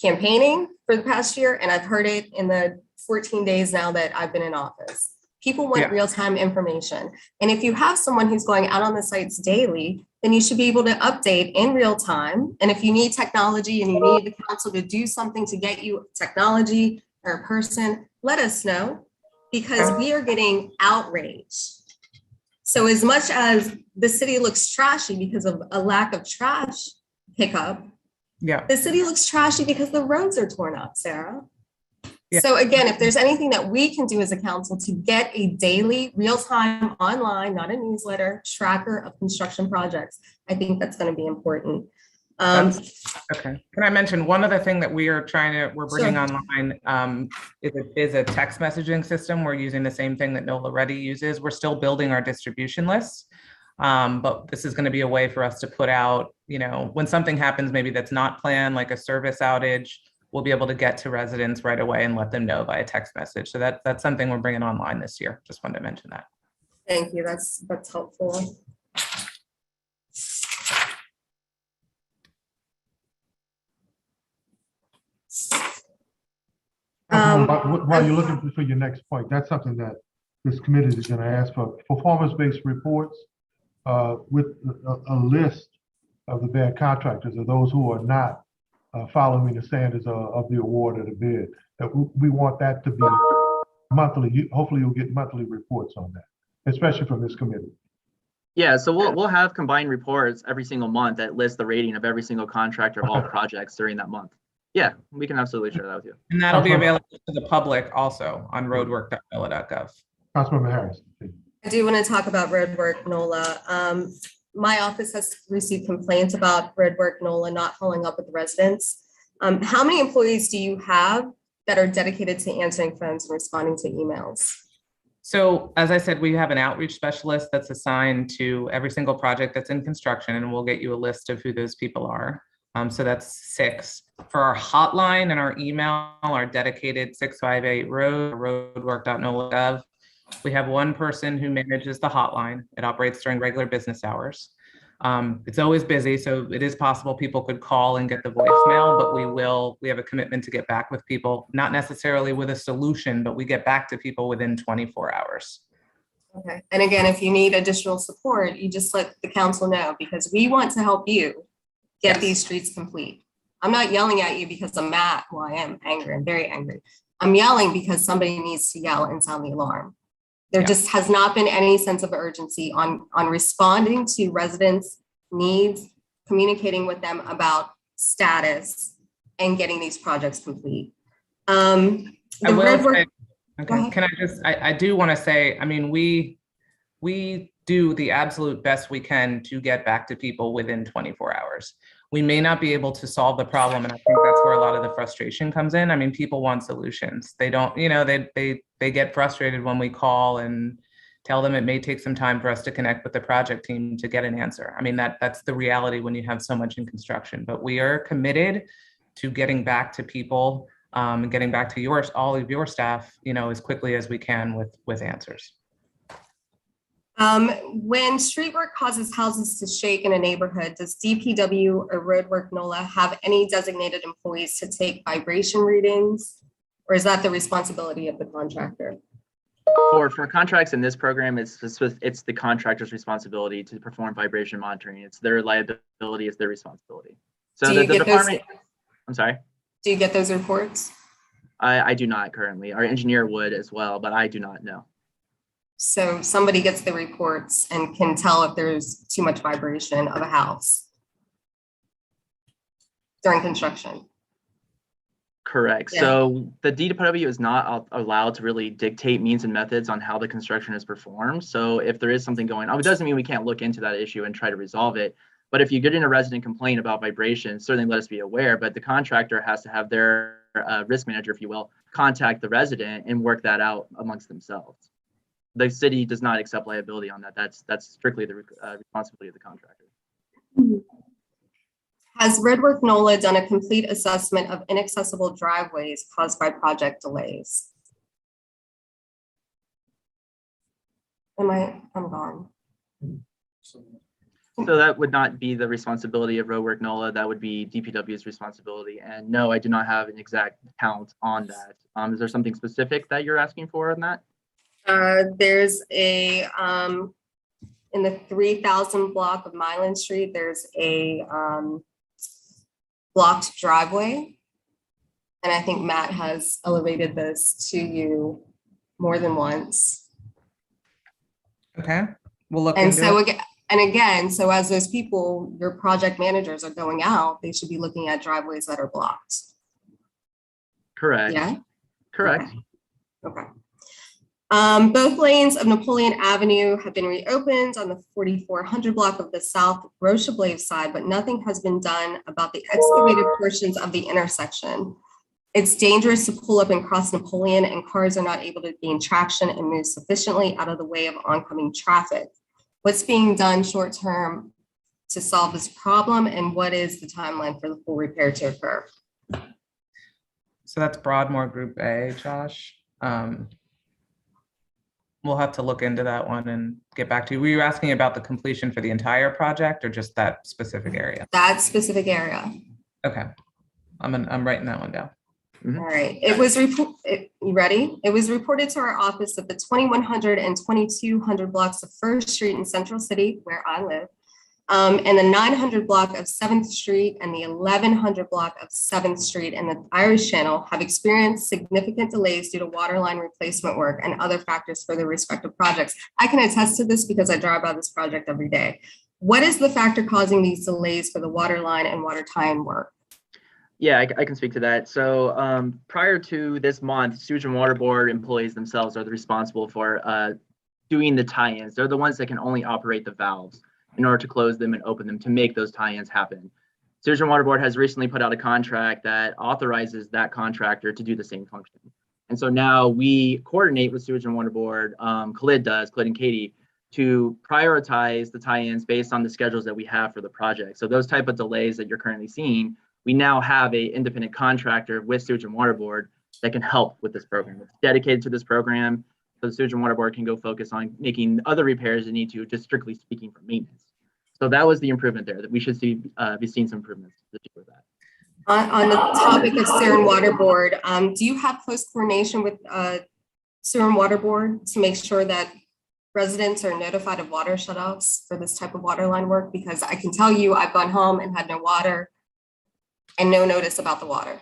[SPEAKER 11] campaigning for the past year, and I've heard it in the 14 days now that I've been in office. People want real-time information. And if you have someone who's going out on the sites daily, then you should be able to update in real time. And if you need technology and you need the council to do something to get you technology or a person, let us know, because we are getting outraged. So as much as the city looks trashy because of a lack of trash pickup, the city looks trashy because the roads are torn up, Sarah. So again, if there's anything that we can do as a council to get a daily, real-time, online, not a newsletter, tracker of construction projects, I think that's going to be important.
[SPEAKER 9] Okay. Can I mention one other thing that we're bringing online is a text messaging system. We're using the same thing that NOLA Ready uses. We're still building our distribution lists. But this is going to be a way for us to put out, when something happens, maybe that's not planned, like a service outage, we'll be able to get to residents right away and let them know via text message. So that's something we're bringing online this year. Just wanted to mention that.
[SPEAKER 11] Thank you. That's helpful.
[SPEAKER 1] While you're looking for your next point, that's something that this committee is going to ask for performance-based reports with a list of the bad contractors or those who are not following the standards of the award of the bid. That we want that to be monthly. Hopefully you'll get monthly reports on that, especially from this committee.
[SPEAKER 12] Yeah, so we'll have combined reports every single month that list the rating of every single contractor of all projects during that month. Yeah, we can absolutely share that with you.
[SPEAKER 9] And that'll be available to the public also on roadwork.nola.gov.
[SPEAKER 1] Councilmember Harris.
[SPEAKER 11] I do want to talk about roadwork NOLA. My office has received complaints about roadwork NOLA not following up with the residents. How many employees do you have that are dedicated to answering phones and responding to emails?
[SPEAKER 9] So as I said, we have an outreach specialist that's assigned to every single project that's in construction, and we'll get you a list of who those people are. So that's 6. For our hotline and our email, our dedicated 658 roadwork.nola.gov, we have one person who manages the hotline. It operates during regular business hours. It's always busy, so it is possible people could call and get the voicemail, but we have a commitment to get back with people, not necessarily with a solution, but we get back to people within 24 hours.
[SPEAKER 11] Okay. And again, if you need additional support, you just let the council know, because we want to help you get these streets complete. I'm not yelling at you because I'm mad. Well, I am angry. I'm very angry. I'm yelling because somebody needs to yell and sound the alarm. There just has not been any sense of urgency on responding to residents' needs, communicating with them about status, and getting these projects complete. I
[SPEAKER 9] do want to say, I mean, we do the absolute best we can to get back to people within 24 hours. We may not be able to solve the problem, and I think that's where a lot of the frustration comes in. I mean, people want solutions. They don't, they get frustrated when we call and tell them it may take some time for us to connect with the project team to get an answer. I mean, that's the reality when you have so much in construction, but we are committed to getting back to people and getting back to all of your staff, as quickly as we can with answers.
[SPEAKER 11] When street work causes houses to shake in a neighborhood, does DPW or roadwork NOLA have any designated employees to take vibration readings, or is that the responsibility of the contractor?
[SPEAKER 12] For contracts in this program, it's the contractor's responsibility to perform vibration monitoring. It's their liability, it's their responsibility. So the department, I'm sorry.
[SPEAKER 11] Do you get those reports?
[SPEAKER 12] I do not currently. Our engineer would as well, but I do not know.
[SPEAKER 11] So somebody gets the reports and can tell if there's too much vibration of a house during construction.
[SPEAKER 12] Correct. Yeah. So the DPW is not allowed to really dictate means and methods on how the construction is performed. So if there is something going on, it doesn't mean we can't look into that issue and try to resolve it. But if you get in a resident complaint about vibration, certainly let us be aware, but the contractor has to have their risk manager, if you will, contact the resident and work that out amongst themselves. The city does not accept liability on that. That's strictly the responsibility of the contractor.
[SPEAKER 11] Has roadwork NOLA done a complete assessment of inaccessible driveways caused by project delays? I'm gone.
[SPEAKER 12] So that would not be the responsibility of roadwork NOLA. That would be DPW's responsibility. And no, I do not have an exact count on that. Is there something specific that you're asking for on that?
[SPEAKER 11] There's a, in the 3000 block of Milan Street, there's a blocked driveway. And I think Matt has elevated this to you more than once.
[SPEAKER 9] Okay, we'll look
[SPEAKER 11] into
[SPEAKER 9] it.
[SPEAKER 11] And again, so as those people, your project managers are going out, they should be looking at driveways that are blocked.
[SPEAKER 12] Correct.
[SPEAKER 11] Yeah.
[SPEAKER 12] Correct.
[SPEAKER 11] Okay. Both lanes of Napoleon Avenue have been reopened on the 4400 block of the South Rocha Blave side, but nothing has been done about the excavated portions of the intersection. It's dangerous to pull up and cross Napoleon, and cars are not able to gain traction and move sufficiently out of the way of oncoming traffic. What's being done short term to solve this problem, and what is the timeline for the full repair to occur?
[SPEAKER 9] So that's Broadmoor Group A, Josh. We'll have to look into that one and get back to you. Were you asking about the completion for the entire project or just that specific area?
[SPEAKER 11] That specific area.
[SPEAKER 9] Okay, I'm writing that one down.
[SPEAKER 11] All right, it was you ready? It was reported to our office that the 2100 and 2200 blocks of First Street in Central City, where I live, and the 900 block of 7th Street and the 1100 block of 7th Street and the Irish Channel have experienced significant delays due to water line replacement work and other factors for their respective projects. I can attest to this because I drive by this project every day. What is the factor causing these delays for the water line and water tie-in work?
[SPEAKER 12] Yeah, I can speak to that. So prior to this month, Sewage and Water Board employees themselves are responsible for doing the tie-ins. They're the ones that can only operate the valves in order to close them and open them to make those tie-ins happen. Sewage and Water Board has recently put out a contract that authorizes that contractor to do the same function. And so now we coordinate with Sewage and Water Board, Khalid and Katie, to prioritize the tie-ins based on the schedules that we have for the project. So those type of delays that you're currently seeing, we now have a independent contractor with Sewage and Water Board that can help with this program. It's dedicated to this program, so the Sewage and Water Board can go focus on making other repairs they need to, just strictly speaking, for maintenance. So that was the improvement there, that we should be seeing some improvements to do with that.
[SPEAKER 11] On the topic of Sewer and Water Board, do you have close coordination with Sewer and Water Board to make sure that residents are notified of water shutoffs for this type of water line work? Because I can tell you, I've gone home and had no water and no notice about the water.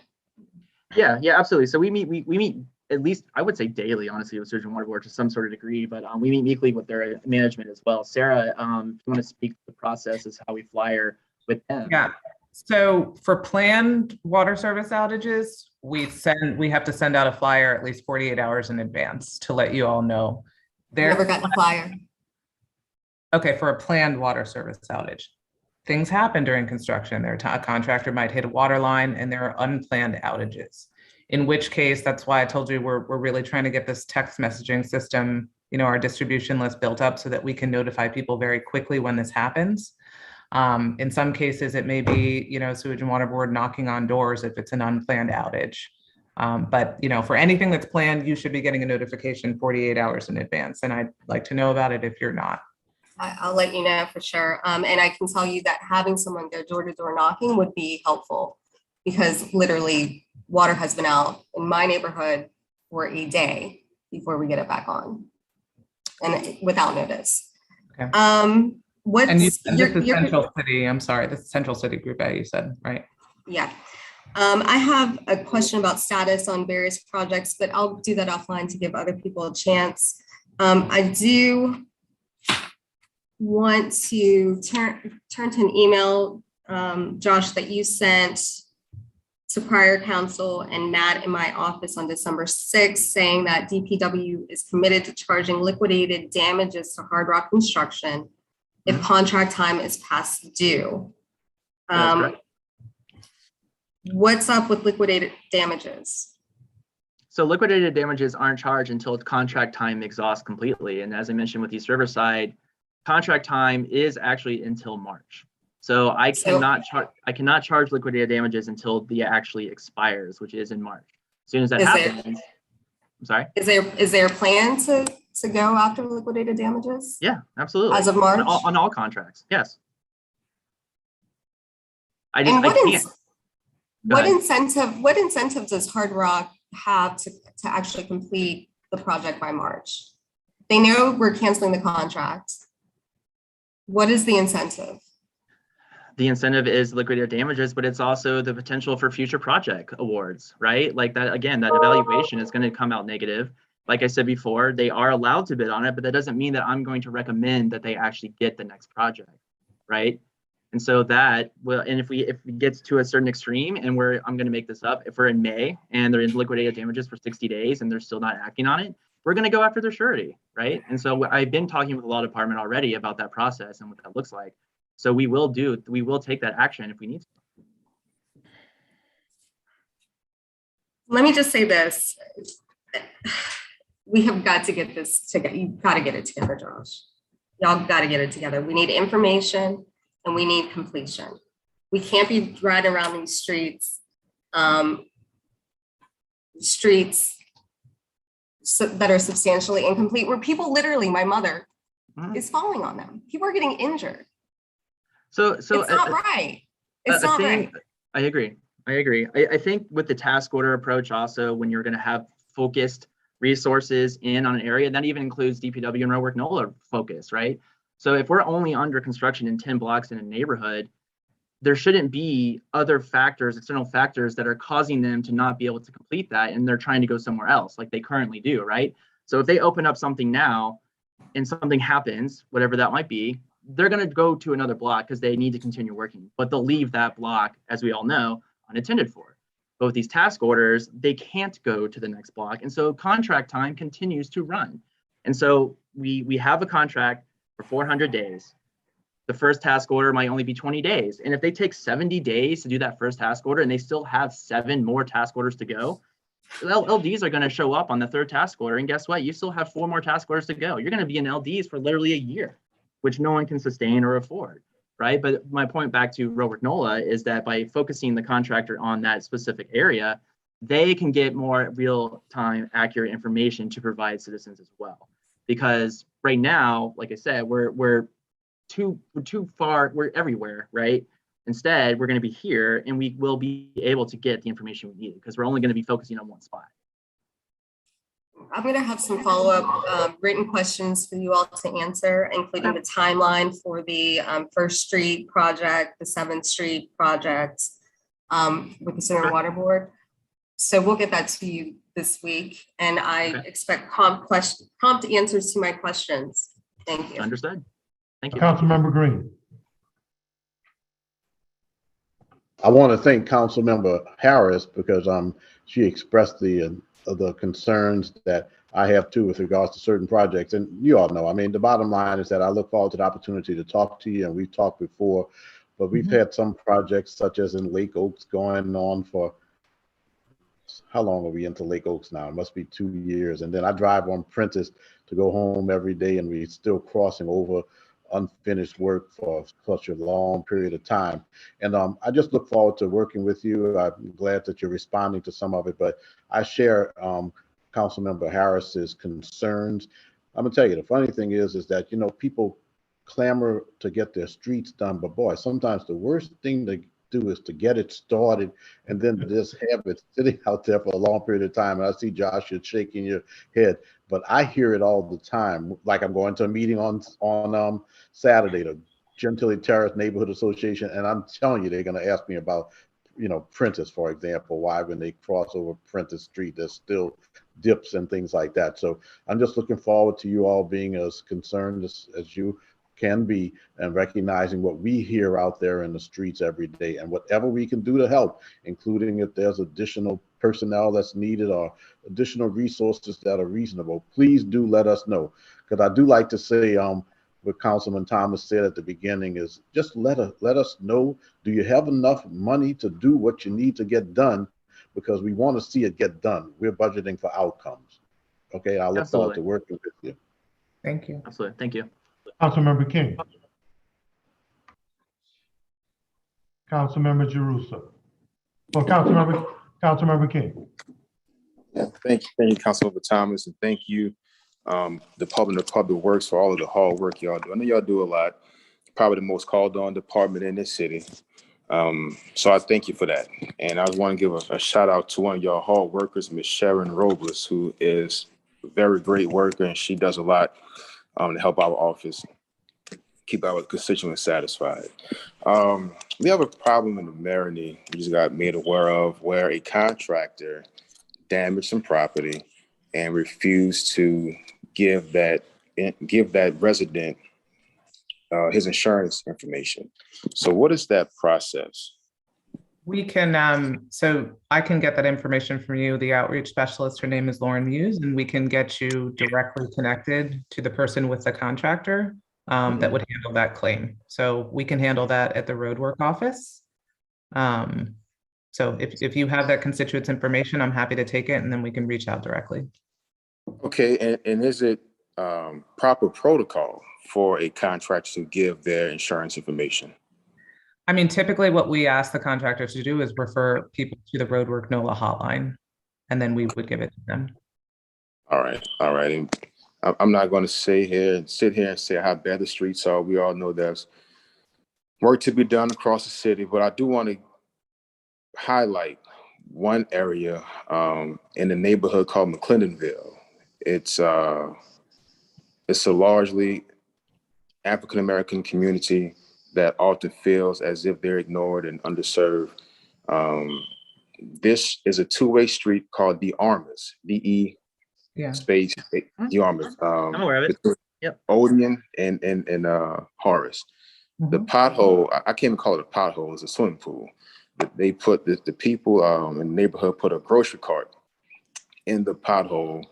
[SPEAKER 12] Yeah, absolutely. So we meet at least, I would say daily, honestly, with Sewage and Water Board to some sort of degree, but we meet weekly with their management as well. Sarah, if you want to speak to the process as how we flyer with them.
[SPEAKER 9] Yeah. So for planned water service outages, we have to send out a flyer at least 48 hours in advance to let you all know.
[SPEAKER 11] Never got the flyer.
[SPEAKER 9] Okay, for a planned water service outage. Things happen during construction. A contractor might hit a water line and there are unplanned outages. In which case, that's why I told you we're really trying to get this text messaging system, our distribution list built up so that we can notify people very quickly when this happens. In some cases, it may be, Sewage and Water Board knocking on doors if it's an unplanned outage. But for anything that's planned, you should be getting a notification 48 hours in advance. And I'd like to know about it if you're not.
[SPEAKER 11] I'll let you know for sure. And I can tell you that having someone go door to door knocking would be helpful, because literally water has been out in my neighborhood for a day before we get it back on, and without notice.
[SPEAKER 9] Okay.
[SPEAKER 11] What's
[SPEAKER 9] this is Central City. I'm sorry, this is Central City Group A, you said, right?
[SPEAKER 11] Yeah. I have a question about status on various projects, but I'll do that offline to give other people a chance. I do want to turn to an email, Josh, that you sent to prior council and Matt in my office on December 6th, saying that DPW is committed to charging liquidated damages to Hard Rock Construction if contract time is past due. What's up with liquidated damages?
[SPEAKER 12] So liquidated damages aren't charged until contract time exhausts completely. And as I mentioned with East Riverside, contract time is actually until March. So I cannot charge liquidated damages until the actually expires, which is in March. As soon as that happens, I'm sorry.
[SPEAKER 11] Is there a plan to go after liquidated damages?
[SPEAKER 12] Yeah, absolutely.
[SPEAKER 11] As of March?
[SPEAKER 12] On all contracts, yes.
[SPEAKER 11] What incentive does Hard Rock have to actually complete the project by March? They know we're canceling the contract. What is the incentive?
[SPEAKER 12] The incentive is liquidated damages, but it's also the potential for future project awards, right? Like that, again, that evaluation is going to come out negative. Like I said before, they are allowed to bid on it, but that doesn't mean that I'm going to recommend that they actually get the next project, right? And so that will, and if it gets to a certain extreme, and I'm going to make this up, if we're in May and they're in liquidated damages for 60 days and they're still not acting on it, we're going to go after their surety, right? And so I've been talking with the law department already about that process and what that looks like. So we will take that action if we need to.
[SPEAKER 11] Let me just say this. We have got to get this together. You've got to get it together, Josh. Y'all got to get it together. We need information and we need completion. We can't be riding around these streets, that are substantially incomplete, where people literally, my mother is falling on them. People are getting injured.
[SPEAKER 12] So
[SPEAKER 11] it's not right. It's not right.
[SPEAKER 12] I agree. I think with the task order approach also, when you're going to have focused resources in on an area, that even includes DPW and roadwork NOLA focus, right? So if we're only under construction in 10 blocks in a neighborhood, there shouldn't be other factors, external factors that are causing them to not be able to complete that, and they're trying to go somewhere else like they currently do, right? So if they open up something now and something happens, whatever that might be, they're going to go to another block because they need to continue working, but they'll leave that block, as we all know, unattended for. But with these task orders, they can't go to the next block. And so contract time continues to run. And so we have a contract for 400 days. The first task order might only be 20 days. And if they take 70 days to do that first task order and they still have 7 more task orders to go, LDs are going to show up on the third task order. And guess what? You still have 4 more task orders to go. You're going to be in LDs for literally a year, which no one can sustain or afford, right? But my point back to roadwork NOLA is that by focusing the contractor on that specific area, they can get more real-time accurate information to provide citizens as well. Because right now, like I said, we're too far, we're everywhere, right? Instead, we're going to be here and we will be able to get the information we need because we're only going to be focusing on one spot.
[SPEAKER 11] I'm going to have some follow-up written questions for you all to answer, including the timeline for the First Street project, the 7th Street project with the Center Water Board. So we'll get that to you this week, and I expect prompt answers to my questions. Thank you.
[SPEAKER 12] Understood. Thank you.
[SPEAKER 1] Councilmember Green.
[SPEAKER 3] I want to thank Councilmember Harris because she expressed the concerns that I have too with regards to certain projects. And you all know, I mean, the bottom line is that I look forward to the opportunity to talk to you, and we've talked before, but we've had some projects such as in Lake Oaks going on for, how long are we into Lake Oaks now? It must be 2 years. And then I drive on Prentice to go home every day, and we're still crossing over unfinished work for such a long period of time. And I just look forward to working with you. I'm glad that you're responding to some of it, but I share Councilmember Harris's concerns. I'm gonna tell you, the funny thing is that, you know, people clamor to get their streets done, but boy, sometimes the worst thing to do is to get it started and then just have it sitting out there for a long period of time. And I see Josh, you're shaking your head, but I hear it all the time. Like I'm going to a meeting on Saturday, the Gentilly Terrace Neighborhood Association, and I'm telling you, they're going to ask me about, you know, Prentice, for example, why when they cross over Prentice Street, there's still dips and things like that. So I'm just looking forward to you all being as concerned as you can be and recognizing what we hear out there in the streets every day, and whatever we can do to help, including if there's additional personnel that's needed or additional resources that are reasonable, please do let us know. Because I do like to say what Councilman Thomas said at the beginning is just let us know, do you have enough money to do what you need to get done? Because we want to see it get done. We're budgeting for outcomes. Okay, I look forward to working with you.
[SPEAKER 9] Thank you.
[SPEAKER 12] Absolutely. Thank you.
[SPEAKER 1] Councilmember King. Councilmember Jerusalem. Well, Councilmember King.
[SPEAKER 6] Yeah, thank you, Councilmember Thomas, and thank you, Department of Public Works, for all of the hard work y'all do. I know y'all do a lot. Probably the most called on department in this city. So I thank you for that. And I want to give a shout out to one of y'all hard workers, Ms. Sharon Robles, who is a very great worker, and she does a lot to help our office keep our constituents satisfied. We have a problem in the Marigny we just got made aware of, where a contractor damaged some property and refused to give that resident his insurance information. So what is that process?
[SPEAKER 9] We can, so I can get that information from you, the outreach specialist, her name is Lauren Muse, and we can get you directly connected to the person with the contractor that would handle that claim. So we can handle that at the roadwork office. So if you have that constituents information, I'm happy to take it and then we can reach out directly.
[SPEAKER 6] Okay, and is it proper protocol for a contractor to give their insurance information?
[SPEAKER 9] I mean, typically what we ask the contractor to do is refer people to the roadwork NOLA hotline, and then we would give it to them.
[SPEAKER 6] All right. And I'm not going to sit here and say how bad the streets are. We all know there's work to be done across the city, but I do want to highlight one area in the neighborhood called McClendonville. It's a largely African-American community that often feels as if they're ignored and underserved. This is a two-way street called the Armas, DE space the Armas.
[SPEAKER 12] I'm aware of it. Yep.
[SPEAKER 6] Odeon and Horace. The pothole, I can't even call it a pothole, it's a swimming pool. They put the people in the neighborhood put a grocery cart in the pothole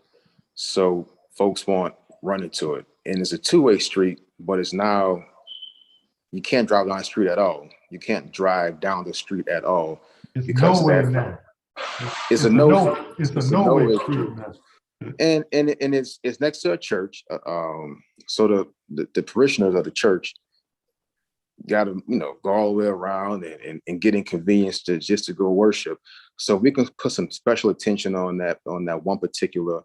[SPEAKER 6] so folks won't run into it. And it's a two-way street, but it's now, you can't drive down the street at all. You can't drive down the street at all.
[SPEAKER 1] It's
[SPEAKER 6] because
[SPEAKER 1] nowhere now.
[SPEAKER 6] It's a no-way
[SPEAKER 1] street.
[SPEAKER 6] And it's next to a church. So the parishioners of the church got to go all the way around and get inconvenienced just to go worship. So we can put some special attention on that one particular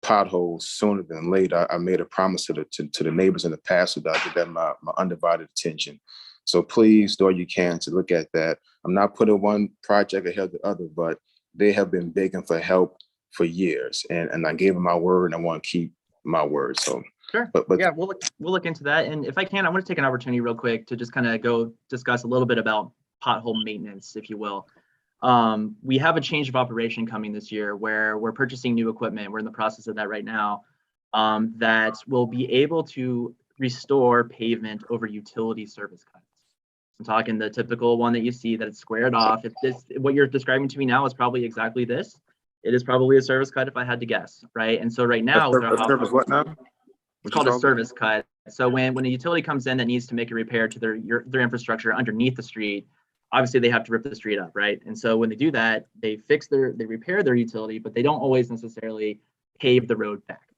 [SPEAKER 6] pothole sooner than later. I made a promise to the neighbors in the past that I'll give them my undivided attention. So please do all you can to look at that. I'm not putting one project ahead of the other, but they have been begging for help for years, and I gave them my word, and I want to keep my word. So
[SPEAKER 12] sure, but yeah, we'll look into that. And if I can, I want to take an opportunity real quick to just kind of go discuss a little bit about pothole maintenance, if you will. We have a change of operation coming this year where we're purchasing new equipment. We're in the process of that right now. That will be able to restore pavement over utility service cuts. I'm talking the typical one that you see that it's squared off. If what you're describing to me now is probably exactly this, it is probably a service cut if I had to guess, right? And so right now,
[SPEAKER 6] service what now?
[SPEAKER 12] It's called a service cut. So when a utility comes in that needs to make a repair to their infrastructure underneath the street, obviously they have to rip the street up, right? And so when they do that, they repair their utility, but they don't always necessarily pave the road back,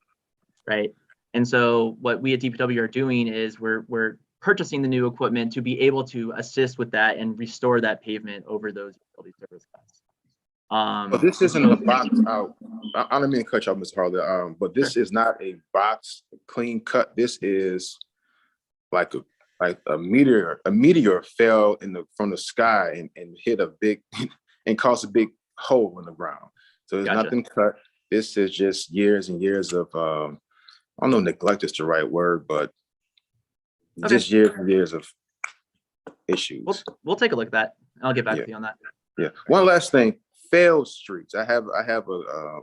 [SPEAKER 12] right? And so what we at DPW are doing is we're purchasing the new equipment to be able to assist with that and restore that pavement over those utility service cuts.
[SPEAKER 6] But this isn't a box out. I don't mean to cut you off, Mr. Harley. But this is not a box clean cut. This is like a meteor. A meteor fell from the sky and hit a big and caused a big hole in the ground. So there's nothing cut. This is just years and years of I don't know, neglect is the right word, but just years and years of issues.
[SPEAKER 12] We'll take a look at that. I'll get back with you on that.
[SPEAKER 6] Yeah. One last thing. Failed streets. I have a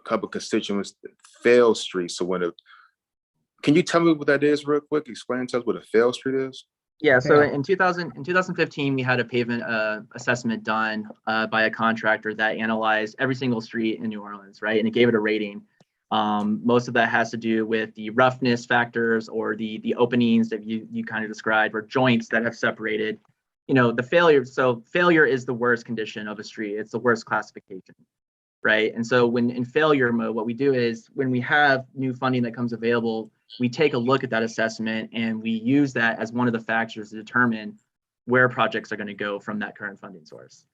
[SPEAKER 6] couple constituents that failed streets. So can you tell me what that is real quick? Explain to us what a failed street is.
[SPEAKER 12] Yeah. So in 2015, we had a pavement assessment done by a contractor that analyzed every single street in New Orleans, right? And it gave it a rating. Most of that has to do with the roughness factors or the openings that you kind of described, or joints that have separated. The failure. So failure is the worst condition of a street. It's the worst classification, right? And so when in failure mode, what we do is when we have new funding that comes available, we take a look at that assessment and we use that as one of the factors to determine where projects are going to go from that current funding source,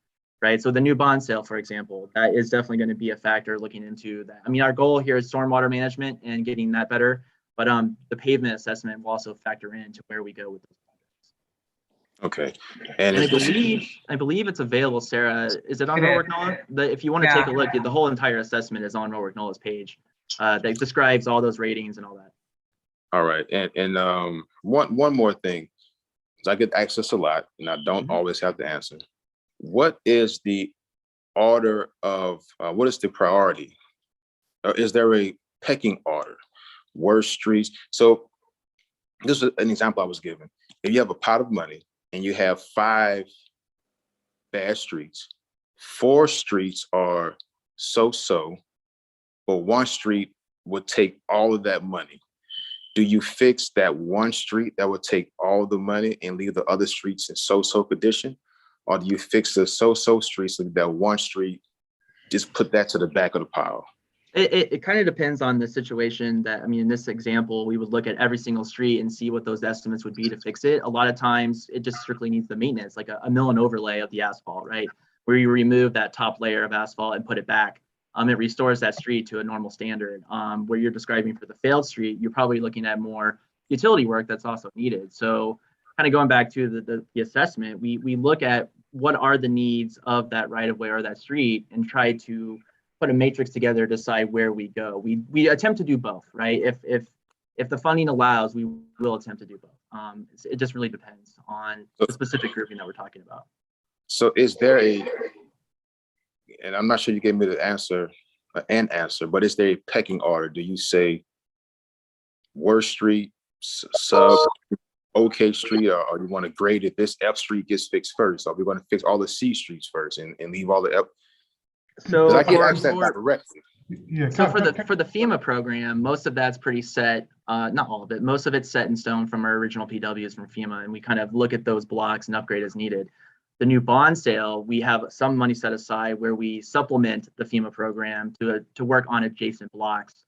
[SPEAKER 12] right? So the new bond sale, for example, that is definitely going to be a factor looking into that. I mean, our goal here is stormwater management and getting that better, but the pavement assessment will also factor into where we go with those.
[SPEAKER 6] Okay.
[SPEAKER 12] And I believe it's available, Sarah. Is it on Roadwork NOLA? If you want to take a look, the whole entire assessment is on Roadwork NOLA's page that describes all those ratings and all that.
[SPEAKER 6] All right. And one more thing, because I get asked this a lot and I don't always have to answer. What is the order of, what is the priority? Is there a pecking order? Worst streets? So this is an example I was given. If you have a pot of money and you have 5 bad streets, 4 streets are so-so, but 1 street would take all of that money. Do you fix that 1 street that would take all the money and leave the other streets in so-so condition? Or do you fix the so-so streets and that 1 street, just put that to the back of the pile?
[SPEAKER 12] It kind of depends on the situation. That, I mean, in this example, we would look at every single street and see what those estimates would be to fix it. A lot of times it just strictly needs the maintenance, like a mill and overlay of the asphalt, right? Where you remove that top layer of asphalt and put it back. It restores that street to a normal standard. Where you're describing for the failed street, you're probably looking at more utility work that's also needed. So kind of going back to the assessment, we look at what are the needs of that right of way or that street and try to put a matrix together to decide where we go. We attempt to do both, right? If the funding allows, we will attempt to do both. It just really depends on the specific grouping that we're talking about.
[SPEAKER 6] So is there and I'm not sure you gave me the answer, an answer, but is there a pecking order? Do you say worst street, sub, okay street, or you want to grade it? This F street gets fixed first, or we want to fix all the C streets first and leave all the F?
[SPEAKER 12] So
[SPEAKER 6] I get asked that directly.
[SPEAKER 1] Yeah.
[SPEAKER 12] So for the FEMA program, most of that's pretty set. Not all of it. Most of it's set in stone from our original PWs from FEMA, and we kind of look at those blocks and upgrade as needed. The new bond sale, we have some money set aside where we supplement the FEMA program to work on adjacent blocks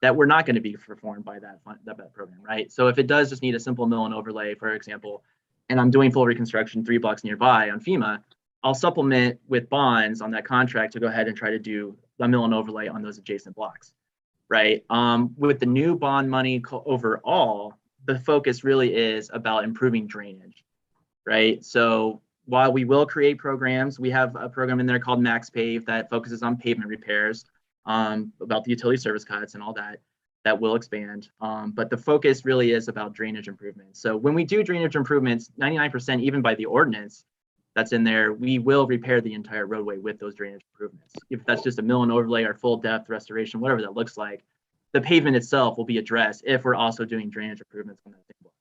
[SPEAKER 12] that were not going to be performed by that program, right? So if it does just need a simple mill and overlay, for example, and I'm doing full reconstruction 3 blocks nearby on FEMA, I'll supplement with bonds on that contract to go ahead and try to do the mill and overlay on those adjacent blocks, right? With the new bond money overall, the focus really is about improving drainage, right? So while we will create programs, we have a program in there called Max Pave that focuses on pavement repairs, about the utility service cuts and all that, that will expand. But the focus really is about drainage improvements. So when we do drainage improvements, 99%, even by the ordinance that's in there, we will repair the entire roadway with those drainage improvements. If that's just a mill and overlay or full depth restoration, whatever that looks like, the pavement itself will be addressed if we're also doing drainage improvements on that same block.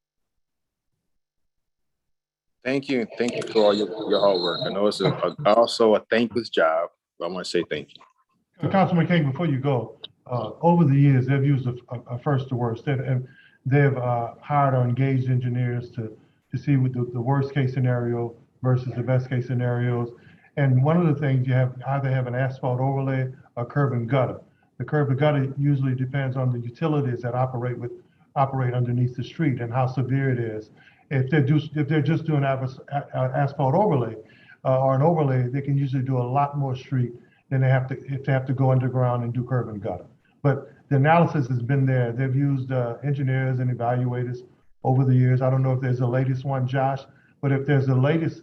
[SPEAKER 6] Thank you. Thank you for all your hard work. I know it's also a thankless job, but I want to say thank you.
[SPEAKER 1] Councilman King, before you go, over the years, they've used a first to worst. They've hired or engaged engineers to see what the worst case scenario versus the best case scenarios. And one of the things, you either have an asphalt overlay or curb and gutter. The curb and gutter usually depends on the utilities that operate underneath the street and how severe it is. If they're just doing asphalt overlay or an overlay, they can usually do a lot more street than if they have to go underground and do curb and gutter. But the analysis has been there. They've used engineers and evaluators over the years. I don't know if there's the latest one, Josh, but if there's the latest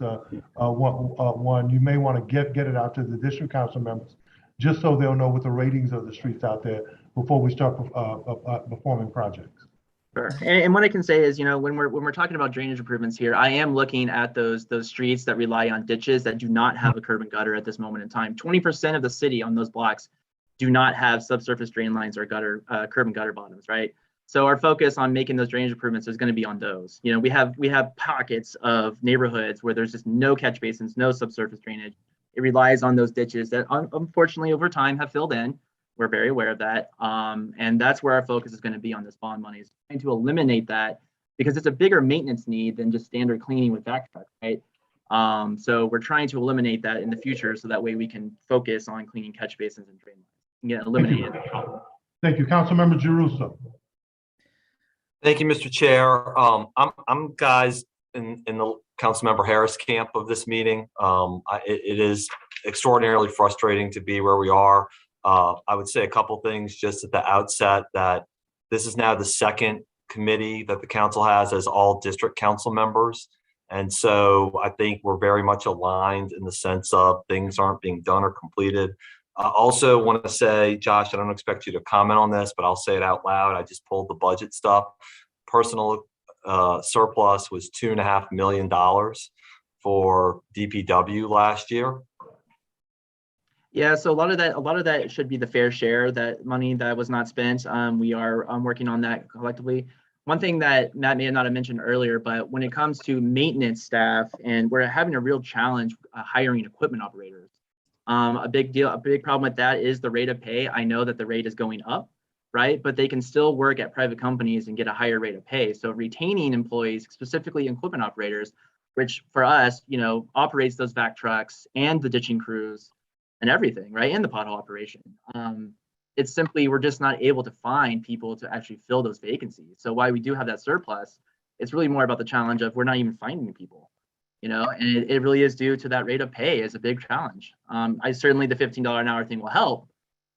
[SPEAKER 1] one, you may want to get it out to the district council members, just so they'll know what the ratings of the streets out there before we start performing projects.
[SPEAKER 12] Sure. And what I can say is, when we're talking about drainage improvements here, I am looking at those streets that rely on ditches that do not have a curb and gutter at this moment in time. 20% of the city on those blocks do not have subsurface drain lines or curb and gutter bottoms, right? So our focus on making those drainage improvements is going to be on those. We have pockets of neighborhoods where there's just no catch basins, no subsurface drainage. It relies on those ditches that unfortunately over time have filled in. We're very aware of that. And that's where our focus is going to be on this bond money, is trying to eliminate that, because it's a bigger maintenance need than just standard cleaning with vac trucks, right? So we're trying to eliminate that in the future, so that way we can focus on cleaning catch basins and drain lines and eliminate the problem.
[SPEAKER 1] Thank you. Councilmember Giarrusso.
[SPEAKER 4] Thank you, Mr. Chair. I'm guys in the Councilmember Harris camp of this meeting. It is extraordinarily frustrating to be where we are. I would say a couple things just at the outset, that this is now the second committee that the council has as all district council members. And so I think we're very much aligned in the sense of things aren't being done or completed. I also want to say, Josh, I don't expect you to comment on this, but I'll say it out loud. I just pulled the budget stuff. Personal surplus was $2.5 million for DPW last year.
[SPEAKER 12] Yeah, so a lot of that should be the fair share, that money that was not spent. We are working on that collectively. One thing that Matt may not have mentioned earlier, but when it comes to maintenance staff, and we're having a real challenge hiring equipment operators. A big problem with that is the rate of pay. I know that the rate is going up, right? But they can still work at private companies and get a higher rate of pay. So retaining employees, specifically equipment operators, which for us, operates those vac trucks and the ditching crews and everything, right? And the pothole operation. It's simply, we're just not able to find people to actually fill those vacancies. So while we do have that surplus, it's really more about the challenge of we're not even finding people, and it really is due to that rate of pay is a big challenge. I certainly, the $15 an hour thing will help,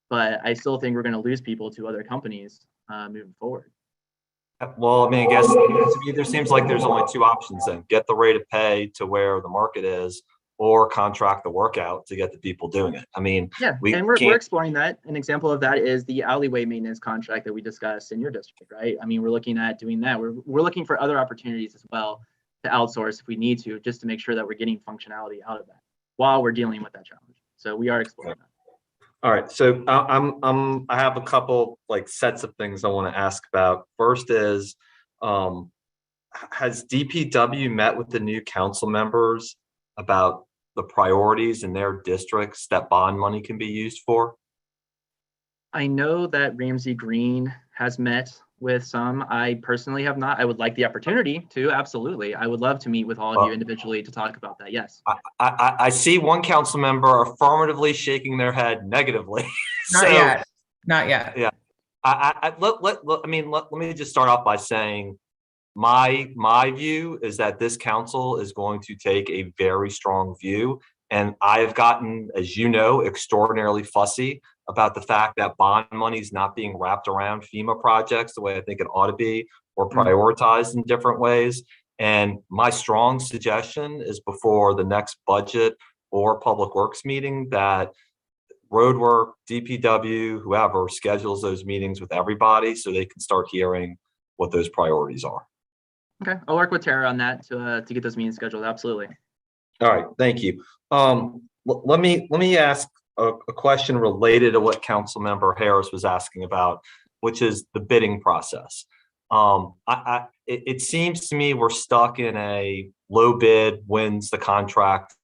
[SPEAKER 12] but I still think we're going to lose people to other companies moving forward.
[SPEAKER 4] Well, I mean, I guess to me, there seems like there's only two options then. Get the rate of pay to where the market is, or contract the work out to get the people doing it. I mean,
[SPEAKER 12] yeah, and we're exploring that. An example of that is the alleyway maintenance contract that we discussed in your district, right? I mean, we're looking at doing that. We're looking for other opportunities as well to outsource if we need to, just to make sure that we're getting functionality out of that while we're dealing with that challenge. So we are exploring that.
[SPEAKER 4] All right, so I have a couple sets of things I want to ask about. First is, has DPW met with the new council members about the priorities in their districts that bond money can be used for?
[SPEAKER 12] I know that Ramsey Green has met with some. I personally have not. I would like the opportunity to, absolutely. I would love to meet with all of you individually to talk about that, yes.
[SPEAKER 4] I see one council member affirmatively shaking their head negatively.
[SPEAKER 9] Not yet. Not yet.
[SPEAKER 4] Yeah. Let me just start off by saying my view is that this council is going to take a very strong view. And I've gotten, as you know, extraordinarily fussy about the fact that bond money is not being wrapped around FEMA projects the way I think it ought to be, or prioritized in different ways. And my strong suggestion is before the next budget or public works meeting that roadwork, DPW, whoever schedules those meetings with everybody so they can start hearing what those priorities are.
[SPEAKER 12] Okay, I'll work with Tara on that to get those meetings scheduled. Absolutely.
[SPEAKER 4] All right, thank you. Let me ask a question related to what Councilmember Harris was asking about, which is the bidding process. It seems to me we're stuck in a low bid wins the contract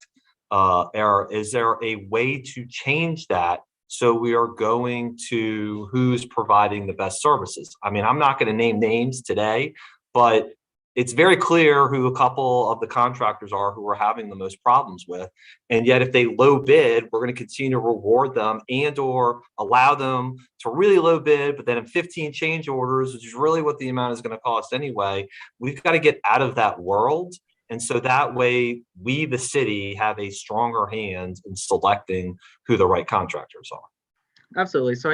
[SPEAKER 4] era. Is there a way to change that so we are going to who's providing the best services? I mean, I'm not going to name names today, but it's very clear who a couple of the contractors are who we're having the most problems with. And yet if they low bid, we're going to continue to reward them and or allow them to really low bid, but then in 15 change orders, which is really what the amount is going to cost anyway. We've got to get out of that world. And so that way we, the city, have a stronger hand in selecting who the right contractors are.
[SPEAKER 12] Absolutely. So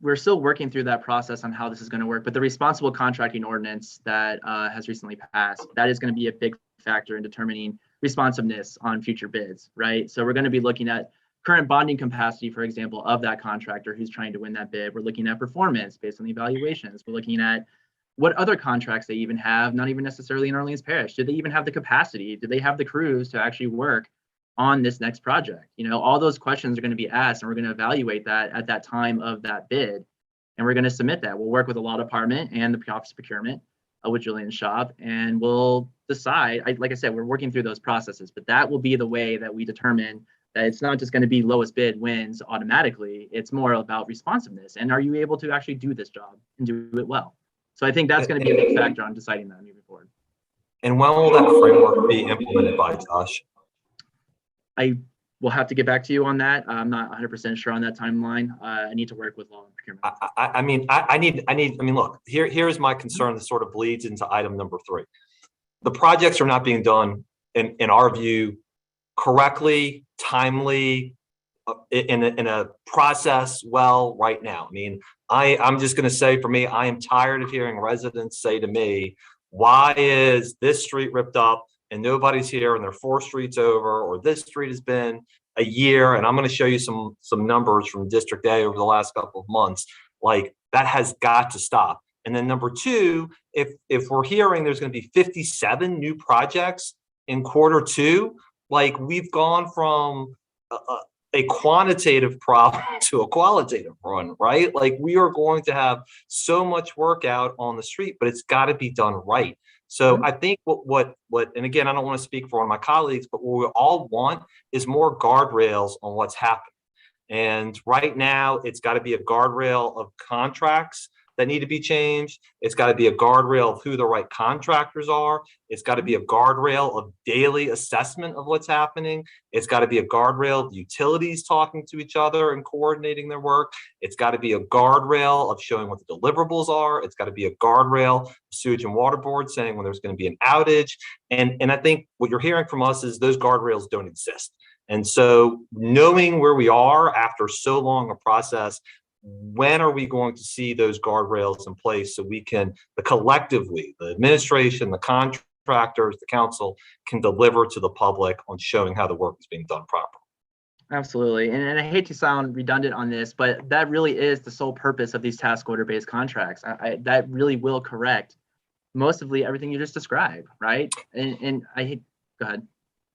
[SPEAKER 12] we're still working through that process on how this is going to work, but the responsible contracting ordinance that has recently passed, that is going to be a big factor in determining responsiveness on future bids, right? So we're going to be looking at current bonding capacity, for example, of that contractor who's trying to win that bid. We're looking at performance based on the evaluations. We're looking at what other contracts they even have, not even necessarily in Orleans Parish. Do they even have the capacity? Do they have the crews to actually work on this next project? All those questions are going to be asked, and we're going to evaluate that at that time of that bid. And we're going to submit that. We'll work with the law department and the office of procurement with Julian's shop, and we'll decide. Like I said, we're working through those processes, but that will be the way that we determine that it's not just going to be lowest bid wins automatically. It's more about responsiveness. And are you able to actually do this job and do it well? So I think that's going to be a big factor on deciding that moving forward.
[SPEAKER 4] And when will that framework be implemented by, Josh?
[SPEAKER 12] I will have to get back to you on that. I'm not 100% sure on that timeline. I need to work with law and procurement.
[SPEAKER 4] I mean, look, here's my concern that sort of bleeds into item number 3. The projects are not being done, in our view, correctly, timely, in a process well right now. I mean, I'm just going to say, for me, I am tired of hearing residents say to me, why is this street ripped up and nobody's here and they're 4 streets over, or this street has been a year? And I'm going to show you some numbers from District A over the last couple of months. Like, that has got to stop. And then number 2, if we're hearing there's going to be 57 new projects in Q2, like, we've gone from a quantitative problem to a qualitative one, right? Like we are going to have so much work out on the street, but it's got to be done right. So I think what, and again, I don't want to speak for one of my colleagues, but what we all want is more guardrails on what's happening. And right now, it's got to be a guardrail of contracts that need to be changed. It's got to be a guardrail of who the right contractors are. It's got to be a guardrail of daily assessment of what's happening. It's got to be a guardrail of utilities talking to each other and coordinating their work. It's got to be a guardrail of showing what the deliverables are. It's got to be a guardrail of sewage and water board saying when there's going to be an outage. And I think what you're hearing from us is those guardrails don't exist. And so knowing where we are after so long a process, when are we going to see those guardrails in place so we can, collectively, the administration, the contractors, the council can deliver to the public on showing how the work is being done properly?
[SPEAKER 12] Absolutely. And I hate to sound redundant on this, but that really is the sole purpose of these task order based contracts. That really will correct mostly everything you just described, right? And I hate, go ahead.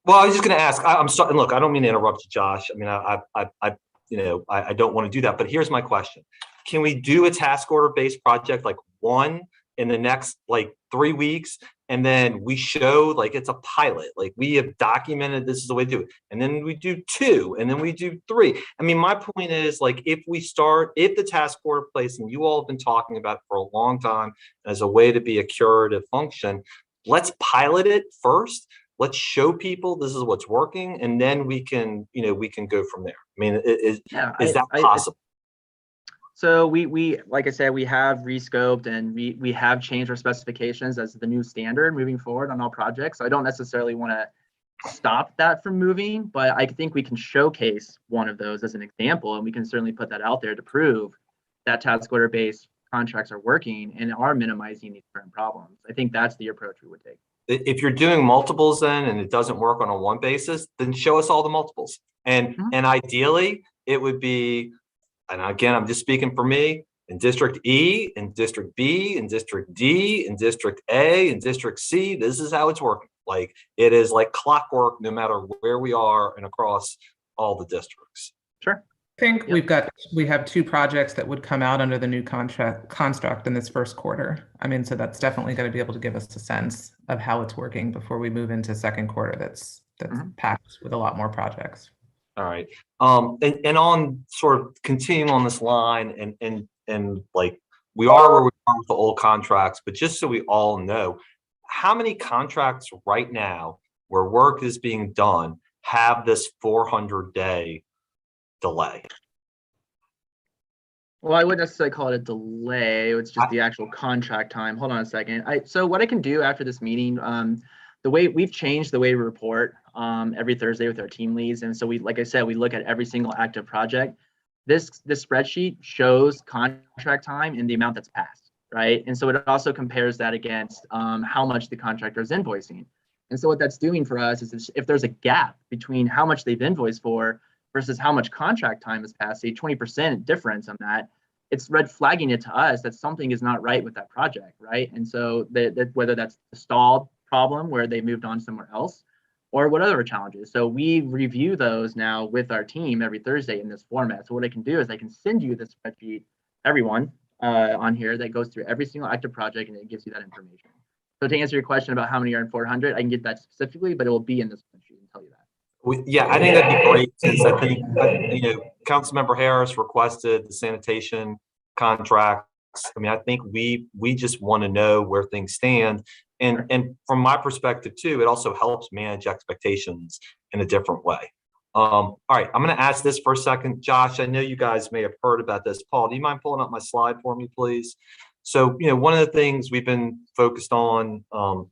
[SPEAKER 4] Well, I was just going to ask, I'm sorry, look, I don't mean to interrupt you, Josh. I mean, I don't want to do that, but here's my question. Can we do a task order based project, like one in the next like 3 weeks? And then we show like it's a pilot, like we have documented this is the way to do it. And then we do 2, and then we do 3. I mean, my point is like, if the task order place, and you all have been talking about it for a long time as a way to be a curative function, let's pilot it first. Let's show people this is what's working, and then we can go from there. I mean, is that possible?
[SPEAKER 12] So we like I said, we have rescoped and we have changed our specifications as the new standard moving forward on all projects. So I don't necessarily want to stop that from moving, but I think we can showcase one of those as an example, and we can certainly put that out there to prove that task order based contracts are working and are minimizing these current problems. I think that's the approach we would take.
[SPEAKER 4] If you're doing multiples then and it doesn't work on a one basis, then show us all the multiples. And ideally it would be, and again, I'm just speaking for me, in District E, in District B, in District D, in District A, in District C, this is how it's working. Like it is like clockwork, no matter where we are and across all the districts.
[SPEAKER 12] Sure.
[SPEAKER 9] I think we have 2 projects that would come out under the new construct in this first quarter. I mean, so that's definitely going to be able to give us a sense of how it's working before we move into second quarter. That's packed with a lot more projects.
[SPEAKER 4] All right. And on sort of continuing on this line and like we are where we are with the old contracts, but just so we all know, how many contracts right now where work is being done have this 400-day delay?
[SPEAKER 12] Well, I wouldn't necessarily call it a delay. It's just the actual contract time. Hold on a second. So what I can do after this meeting, the way we've changed the way we report every Thursday with our team leads. And so like I said, we look at every single active project. This spreadsheet shows contract time and the amount that's passed, right? And so it also compares that against how much the contractor is invoicing. And so what that's doing for us is if there's a gap between how much they've invoiced for versus how much contract time has passed, a 20% difference on that, it's red flagging it to us that something is not right with that project, right? And so that whether that's the stalled problem where they moved on somewhere else or what other challenges. So we review those now with our team every Thursday in this format. So what I can do is I can send you this spreadsheet, everyone on here that goes through every single active project and it gives you that information. So to answer your question about how many are in 400, I can get that specifically, but it will be in this spreadsheet and tell you that.
[SPEAKER 4] Yeah, I think that'd be great since I think, Councilmember Harris requested the sanitation contracts. I mean, I think we just want to know where things stand. And from my perspective too, it also helps manage expectations in a different way. All right, I'm going to ask this for a second. Josh, I know you guys may have heard about this. Paul, do you mind pulling up my slide for me, please? So, one of the things we've been focused on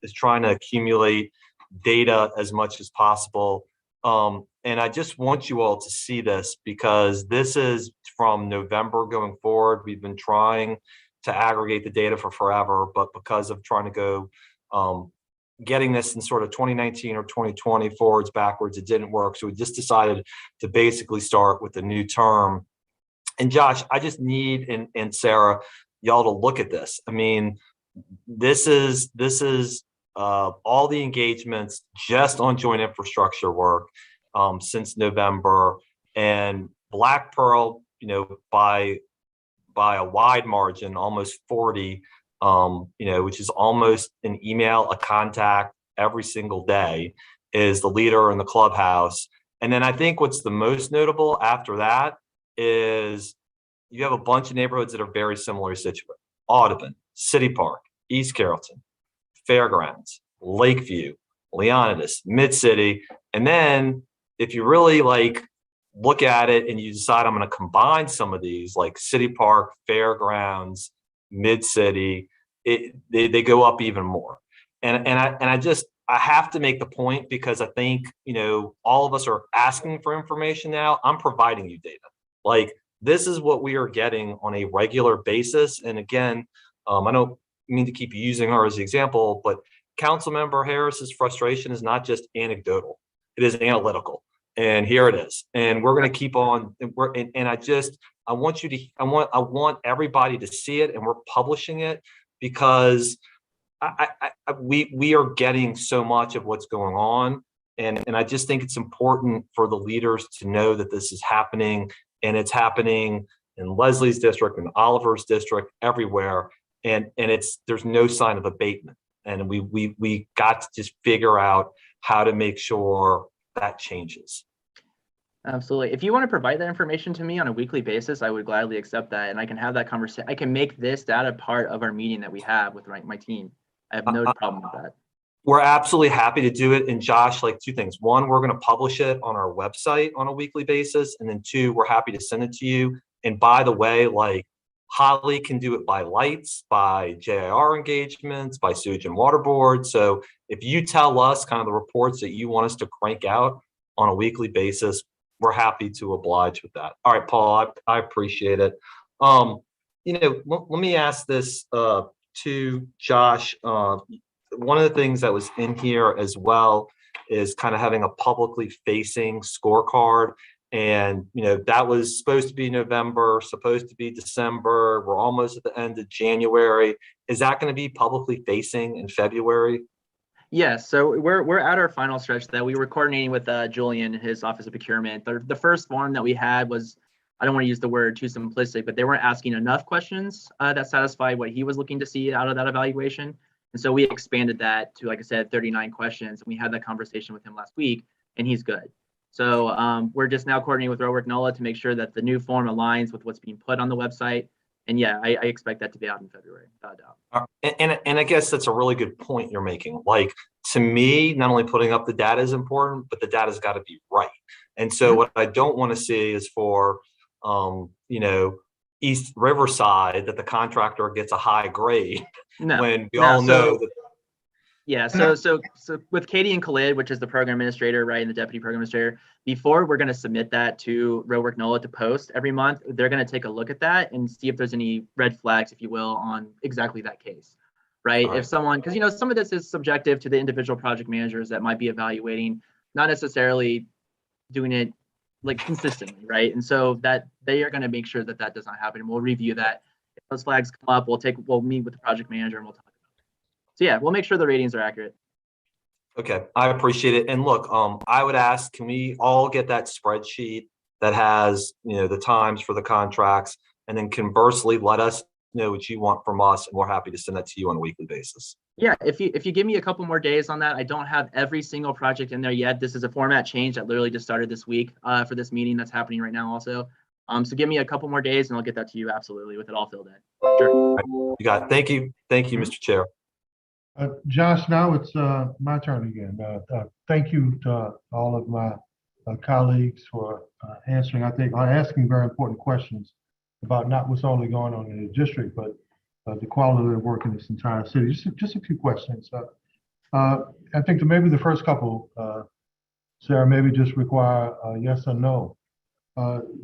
[SPEAKER 4] is trying to accumulate data as much as possible. And I just want you all to see this because this is from November going forward. We've been trying to aggregate the data for forever, but because of trying to go getting this in sort of 2019 or 2020 forwards, backwards, it didn't work. So we just decided to basically start with a new term. And Josh, I just need, and Sarah, y'all to look at this. I mean, this is all the engagements just on joint infrastructure work since November. and Black Pearl, by a wide margin, almost 40, which is almost an email, a contact every single day, is the leader in the clubhouse. And then I think what's the most notable after that is you have a bunch of neighborhoods that are very similarly situated. Audubon, City Park, East Carrollton, Fairgrounds, Lakeview, Leonidas, Mid-City. And then if you really look at it and you decide I'm going to combine some of these, like City Park, Fairgrounds, Mid-City, they go up even more. And I have to make the point, because I think, all of us are asking for information now. I'm providing you data. This is what we are getting on a regular basis. And again, I don't mean to keep using her as the example, but Councilmember Harris's frustration is not just anecdotal, it is analytical. And here it is. And we're going to keep on. I want everybody to see it, and we're publishing it because we are getting so much of what's going on. And I just think it's important for the leaders to know that this is happening, and it's happening in Leslie's district and Oliver's district, everywhere. And there's no sign of abatement. And we got to just figure out how to make sure that changes.
[SPEAKER 12] Absolutely. If you want to provide that information to me on a weekly basis, I would gladly accept that, and I can have that conversation. I can make this data part of our meeting that we have with my team. I have no problem with that.
[SPEAKER 4] We're absolutely happy to do it. And Josh, two things. One, we're going to publish it on our website on a weekly basis. And then two, we're happy to send it to you. And by the way, Holly can do it by lights, by JIR engagements, by sewage and water board. So if you tell us kind of the reports that you want us to crank out on a weekly basis, we're happy to oblige with that. All right, Paul, I appreciate it. Let me ask this to Josh. One of the things that was in here as well is kind of having a publicly facing scorecard. And, that was supposed to be November, supposed to be December. We're almost at the end of January. Is that going to be publicly facing in February?
[SPEAKER 12] Yes, so we're at our final stretch that we were coordinating with Julian, his Office of Procurement. The first form that we had was, I don't want to use the word too simplistic, but they weren't asking enough questions that satisfied what he was looking to see out of that evaluation. And so we expanded that to, like I said, 39 questions. And we had that conversation with him last week, and he's good. So we're just now coordinating with Roadwork NOLA to make sure that the new form aligns with what's being put on the website. And yeah, I expect that to be out in February, without a doubt.
[SPEAKER 4] And I guess that's a really good point you're making. To me, not only putting up the data is important, but the data's got to be right. And so what I don't want to see is for, East Riverside, that the contractor gets a high grade when we all know that.
[SPEAKER 12] Yeah, so with Katie and Khalid, which is the program administrator, right, and the deputy program administrator, before we're going to submit that to Roadwork NOLA to post every month, they're going to take a look at that and see if there's any red flags, if you will, on exactly that case, right? If someone, because some of this is subjective to the individual project managers that might be evaluating, not necessarily doing it consistently, right? And so that they are going to make sure that that does not happen. And we'll review that. If those flags come up, we'll meet with the project manager and we'll talk. So yeah, we'll make sure the ratings are accurate.
[SPEAKER 4] Okay, I appreciate it. And look, I would ask, can we all get that spreadsheet that has, the times for the contracts, and then conversely, let us know what you want from us, and we're happy to send that to you on a weekly basis.
[SPEAKER 12] Yeah, if you give me a couple more days on that, I don't have every single project in there yet. This is a format change that literally just started this week for this meeting that's happening right now also. So give me a couple more days and I'll get that to you absolutely with it all filled in. Sure.
[SPEAKER 4] You got it. Thank you, Mr. Chair.
[SPEAKER 1] Josh, now it's my turn again. Thank you to all of my colleagues for asking very important questions about not what's only going on in the district, but the quality of work in this entire city. Just a few questions. I think that maybe the first couple, Sarah, maybe just require a yes or no.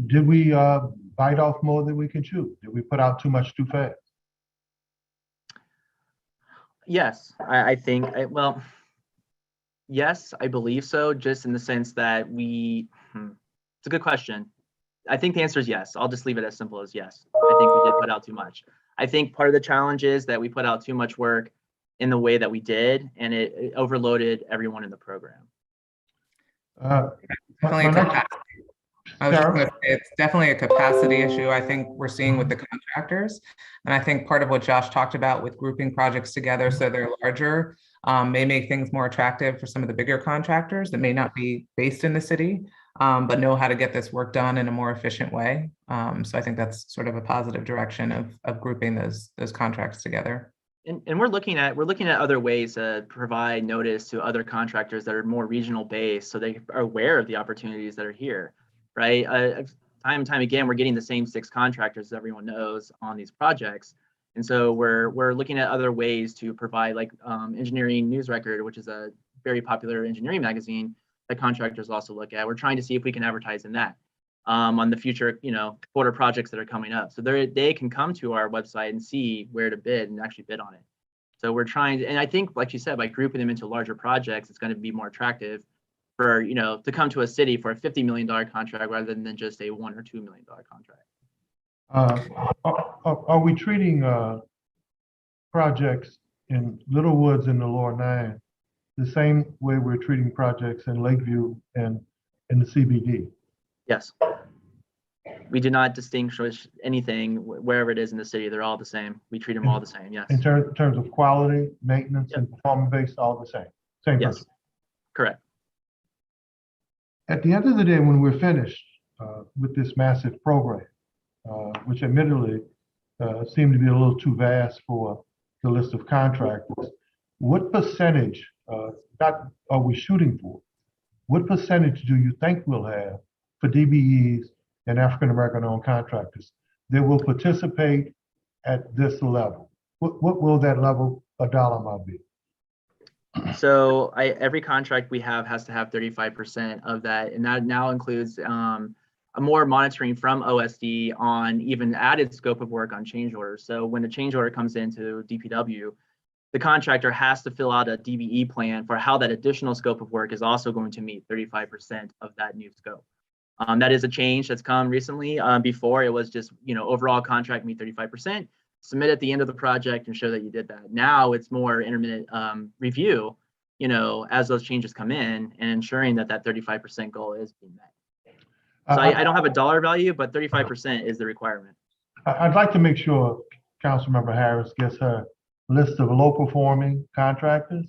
[SPEAKER 1] Did we bite off more than we can chew? Did we put out too much too fast?
[SPEAKER 12] Yes, I think, yes, I believe so, just in the sense that it's a good question. I think the answer is yes. I'll just leave it as simple as yes. I think we did put out too much. I think part of the challenge is that we put out too much work in the way that we did, and it overloaded everyone in the program.
[SPEAKER 9] I was just
[SPEAKER 1] Sarah?
[SPEAKER 9] going to say, it's definitely a capacity issue, I think we're seeing with the contractors. And I think part of what Josh talked about with grouping projects together so they're larger may make things more attractive for some of the bigger contractors that may not be based in the city, but know how to get this work done in a more efficient way. So I think that's sort of a positive direction of grouping those contracts together.
[SPEAKER 12] And we're looking at other ways to provide notice to other contractors that are more regional based, so they are aware of the opportunities that are here, right? Time and time again, we're getting the same 6 contractors, as everyone knows, on these projects, and so we're looking at other ways to provide, like Engineering News Record, which is a very popular engineering magazine that contractors also look at. We're trying to see if we can advertise in that on the future, quarter projects that are coming up. So they can come to our website and see where to bid and actually bid on it. So we're trying to, and I think, like you said, by grouping them into larger projects, it's going to be more attractive for, to come to a city for a $50 million contract rather than just a $1 or $2 million contract.
[SPEAKER 1] Are we treating projects in Little Woods in the Lower Nine the same way we're treating projects in Lakeview and in the CBD?
[SPEAKER 12] Yes. We do not distinguish anything wherever it is in the city. They're all the same. We treat them all the same. Yes.
[SPEAKER 1] In terms of quality, maintenance, and performance-based, all the same? Same
[SPEAKER 12] Yes.
[SPEAKER 1] person?
[SPEAKER 12] Correct.
[SPEAKER 1] At the end of the day, when we're finished with this massive program, which admittedly seemed to be a little too vast for the list of contractors, what percentage are we shooting for? What percentage do you think we'll have for DBEs and African-American owned contractors that will participate at this level? What will that level, a dollar amount, be?
[SPEAKER 12] So every contract we have has to have 35% of that, and that now includes a more monitoring from OSD on even added scope of work on change orders. So when a change order comes into DPW, the contractor has to fill out a DBE plan for how that additional scope of work is also going to meet 35% of that new scope. That is a change that's come recently. Before it was just, overall contract meet 35%, submit at the end of the project and show that you did that. Now it's more intermittent review, as those changes come in and ensuring that that 35% goal is being met. So I don't have a dollar value, but 35% is the requirement.
[SPEAKER 1] I'd like to make sure Councilmember Harris gets her list of low performing contractors,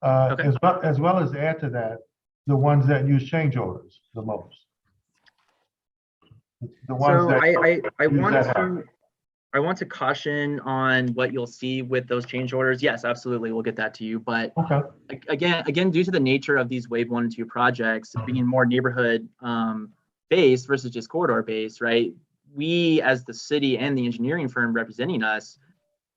[SPEAKER 12] Okay.
[SPEAKER 1] as well as add to that the ones that use change orders the most. The ones
[SPEAKER 12] So
[SPEAKER 1] that
[SPEAKER 12] I want to caution on what you'll see with those change orders. Yes, absolutely, we'll get that to you. But
[SPEAKER 1] okay.
[SPEAKER 12] Again, due to the nature of these wave 1 and 2 projects being more neighborhood based versus just corridor based, right? We, as the city and the engineering firm representing us,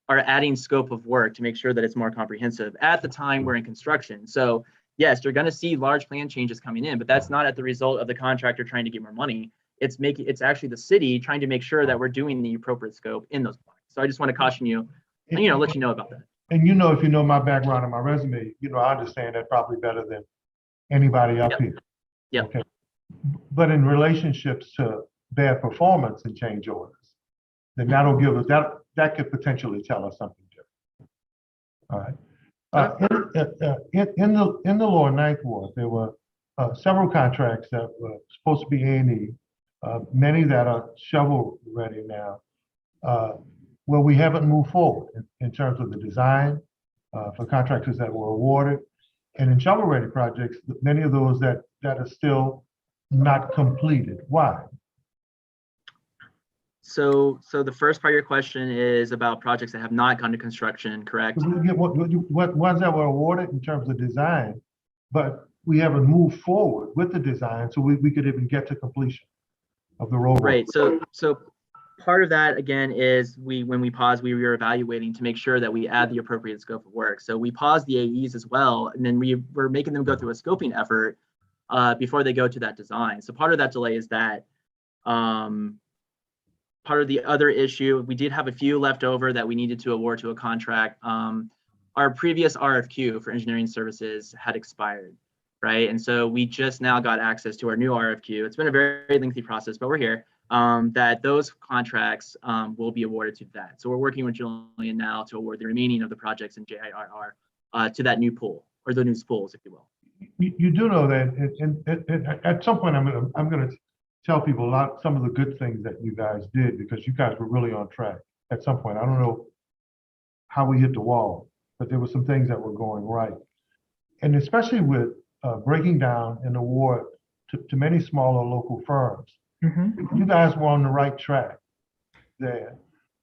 [SPEAKER 12] are adding scope of work to make sure that it's more comprehensive at the time we're in construction. So yes, you're going to see large plan changes coming in, but that's not at the result of the contractor trying to get more money. It's actually the city trying to make sure that we're doing the appropriate scope in those plans. So I just want to caution you and, let you know about that.
[SPEAKER 1] And if you know my background and my resume, I understand that probably better than anybody up here.
[SPEAKER 12] Yeah.
[SPEAKER 1] Okay. But in relationships to bad performance and change orders, then that'll give us that could potentially tell us something different. All right. In the lower ninth ward, there were several contracts that were supposed to be A&E, many that are shovel ready now. Well, we haven't moved forward in terms of the design for contractors that were awarded, and in shovel ready projects, many of those that are still not completed. Why?
[SPEAKER 12] So the first part of your question is about projects that have not gone to construction, correct?
[SPEAKER 1] What ones that were awarded in terms of design, but we haven't moved forward with the design, so we could even get to completion of the road.
[SPEAKER 12] Right. So part of that again is when we pause, we were evaluating to make sure that we add the appropriate scope of work. So we paused the AEs as well, and then we're making them go through a scoping effort before they go to that design. So part of that delay is that. Part of the other issue, we did have a few left over that we needed to award to a contract. Our previous RFQ for engineering services had expired, right? And so we just now got access to our new RFQ. It's been a very lengthy process, but we're here. That those contracts will be awarded to that. So we're working with Julian now to award the remaining of the projects in JIRR to that new pool, or the new pools, if you will.
[SPEAKER 1] You do know that at some point I'm going to tell people some of the good things that you guys did, because you guys were really on track at some point. I don't know how we hit the wall, but there were some things that were going right. And especially with breaking down an award to many smaller local firms, you guys were on the right track there.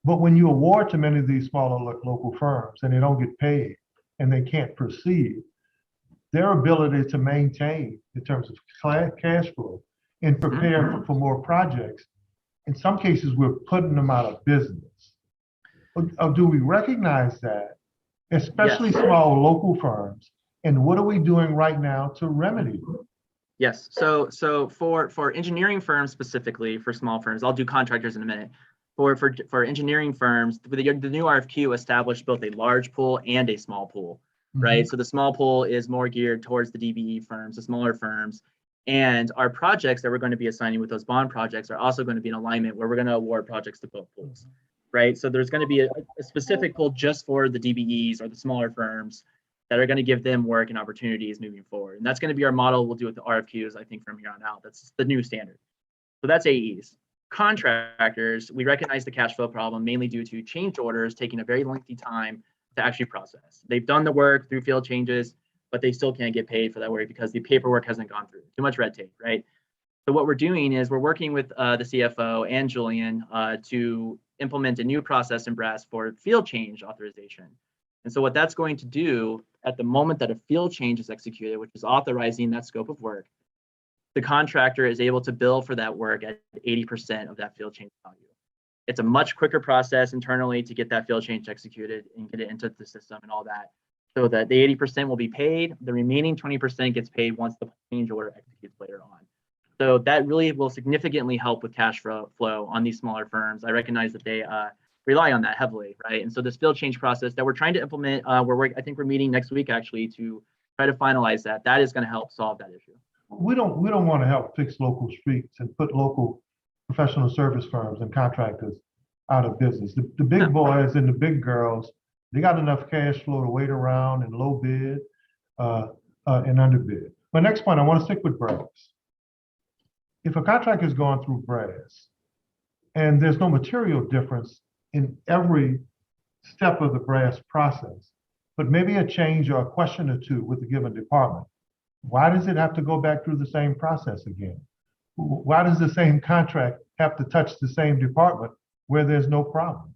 [SPEAKER 1] But when you award to many of these smaller local firms and they don't get paid and they can't proceed, their ability to maintain in terms of cash flow and prepare for more projects, in some cases, we're putting them out of business. Do we recognize that, especially small local firms? And what are we doing right now to remedy it?
[SPEAKER 12] Yes. So for engineering firms specifically, for small firms, I'll do contractors in a minute. For engineering firms, the new RFQ established both a large pool and a small pool, right? So the small pool is more geared towards the DBE firms, the smaller firms, and our projects that we're going to be assigning with those bond projects are also going to be in alignment where we're going to award projects to both pools, right? So there's going to be a specific pool just for the DBEs or the smaller firms that are going to give them work and opportunities moving forward. And that's going to be our model we'll do with the RFQs, I think, from here on out. That's the new standard. So that's AEs. Contractors, we recognize the cash flow problem mainly due to change orders taking a very lengthy time to actually process. They've done the work through field changes, but they still can't get paid for that work because the paperwork hasn't gone through. Too much red tape, right? So what we're doing is we're working with the CFO and Julian to implement a new process in Brass for field change authorization. And so what that's going to do at the moment that a field change is executed, which is authorizing that scope of work, the contractor is able to bill for that work at 80% of that field change value. It's a much quicker process internally to get that field change executed and get it into the system and all that. So that the 80% will be paid, the remaining 20% gets paid once the change order executes later on. So that really will significantly help with cash flow on these smaller firms. I recognize that they rely on that heavily, right? And so this field change process that we're trying to implement, I think we're meeting next week actually to try to finalize that. That is going to help solve that issue.
[SPEAKER 1] We don't want to help fix local streets and put local professional service firms and contractors out of business. The big boys and the big girls, they got enough cash flow to wait around and low bid and underbid. My next point, I want to stick with brass. If a contract is going through brass and there's no material difference in every step of the brass process, but maybe a change or a question or two with a given department, why does it have to go back through the same process again? Why does the same contract have to touch the same department where there's no problem?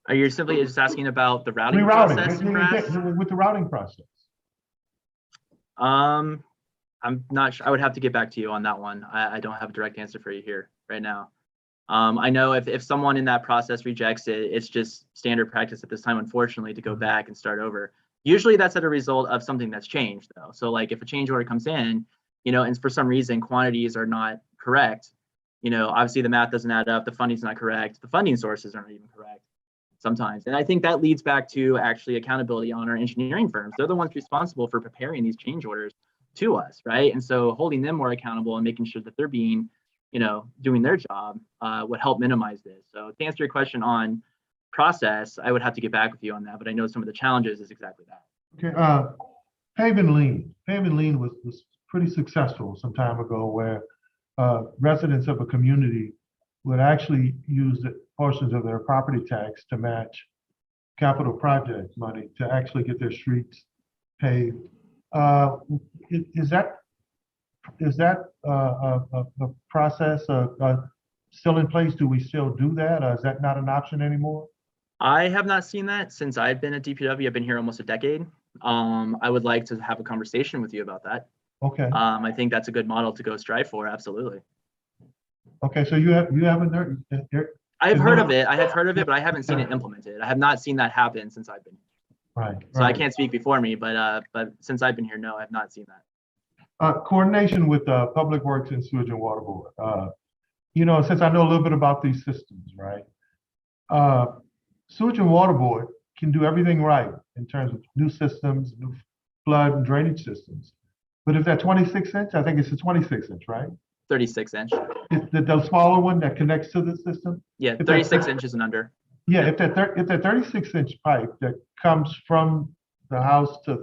[SPEAKER 12] Are you simply just asking about the routing process in Brass?
[SPEAKER 1] With the routing process.
[SPEAKER 12] I'm not sure. I would have to get back to you on that one. I don't have a direct answer for you here right now. I know if someone in that process rejects it, it's just standard practice at this time, unfortunately, to go back and start over. Usually that's as a result of something that's changed though. So like if a change order comes in, and for some reason quantities are not correct, obviously the math doesn't add up, the funding's not correct, the funding sources aren't even correct sometimes. And I think that leads back to actually accountability on our engineering firms. They're the ones responsible for preparing these change orders to us, right? And so holding them more accountable and making sure that they're being, doing their job would help minimize this. So to answer your question on process, I would have to get back with you on that, but I know some of the challenges is exactly that.
[SPEAKER 1] Okay, Pave and Lean. Pave and Lean was pretty successful some time ago, where residents of a community would actually use the portions of their property tax to match capital project money to actually get their streets paved. Is that a process still in place? Do we still do that? Or is that not an option anymore?
[SPEAKER 12] I have not seen that since I've been at DPW. I've been here almost a decade. I would like to have a conversation with you about that.
[SPEAKER 1] Okay.
[SPEAKER 12] I think that's a good model to go strive for. Absolutely.
[SPEAKER 1] Okay, so you haven't heard?
[SPEAKER 12] I've heard of it. I have heard of it, but I haven't seen it implemented. I have not seen that happen since I've been here.
[SPEAKER 1] Right.
[SPEAKER 12] So I can't speak before me, but since I've been here, no, I have not seen that.
[SPEAKER 1] Coordination with Public Works and Sewage and Water Board. Since I know a little bit about these systems, right? Sewage and Water Board can do everything right in terms of new systems, new flood and drainage systems. But if that 26-inch, I think it's a 26-inch, right?
[SPEAKER 12] 36-inch.
[SPEAKER 1] It's the smaller one that connects to the system?
[SPEAKER 12] Yeah, 36 inches and under.
[SPEAKER 1] Yeah, if that 36-inch pipe that comes from the house to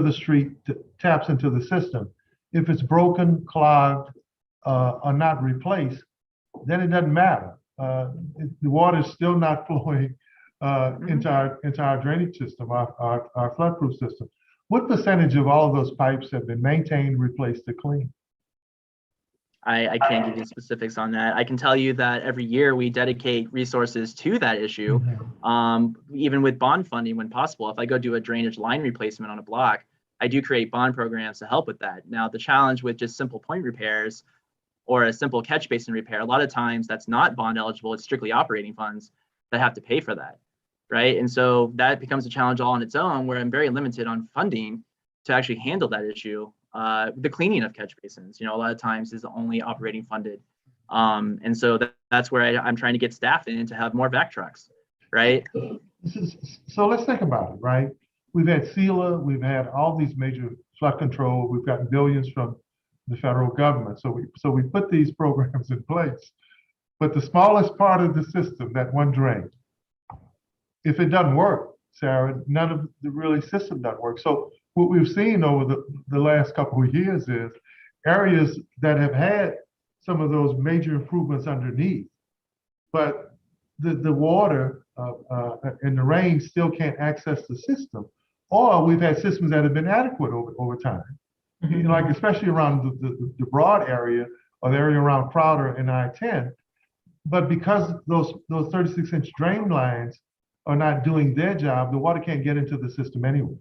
[SPEAKER 1] the street taps into the system, if it's broken, clogged, are not replaced, then it doesn't matter. The water is still not flowing into our drainage system, our flood-proof system. What percentage of all of those pipes have been maintained, replaced, or cleaned?
[SPEAKER 12] I can't give you specifics on that. I can tell you that every year we dedicate resources to that issue, even with bond funding when possible. If I go do a drainage line replacement on a block, I do create bond programs to help with that. Now, the challenge with just simple point repairs or a simple catch basin repair, a lot of times that's not bond eligible. It's strictly operating funds that have to pay for that, right? And so that becomes a challenge all on its own, where I'm very limited on funding to actually handle that issue. The cleaning of catch basins, a lot of times is only operating funded. And so that's where I'm trying to get staff in to have more vac trucks, right?
[SPEAKER 1] So let's think about it, right? We've had SELA, we've had all these major flood control, we've gotten billions from the federal government. So we put these programs in place. But the smallest part of the system, that one drain, if it doesn't work, Sarah, none of the really system doesn't work. So what we've seen over the last couple of years is areas that have had some of those major improvements underneath, but the water and the rain still can't access the system. Or we've had systems that have been adequate over time. Like especially around the broad area or the area around Crowder and I-10. But because those 36-inch drain lines are not doing their job, the water can't get into the system anyway.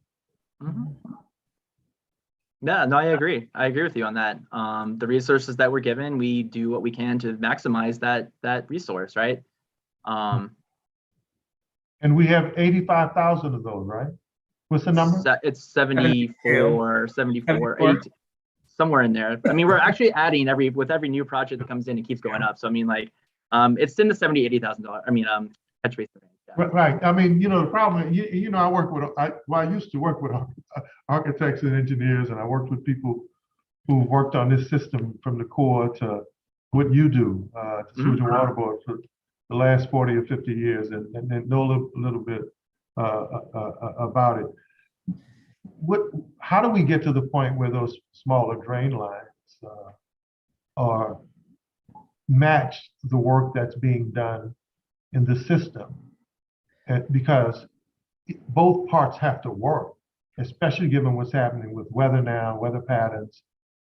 [SPEAKER 12] Yeah, no, I agree. I agree with you on that. The resources that we're given, we do what we can to maximize that resource, right?
[SPEAKER 1] And we have 85,000 of those, right? What's the number?
[SPEAKER 12] It's 74, 80, somewhere in there. I mean, we're actually adding with every new project that comes in, it keeps going up. So I mean, like, it's in the $70,000, $80,000. I mean, catch basin range. Yeah.
[SPEAKER 1] Right. I mean, the problem, I used to work with architects and engineers, and I worked with people who worked on this system from the core to what you do, to Sewage and Water Board for the last 40 or 50 years, and know a little bit about it. How do we get to the point where those smaller drain lines are match the work that's being done in the system? Because both parts have to work, especially given what's happening with weather now, weather patterns.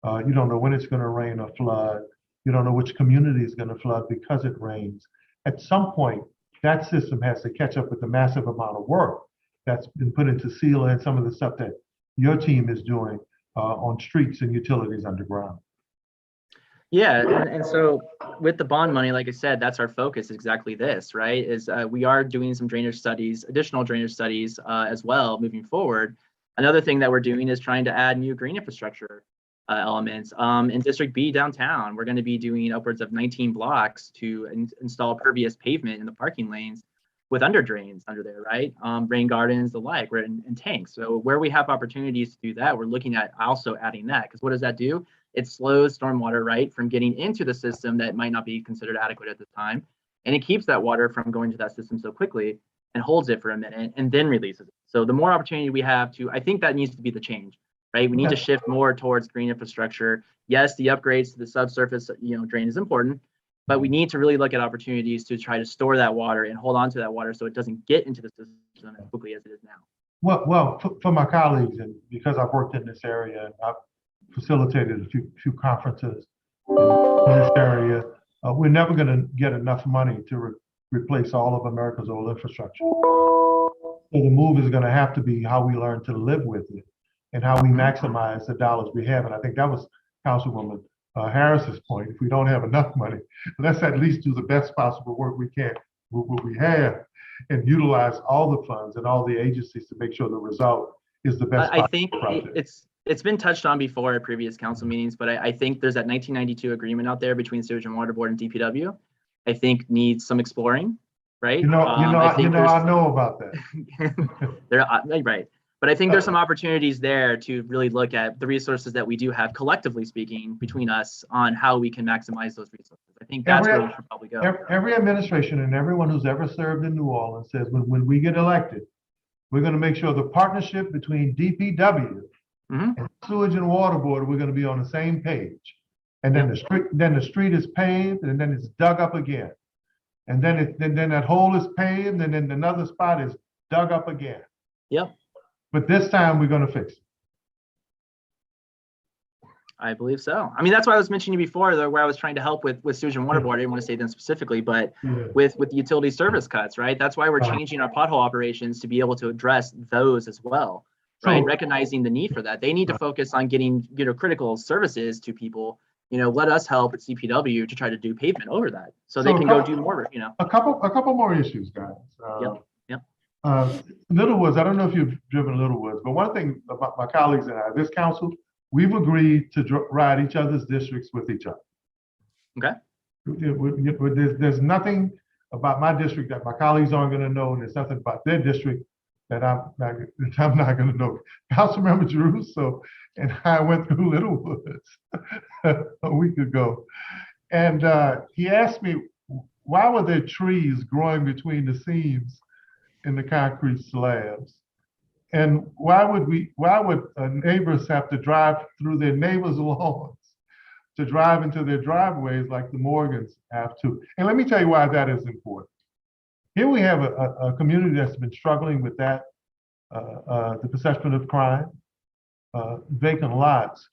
[SPEAKER 1] You don't know when it's going to rain or flood. You don't know which community is going to flood because it rains. At some point, that system has to catch up with the massive amount of work that's been put into SELA and some of the stuff that your team is doing on streets and utilities underground.
[SPEAKER 12] Yeah, and so with the bond money, like I said, that's our focus, exactly this, right? Is we are doing some drainage studies, additional drainage studies as well moving forward. Another thing that we're doing is trying to add new green infrastructure elements. In District B downtown, we're going to be doing upwards of 19 blocks to install pervious pavement in the parking lanes with under drains under there, right? Rain gardens, the like, and tanks. So where we have opportunities to do that, we're looking at also adding that, because what does that do? It slows stormwater, right, from getting into the system that might not be considered adequate at the time. And it keeps that water from going to that system so quickly and holds it for a minute and then releases it. So the more opportunity we have to, I think that needs to be the change, right? We need to shift more towards green infrastructure. Yes, the upgrades to the subsurface, drain is important, but we need to really look at opportunities to try to store that water and hold on to that water so it doesn't get into the system as quickly as it is now.
[SPEAKER 1] Well, for my colleagues, and because I've worked in this area, and I've facilitated a few conferences in this area, we're never going to get enough money to replace all of America's old infrastructure. So the move is going to have to be how we learn to live with it and how we maximize the dollars we have. And I think that was Councilwoman Harris's point. If we don't have enough money, let's at least do the best possible work we can with what we have and utilize all the funds and all the agencies to make sure the result is the best.
[SPEAKER 12] I think it's been touched on before at previous council meetings, but I think there's that 1992 agreement out there between Sewage and Water Board and DPW. I think needs some exploring, right?
[SPEAKER 1] I know about that.
[SPEAKER 12] Right. But I think there's some opportunities there to really look at the resources that we do have, collectively speaking, between us on how we can maximize those resources. I think that's where we should probably go.
[SPEAKER 1] Every administration and everyone who's ever served in New Orleans says when we get elected, we're going to make sure the partnership between DPW and Sewage and Water Board, we're going to be on the same page. And then the street is paved, and then it's dug up again. And then that hole is paved, and then another spot is dug up again.
[SPEAKER 12] Yep,
[SPEAKER 1] But this time we're gonna fix it.
[SPEAKER 12] I believe so. I mean, that's why I was mentioning before, though, where I was trying to help with sewage and water board. I didn't want to say them specifically, but with the utility service cuts, right? That's why we're changing our pothole operations to be able to address those as well, right? Recognizing the need for that. They need to focus on getting, critical services to people. Let us help at CPW to try to do pavement over that, so they can go do more.
[SPEAKER 1] A couple more issues, guys.
[SPEAKER 12] Yep.
[SPEAKER 1] Littlewoods. I don't know if you've driven Littlewoods, but one thing about my colleagues and I, this council, we've agreed to ride each other's districts with each other.
[SPEAKER 12] Okay.
[SPEAKER 1] There's nothing about my district that my colleagues aren't going to know, and there's nothing about their district that I'm not going to know. Councilmember Giruso and I went through Littlewoods a week ago, and he asked me, why were there trees growing between the seams in the concrete slabs? And why would neighbors have to drive through their neighbors' lawns to drive into their driveways like the Morgans have to? And let me tell you why that is important. Here we have a community that's been struggling with that, the perception of crime, vacant lots.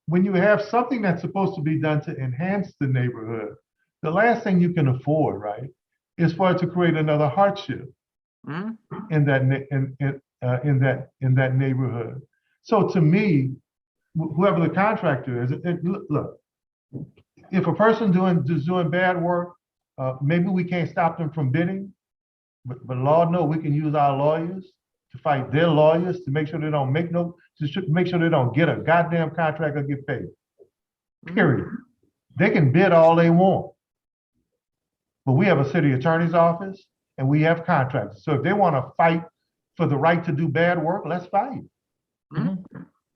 [SPEAKER 1] When you have something that's supposed to be done to enhance the neighborhood, the last thing you can afford, right, is for it to create another hardship in that neighborhood. So to me, whoever the contractor is, look, if a person is doing bad work, maybe we can't stop them from bidding, but Lord knows we can use our lawyers to fight their lawyers to make sure they don't make sure they don't get a goddamn contract or get paid. Period. They can bid all they want, but we have a city attorney's office and we have contractors. So if they want to fight for the right to do bad work, let's fight.
[SPEAKER 12] I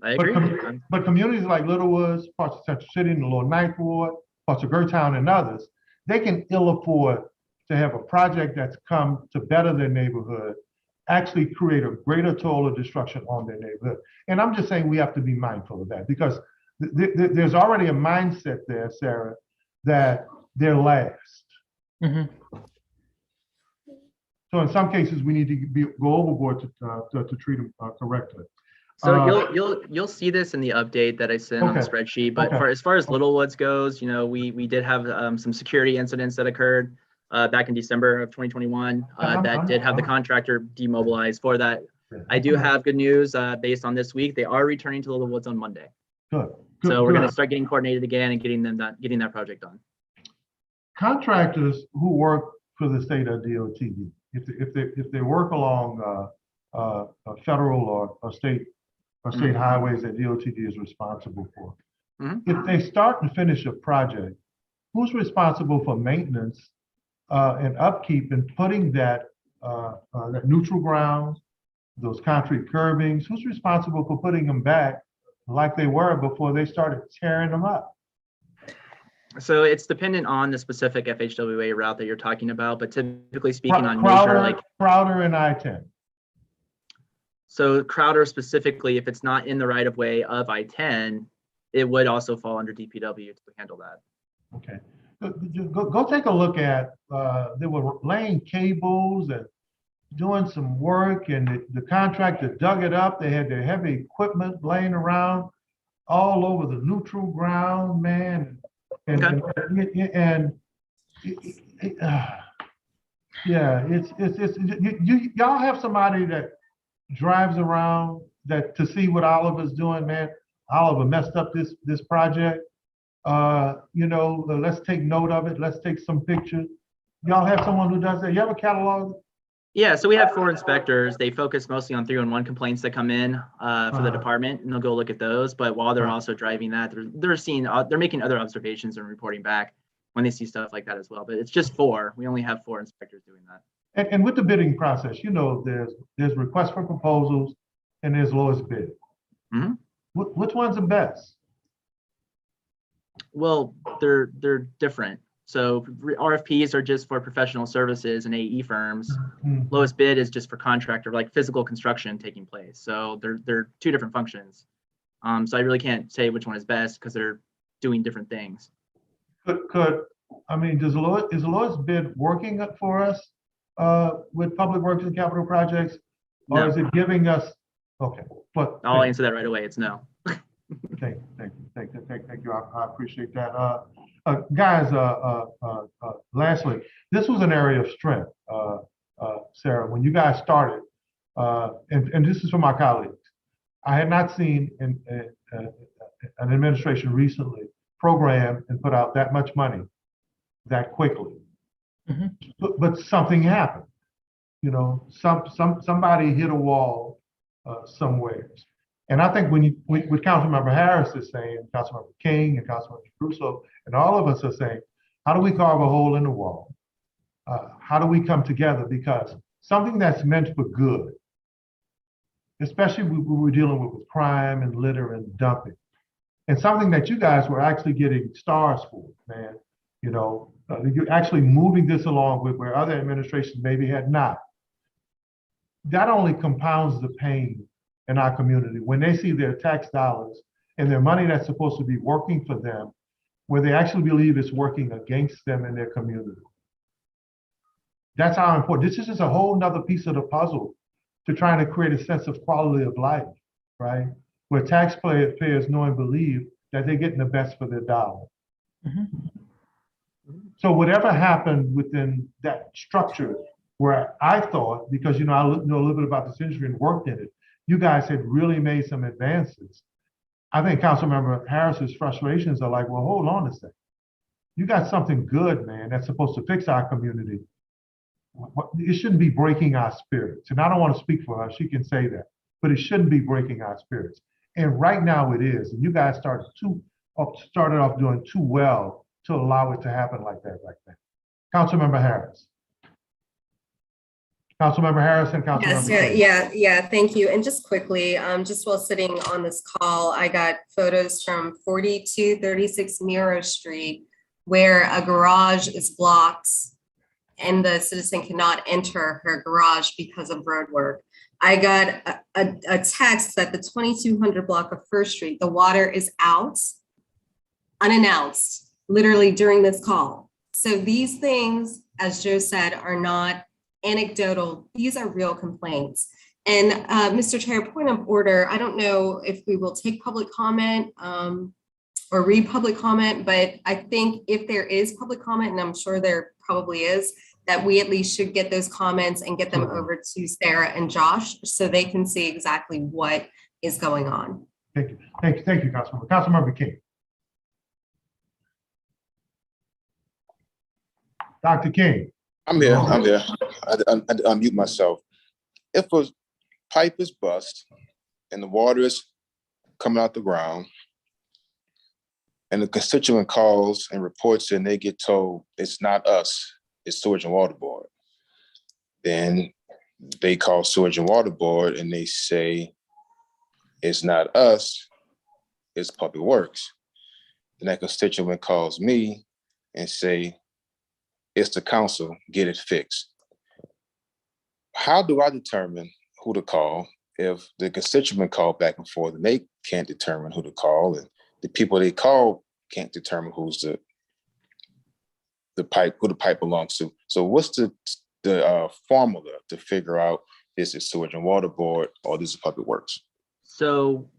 [SPEAKER 12] agree.
[SPEAKER 1] But communities like Littlewoods, parts of Central City, and the Lower Ninth Ward, parts of Gertown and others, they can ill afford to have a project that's come to better their neighborhood, actually create a greater toll of destruction on their neighborhood. And I'm just saying we have to be mindful of that, because there's already a mindset there, Sarah, that they're last. So in some cases, we need to go overboard to treat them correctly.
[SPEAKER 12] So you'll see this in the update that I sent on the spreadsheet. But as far as Littlewoods goes, we did have some security incidents that occurred back in December of 2021 that did have the contractor demobilized for that. I do have good news based on this week. They are returning to Littlewoods on Monday. So we're going to start getting coordinated again and getting that project done.
[SPEAKER 1] Contractors who work for the state or DOTD, if they work along federal or state highways that DOTD is responsible for, if they start and finish a project, who's responsible for maintenance and upkeep and putting that neutral ground, those concrete curbings? Who's responsible for putting them back like they were before they started tearing them up?
[SPEAKER 12] So it's dependent on the specific FHWA route that you're talking about, but typically speaking on major, like
[SPEAKER 1] Crowder and I-10.
[SPEAKER 12] So Crowder specifically, if it's not in the right of way of I-10, it would also fall under DPW to handle that.
[SPEAKER 1] Okay, go take a look at, they were laying cables and doing some work, and the contractor dug it up. They had their heavy equipment laying around all over the neutral ground, man. Yeah, y'all have somebody that drives around to see what Oliver's doing, man. Oliver messed up this project. Let's take note of it. Let's take some pictures. Y'all have someone who does that? You have a catalog?
[SPEAKER 12] Yeah, so we have 4 inspectors. They focus mostly on 311 complaints that come in for the department, and they'll go look at those. But while they're also driving that, they're making other observations and reporting back when they see stuff like that as well. But it's just 4. We only have 4 inspectors doing that.
[SPEAKER 1] And with the bidding process, there's requests for proposals and there's lowest bid. Which one's the best?
[SPEAKER 12] Well, they're different. So RFPs are just for professional services and AE firms. Lowest bid is just for contractor, like physical construction taking place. So they're 2 different functions. So I really can't say which one is best because they're doing different things.
[SPEAKER 1] I mean, is Lois bid working for us with Public Works and capital projects? Or
[SPEAKER 12] No.
[SPEAKER 1] is it giving us, okay, but.
[SPEAKER 12] I'll answer that right away. It's no.
[SPEAKER 1] Thank you. I appreciate that. Guys, lastly, this was an area of strength, Sarah, when you guys started, and this is for my colleagues. I had not seen an administration recently program and put out that much money that quickly.
[SPEAKER 9] Mm-hmm.
[SPEAKER 1] But something happened. You know, somebody hit a wall somewhere. And I think when Councilmember Harris is saying, Councilmember King and Councilmember Russo, and all of us are saying, how do we carve a hole in the wall? How do we come together? Because something that's meant for good, especially when we're dealing with crime and litter and dumping, and something that you guys were actually getting stars for, man. You know, you're actually moving this along with where other administrations maybe had not. That only compounds the pain in our community when they see their tax dollars and their money that's supposed to be working for them, where they actually believe it's working against them in their community. That's how important. This is just a whole nother piece of the puzzle to trying to create a sense of quality of life, right? Where taxpayers know and believe that they're getting the best for their dollar.
[SPEAKER 9] Mm-hmm.
[SPEAKER 1] So whatever happened within that structure, where I thought, because you know I know a little bit about this industry and worked in it, you guys had really made some advances. I think Councilmember Harris's frustrations are like, well, hold on a second. You got something good, man, that's supposed to fix our community. It shouldn't be breaking our spirits. And I don't want to speak for her, she can say that, but it shouldn't be breaking our spirits. And right now it is. And you guys started off doing too well to allow it to happen like that right now. Councilmember Harris. Councilmember Harris and Councilmember
[SPEAKER 11] Yes,
[SPEAKER 1] King.
[SPEAKER 11] yeah, thank you. And just quickly, just while sitting on this call, I got photos from 4236 Miro Street where a garage is blocked and the citizen cannot enter her garage because of road work. I got a text that the 2200 block of First Street, the water is out, unannounced, literally during this call. So these things, as Joe said, are not anecdotal. These are real complaints. And Mr. Chair, point of order, I don't know if we will take public comment or read public comment, but I think if there is public comment, and I'm sure there probably is, that we at least should get those comments and get them over to Sarah and Josh so they can see exactly what is going on.
[SPEAKER 1] Thank you, Councilmember. Councilmember King. Dr. King.
[SPEAKER 6] I'm here. I unmute myself. If a pipe is bust and the water is coming out the ground and the constituent calls and reports and they get told it's not us, it's Sewage and Water Board, then they call Sewage and Water Board and they say it's not us, it's Public Works. Then that constituent calls me and say, it's the council, get it fixed. How do I determine who to call if the constituent call back and forth and they can't determine who to call and the people they call can't determine who's who the pipe belongs to? So what's the formula to figure out this is Sewage and Water Board or this is Public Works?
[SPEAKER 12] So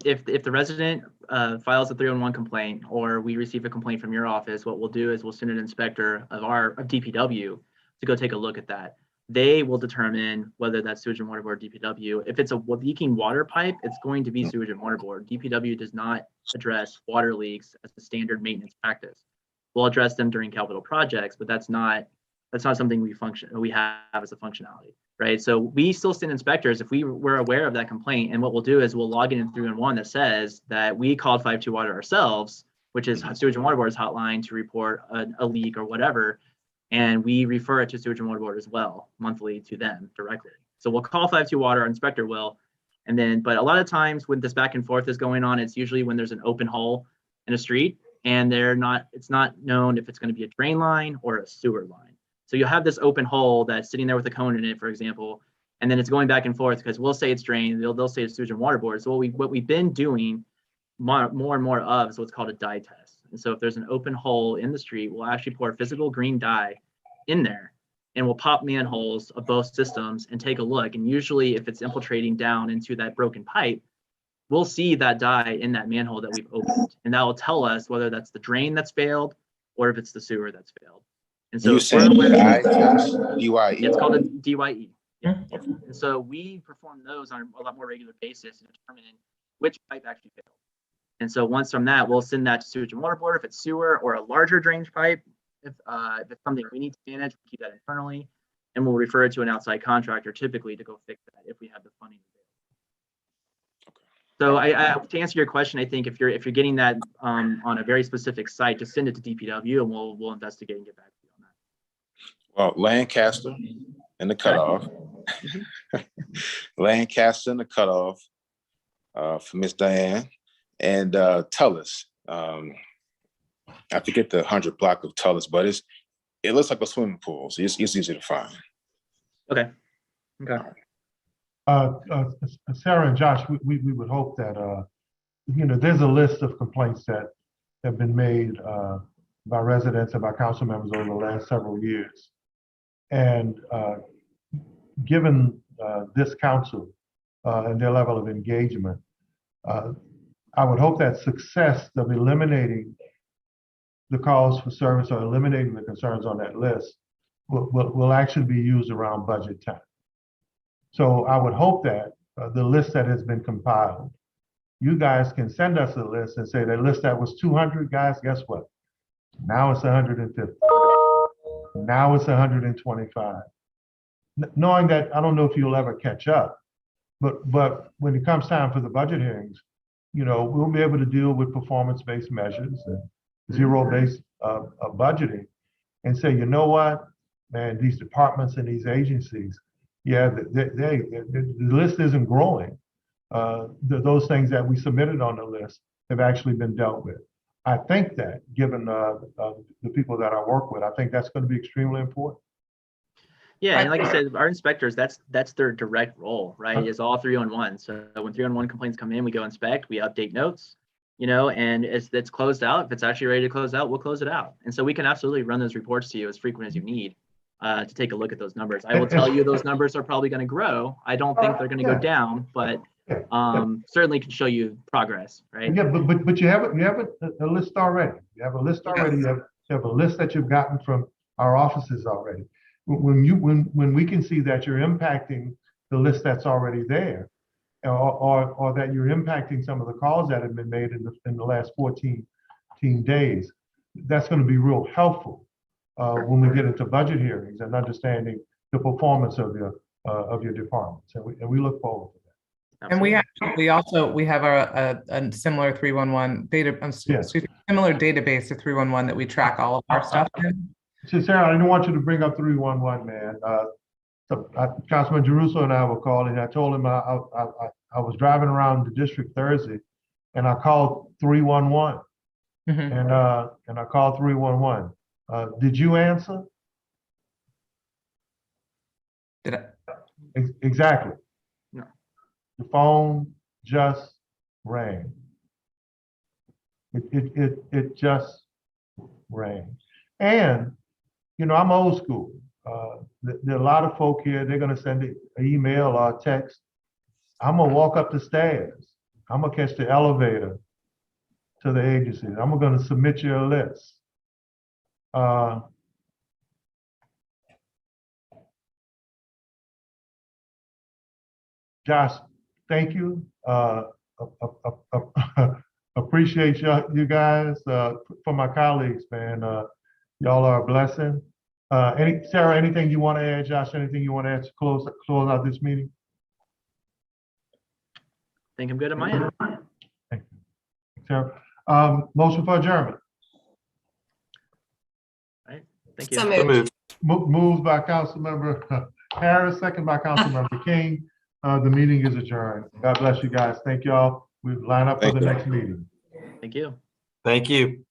[SPEAKER 12] if the resident files a 311 complaint or we receive a complaint from your office, what we'll do is we'll send an inspector of DPW to go take a look at that. They will determine whether that's Sewage and Water Board, DPW. If it's a leaking water pipe, it's going to be Sewage and Water Board. DPW does not address water leaks as a standard maintenance practice. We'll address them during capital projects, but that's not something we have as a functionality. Right. So we still send inspectors if we were aware of that complaint. And what we'll do is we'll log it in 311 that says that we called 5-2 Water ourselves, which is Sewage and Water Board's hotline to report a leak or whatever. And we refer it to Sewage and Water Board as well, monthly to them directly. So we'll call 5-2 Water, our inspector will. And then, but a lot of times when this back and forth is going on, it's usually when there's an open hole in a street and it's not known if it's going to be a drain line or a sewer line. So you'll have this open hole that's sitting there with a cone in it, for example, and then it's going back and forth because we'll say it's drained, they'll say it's Sewage and Water Board. So what we've been doing more and more of is what's called a dye test. And so if there's an open hole in the street, we'll actually pour physical green dye in there, and we'll pop manholes of both systems and take a look. And usually if it's infiltrating down into that broken pipe, we'll see that dye in that manhole that we've opened. And that will tell us whether that's the drain that's failed or if it's the sewer that's failed. And so
[SPEAKER 6] You saying dye test, DYE?
[SPEAKER 12] it's called a DYE. Yeah. And so we perform those on a lot more regular basis to determine which pipe actually failed. And so once from that, we'll send that to sewage and water board if it's sewer, or a larger drainage pipe. If it's something we need to manage, we keep that internally, and we'll refer it to an outside contractor typically to go fix that if we have the funding available. So I to answer your question, I think if you're getting that on a very specific site, just send it to DPW and we'll investigate and get back to you on that.
[SPEAKER 6] Well, Lancaster and the cutoff. Lancaster and the cutoff for Miss Diane. And Tullis. I forget the 100 block of Tullis, but it looks like a swimming pool, so it's easy to find.
[SPEAKER 12] Okay.
[SPEAKER 1] Sarah and Josh, we would hope that, there's a list of complaints that have been made by residents and by council members over the last several years. And given this council and their level of engagement, I would hope that success of eliminating the calls for service or eliminating the concerns on that list will actually be used around budget time. So I would hope that the list that has been compiled, you guys can send us a list and say that list that was 200 guys, guess what? Now it's 150. Now it's 125. Knowing that, I don't know if you'll ever catch up, but when it comes time for the budget hearings, we'll be able to deal with performance-based measures and zero-based budgeting and say, you know what, man, these departments and these agencies, yeah, the list isn't growing. Those things that we submitted on the list have actually been dealt with. I think that, given the people that I work with, I think that's going to be extremely important.
[SPEAKER 12] Yeah, and like I said, our inspectors, that's their direct role, right? Is all 311. So when 311 complaints come in, we go inspect, we update notes, and it's closed out. If it's actually ready to close out, we'll close it out. And so we can absolutely run those reports to you as frequent as you need to take a look at those numbers. I will tell you those numbers are probably going to grow. I don't think they're going to go down, but certainly can show you progress, right?
[SPEAKER 1] Yeah, but you have a list already. You have a list already. You have a list that you've gotten from our offices already. When we can see that you're impacting the list that's already there, or that you're impacting some of the calls that have been made in the last 14 days, that's going to be real helpful when we get into budget hearings and understanding the performance of your departments, and we look forward to that.
[SPEAKER 9] And we have a similar 311 similar database to 311 that we track all of our stuff in.
[SPEAKER 1] So Sarah, I didn't want you to bring up 311, man. Councilman Jeruso and I were calling. I told him I was driving around the district Thursday, and I called 311, and I called 311. Did you answer?
[SPEAKER 9] Did I?
[SPEAKER 1] Exactly.
[SPEAKER 12] No.
[SPEAKER 1] The phone just rang. It just rang, and I'm old school. There are a lot of folk here, they're going to send an email or a text. I'm going to walk up the stairs. I'm going to catch the elevator to the agency. I'm going to submit you a list. Josh, thank you. Appreciate you guys. For my colleagues, man, y'all are a blessing. Sarah, anything you want to add? Josh, anything you want to add to close out this meeting?
[SPEAKER 12] I think I'm good at my end.
[SPEAKER 1] Thank you, Sarah. Motion for adjournment.
[SPEAKER 12] All right. Thank you.
[SPEAKER 2] So moved.
[SPEAKER 1] Moved by Councilmember Harris, second by Councilmember King. The meeting is adjourned. God bless you guys. Thank y'all. We line up for the next meeting.
[SPEAKER 12] Thank you.
[SPEAKER 4] Thank you.